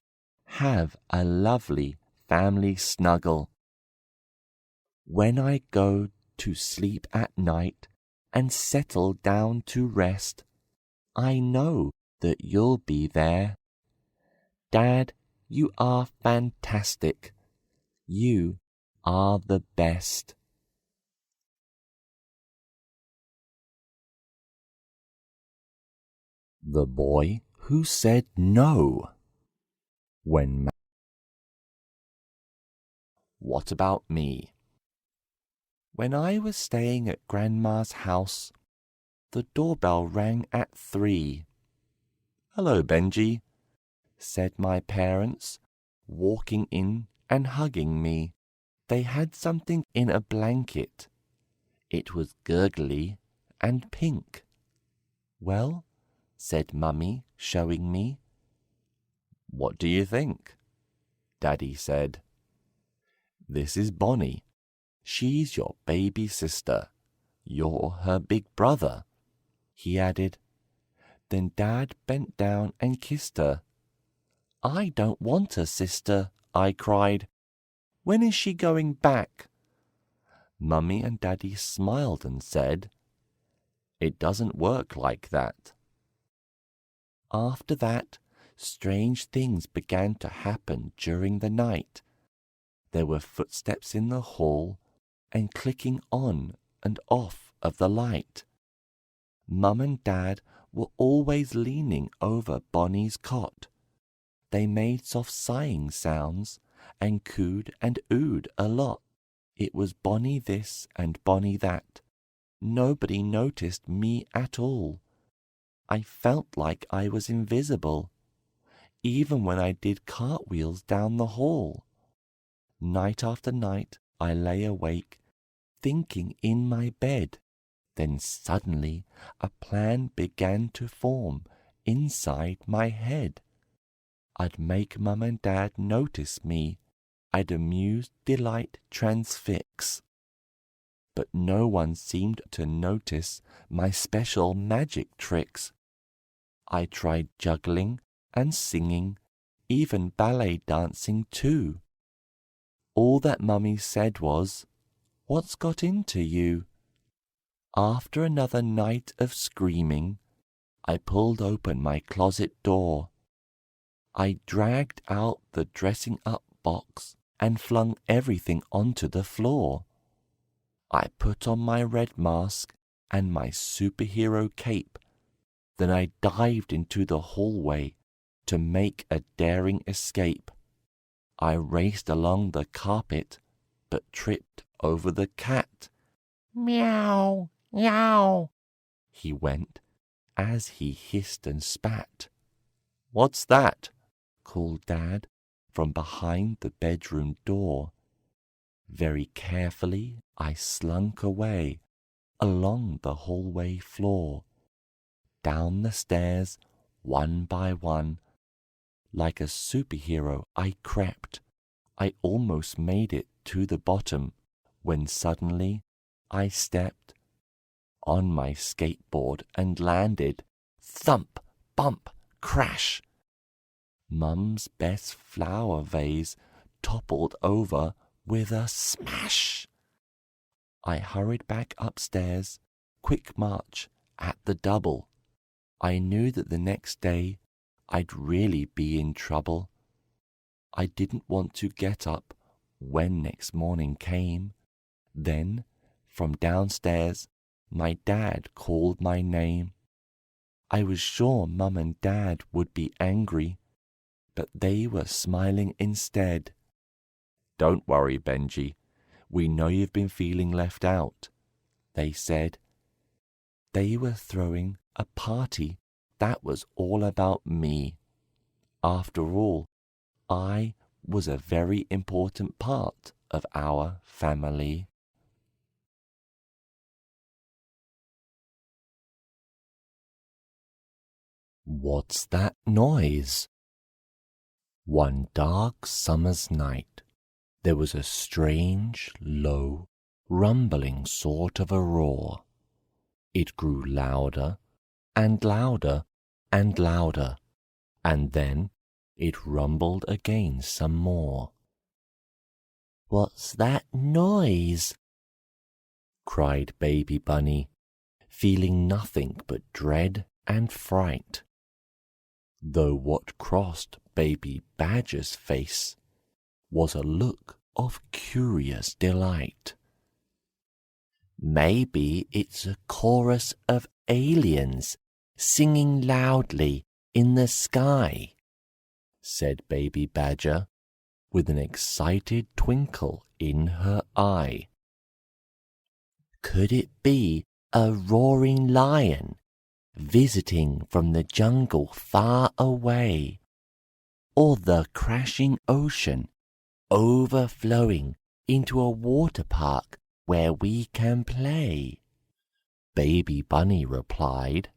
have a lovely family snuggle. When I go to sleep at night and settle down to rest, I know that you'll be there. Dad, you are fantastic. You are the best. The Boy Who Said No. What about me? When I was staying at Grandma's house, the doorbell rang at 3. "Hello, Benji," said my parents, walking in and hugging me. They had something in a blanket. It was gurgly and pink. "Well," said Mummy, showing me. "What do you think?" Daddy said. "This is Bonnie. She's your baby sister. You're her big brother," he added. Then Dad bent down and kissed her. "I don't want a sister," I cried. "When is she going back?" Mummy and Daddy smiled and said, "It doesn't work like that." After that, strange things began to happen during the night. There were footsteps in the hall and clicking on and off of the light. Mum and Dad were always leaning over Bonnie's cot. They made soft sighing sounds and cooed and oohed a lot. It was Bonnie this and Bonnie that. Nobody noticed me at all. I felt like I was invisible, even when I did cartwheels down the hall. Night after night I lay awake, thinking in my bed. Then suddenly a plan began to form inside my head. I'd make Mum and Dad notice me. I'd amuse, delight, transfix. But no one seemed to notice my special magic tricks. I tried juggling and singing, even ballet dancing too. All that Mummy said was, "What's got into you?" After another night of screaming, I pulled open my closet door. I dragged out the dressing-up box and flung everything onto the floor. I put on my red mask and my superhero cape. Then I dived into the hallway to make a daring escape. I raced along the carpet, but tripped over the cat. "Meow, meow," he went, as he hissed and spat. "What's that?" called Dad from behind the bedroom door. Very carefully I slunk away along the hallway floor, down the stairs, one by one. Like a superhero I crept. I almost made it to the bottom when suddenly I stepped on my skateboard and landed. Thump, bump, crash! Mum's best flower vase toppled over with a smash. I hurried back upstairs, quick march at the double. I knew that the next day I'd really be in trouble. I didn't want to get up when next morning came. Then, from downstairs, my dad called my name. I was sure Mum and Dad would be angry, but they were smiling instead. Don't worry, Benji. We know you've been feeling left out, they said. They were throwing a party that was all about me. After all, I was a very important part of our family. What's that noise? One dark summer's night, there was a strange, low, rumbling sort of a roar. It grew louder and louder and louder, and then it rumbled again some more. "What's that noise?" cried Baby Bunny, feeling nothing but dread and fright, though what crossed Baby Badger's face was a look of curious delight. "Maybe it's a chorus of aliens singing loudly in the sky," said Baby Badger, with an excited twinkle in her eye. "Could it be a roaring lion visiting from the jungle far away, or the crashing ocean overflowing into a water park where we can play?" Baby Bunny replied,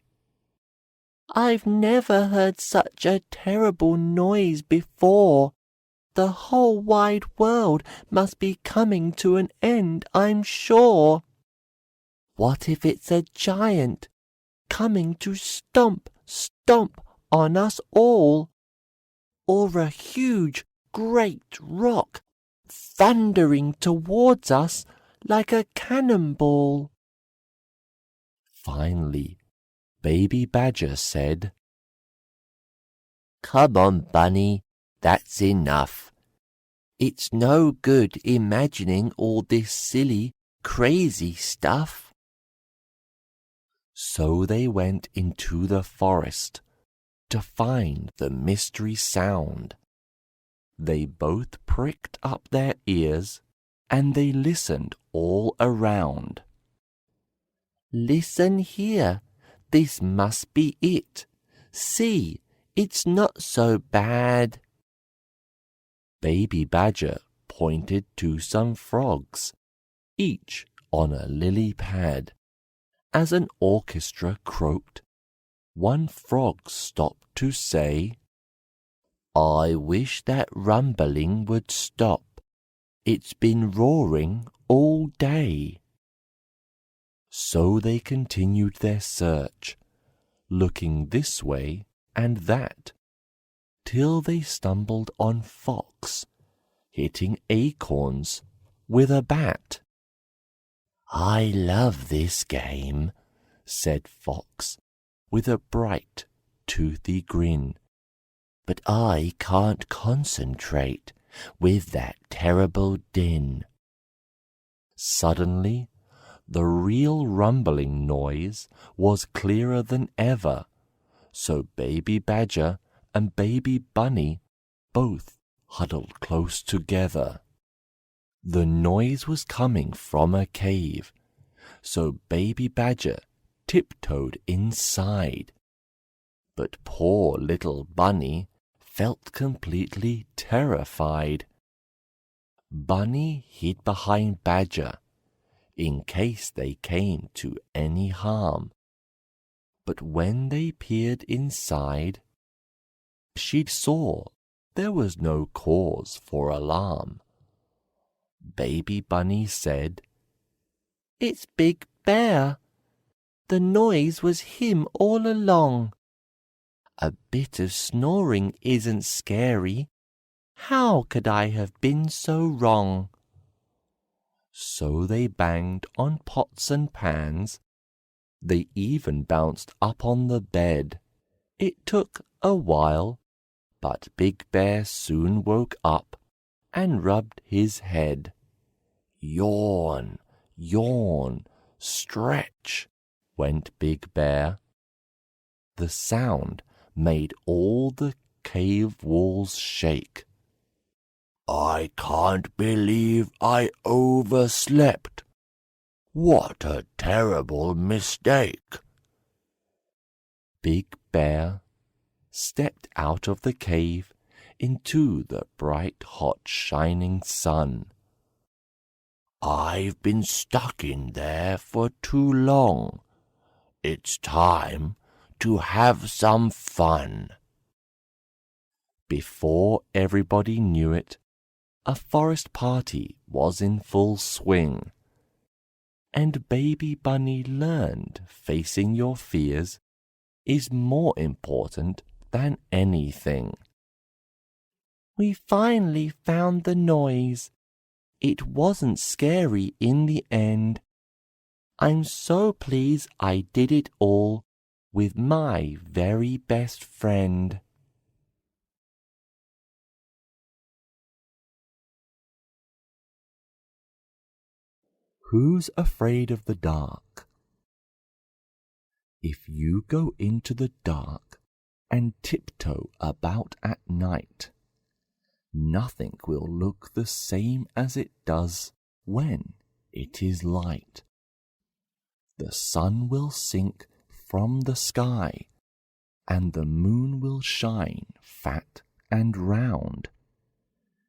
"I've never heard such a terrible noise before. The whole wide world must be coming to an end, I'm sure. What if it's a giant coming to stomp on us all? Or a huge, great rock thundering towards us like a cannonball?" Finally, Baby Badger said, "Come on, Bunny, that's enough. It's no good imagining all this silly, crazy stuff." So they went into the forest to find the mystery sound. They both pricked up their ears and they listened all around. "Listen here, this must be it. See, it's not so bad." Baby Badger pointed to some frogs, each on a lily pad. As an orchestra croaked, one frog stopped to say, "I wish that rumbling would stop. It's been roaring all day." So they continued their search, looking this way and that, till they stumbled on Fox, hitting acorns with a bat. "I love this game," said Fox, with a bright, toothy grin. "But I can't concentrate with that terrible din." Suddenly, the real rumbling noise was clearer than ever, so Baby Badger and Baby Bunny both huddled close together. The noise was coming from a cave, so Baby Badger tiptoed inside. But poor little Bunny felt completely terrified. Bunny hid behind Badger in case they came to any harm. But when they peered inside, she saw there was no cause for alarm. Baby Bunny said, "It's Big Bear. The noise was him all along. A bit of snoring isn't scary. How could I have been so wrong?" So they banged on pots and pans. They even bounced up on the bed. It took a while, but Big Bear soon woke up and rubbed his head. "Yawn, yawn, stretch," went Big Bear. The sound made all the cave walls shake. I can't believe I overslept. What a terrible mistake. Big Bear stepped out of the cave into the bright, hot, shining sun. I've been stuck in there for too long. It's time to have some fun. Before everybody knew it, a forest party was in full swing. And Baby Bunny learned facing your fears is more important than anything. We finally found the noise. It wasn't scary in the end. I'm so pleased I did it all with my very best friend. Who's afraid of the dark? If you go into the dark and tiptoe about at night, nothing will look the same as it does when it is light. The sun will sink from the sky, and the moon will shine fat and round.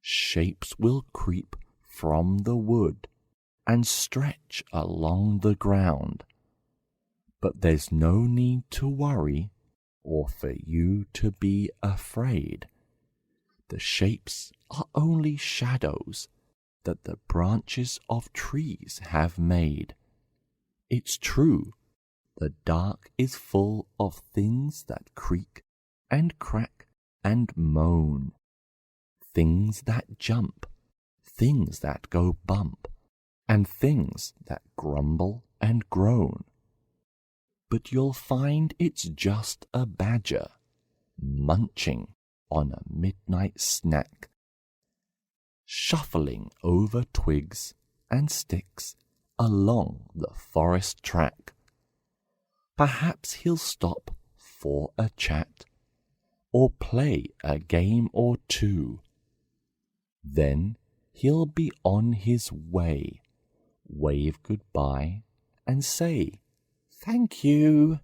Shapes will creep from the wood and stretch along the ground. But there's no need to worry or for you to be afraid. The shapes are only shadows that the branches of trees have made. It's true, the dark is full of things that creak and crack and moan. Things that jump, things that go bump, and things that grumble and groan. But you'll find it's just a badger munching on a midnight snack, shuffling over twigs and sticks along the forest track. Perhaps he'll stop for a chat or play a game or two. Then he'll be on his way, wave goodbye and say, "Thank you."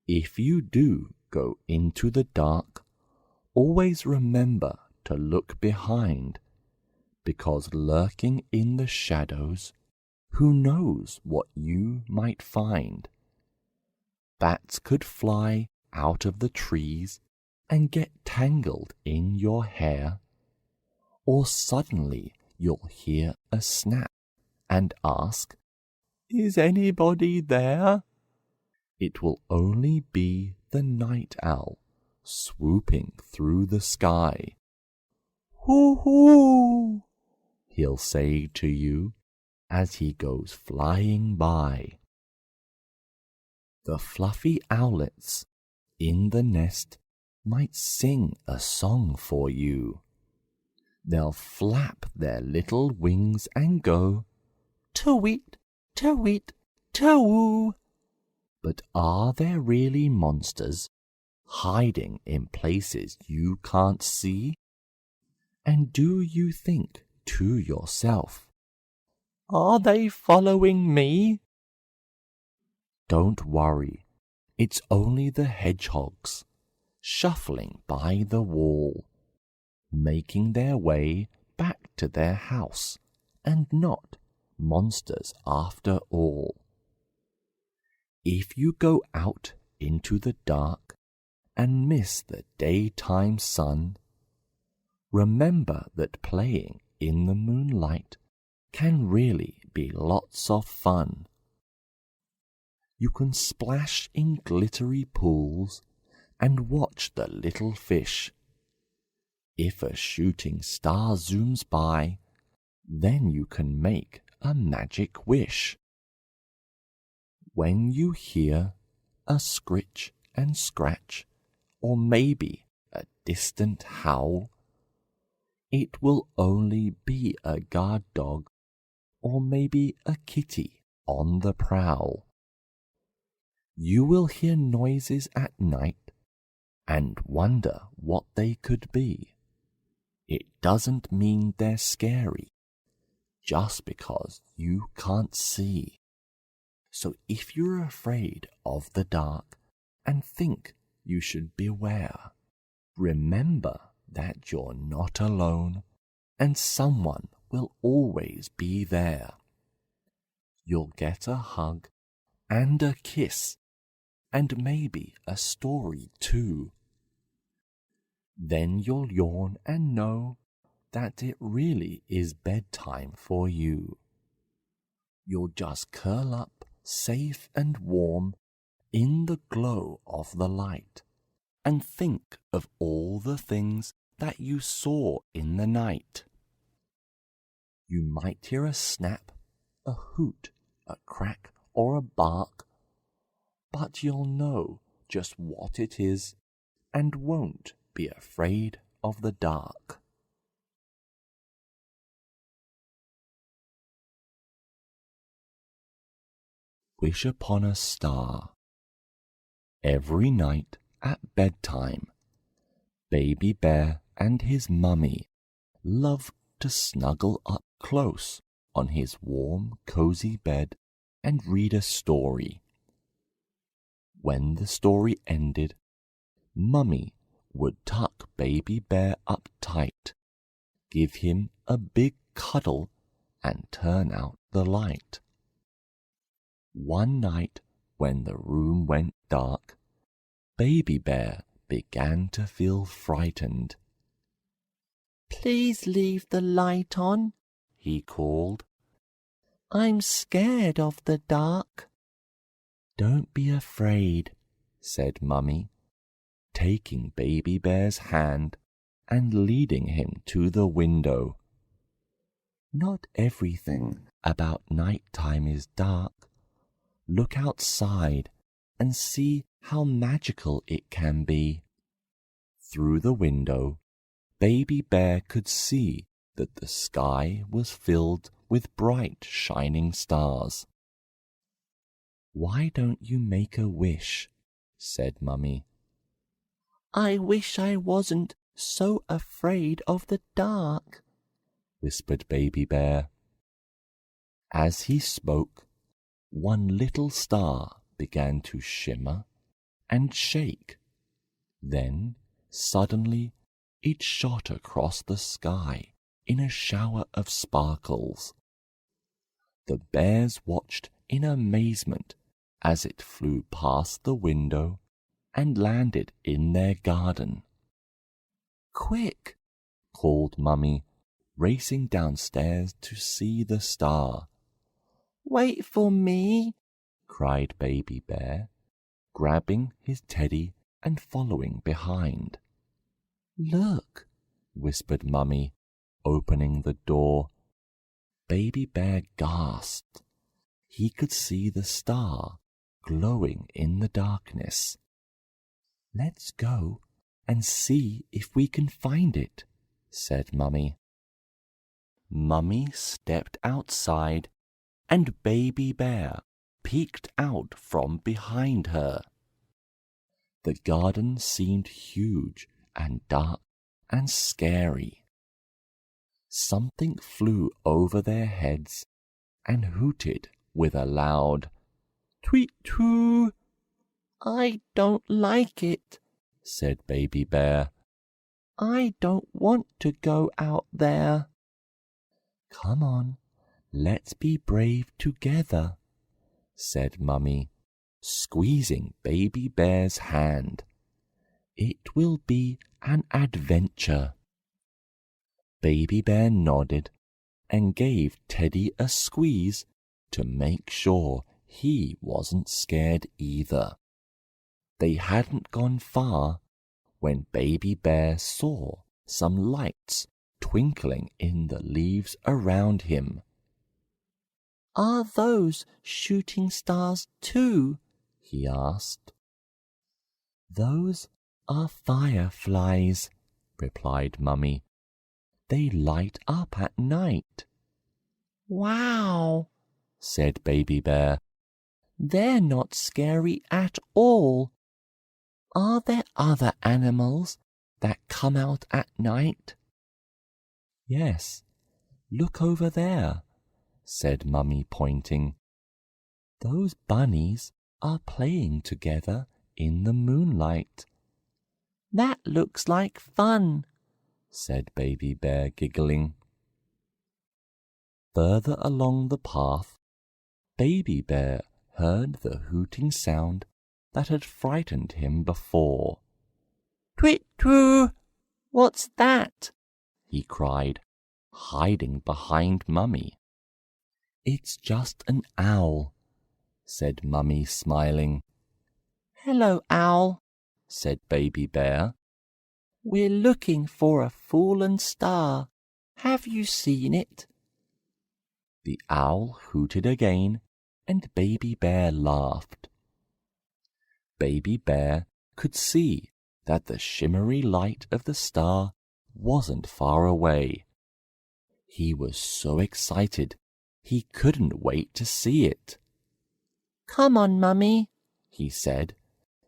If you do go into the dark, always remember to look behind, because lurking in the shadows, who knows what you might find? Bats could fly out of the trees and get tangled in your hair, or suddenly you'll hear a snap and ask, "Is anybody there?" It will only be the night owl swooping through the sky. "Hoo-hoo!" he'll say to you as he goes flying by. The fluffy owlets in the nest might sing a song for you. They'll flap their little wings and go, "Tweet, tweet, too." But are there really monsters hiding in places you can't see? And do you think to yourself, "Are they following me?" Don't worry, it's only the hedgehogs shuffling by the wall, making their way back to their house, and not monsters after all. If you go out into the dark and miss the daytime sun, remember that playing in the moonlight can really be lots of fun. You can splash in glittery pools and watch the little fish. If a shooting star zooms by, then you can make a magic wish. When you hear a scritch and scratch, or maybe a distant howl, it will only be a guard dog or maybe a kitty on the prowl. You will hear noises at night and wonder what they could be. It doesn't mean they're scary, just because you can't see. So if you're afraid of the dark and think you should beware, remember that you're not alone and someone will always be there. You'll get a hug and a kiss and maybe a story too. Then you'll yawn and know that it really is bedtime for you. You'll just curl up safe and warm in the glow of the light and think of all the things that you saw in the night. You might hear a snap, a hoot, a crack, or a bark, but you'll know just what it is and won't be afraid of the dark. Wish upon a star. Every night at bedtime, Baby Bear and his mummy loved to snuggle up close on his warm, cozy bed and read a story. When the story ended, Mummy would tuck Baby Bear up tight, give him a big cuddle, and turn out the light. One night, when the room went dark, Baby Bear began to feel frightened. "Please leave the light on," he called. "I'm scared of the dark." "Don't be afraid," said Mummy, taking Baby Bear's hand and leading him to the window. "Not everything about nighttime is dark. Look outside and see how magical it can be." Through the window, Baby Bear could see that the sky was filled with bright shining stars. "Why don't you make a wish?" said Mummy. "I wish I wasn't so afraid of the dark," whispered Baby Bear. As he spoke, one little star began to shimmer and shake. Then, suddenly, it shot across the sky in a shower of sparkles. The bears watched in amazement as it flew past the window and landed in their garden. "Quick!" called Mummy, racing downstairs to see the star. "Wait for me!" cried Baby Bear, grabbing his teddy and following behind. "Look!" whispered Mummy, opening the door. Baby Bear gasped. He could see the star glowing in the darkness. "Let's go and see if we can find it," said Mummy. Mummy stepped outside and Baby Bear peeked out from behind her. The garden seemed huge and dark and scary. Something flew over their heads and hooted with a loud tweet-too. "I don't like it," said Baby Bear. "I don't want to go out there." "Come on, let's be brave together," said Mummy, squeezing Baby Bear's hand. "It will be an adventure." Baby Bear nodded and gave Teddy a squeeze to make sure he wasn't scared either. They hadn't gone far when Baby Bear saw some lights twinkling in the leaves around him. "Are those shooting stars too?" he asked. "Those are fireflies," replied Mummy. "They light up at night." "Wow," said Baby Bear. "They're not scary at all. Are there other animals that come out at night?" Yes, look over there, said Mummy, pointing. Those bunnies are playing together in the moonlight. That looks like fun, said Baby Bear, giggling. Further along the path, Baby Bear heard the hooting sound that had frightened him before. Twit-twoo! What's that? He cried, hiding behind Mummy. It's just an owl, said Mummy, smiling. Hello, owl, said Baby Bear. We're looking for a fallen star. Have you seen it? The owl hooted again, and Baby Bear laughed. Baby Bear could see that the shimmery light of the star wasn't far away. He was so excited he couldn't wait to see it. Come on, Mummy, he said.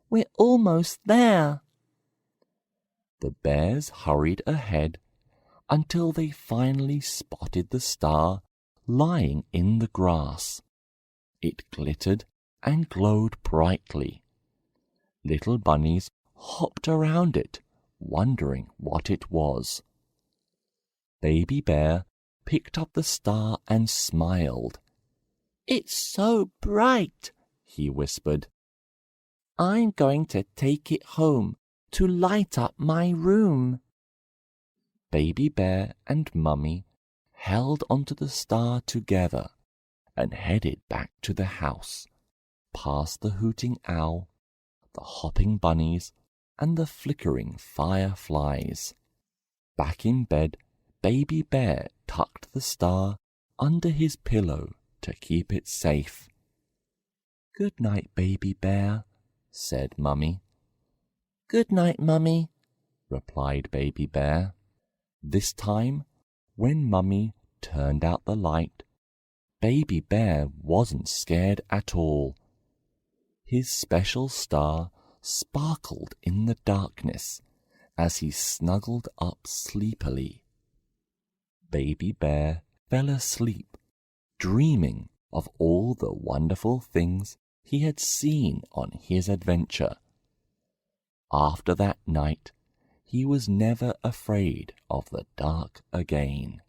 We're almost there. The bears hurried ahead until they finally spotted the star lying in the grass. It glittered and glowed brightly. Little bunnies hopped around it, wondering what it was. Baby Bear picked up the star and smiled. It's so bright, he whispered. I'm going to take it home to light up my room. Baby Bear and Mummy held onto the star together and headed back to the house, past the hooting owl, the hopping bunnies, and the flickering fireflies. Back in bed, Baby Bear tucked the star under his pillow to keep it safe. Good night, Baby Bear, said Mummy. Good night, Mummy, replied Baby Bear. This time, when Mummy turned out the light, Baby Bear wasn't scared at all. His special star sparkled in the darkness as he snuggled up sleepily. Baby Bear fell asleep, dreaming of all the wonderful things he had seen on his adventure. After that night, he was never afraid of the dark again.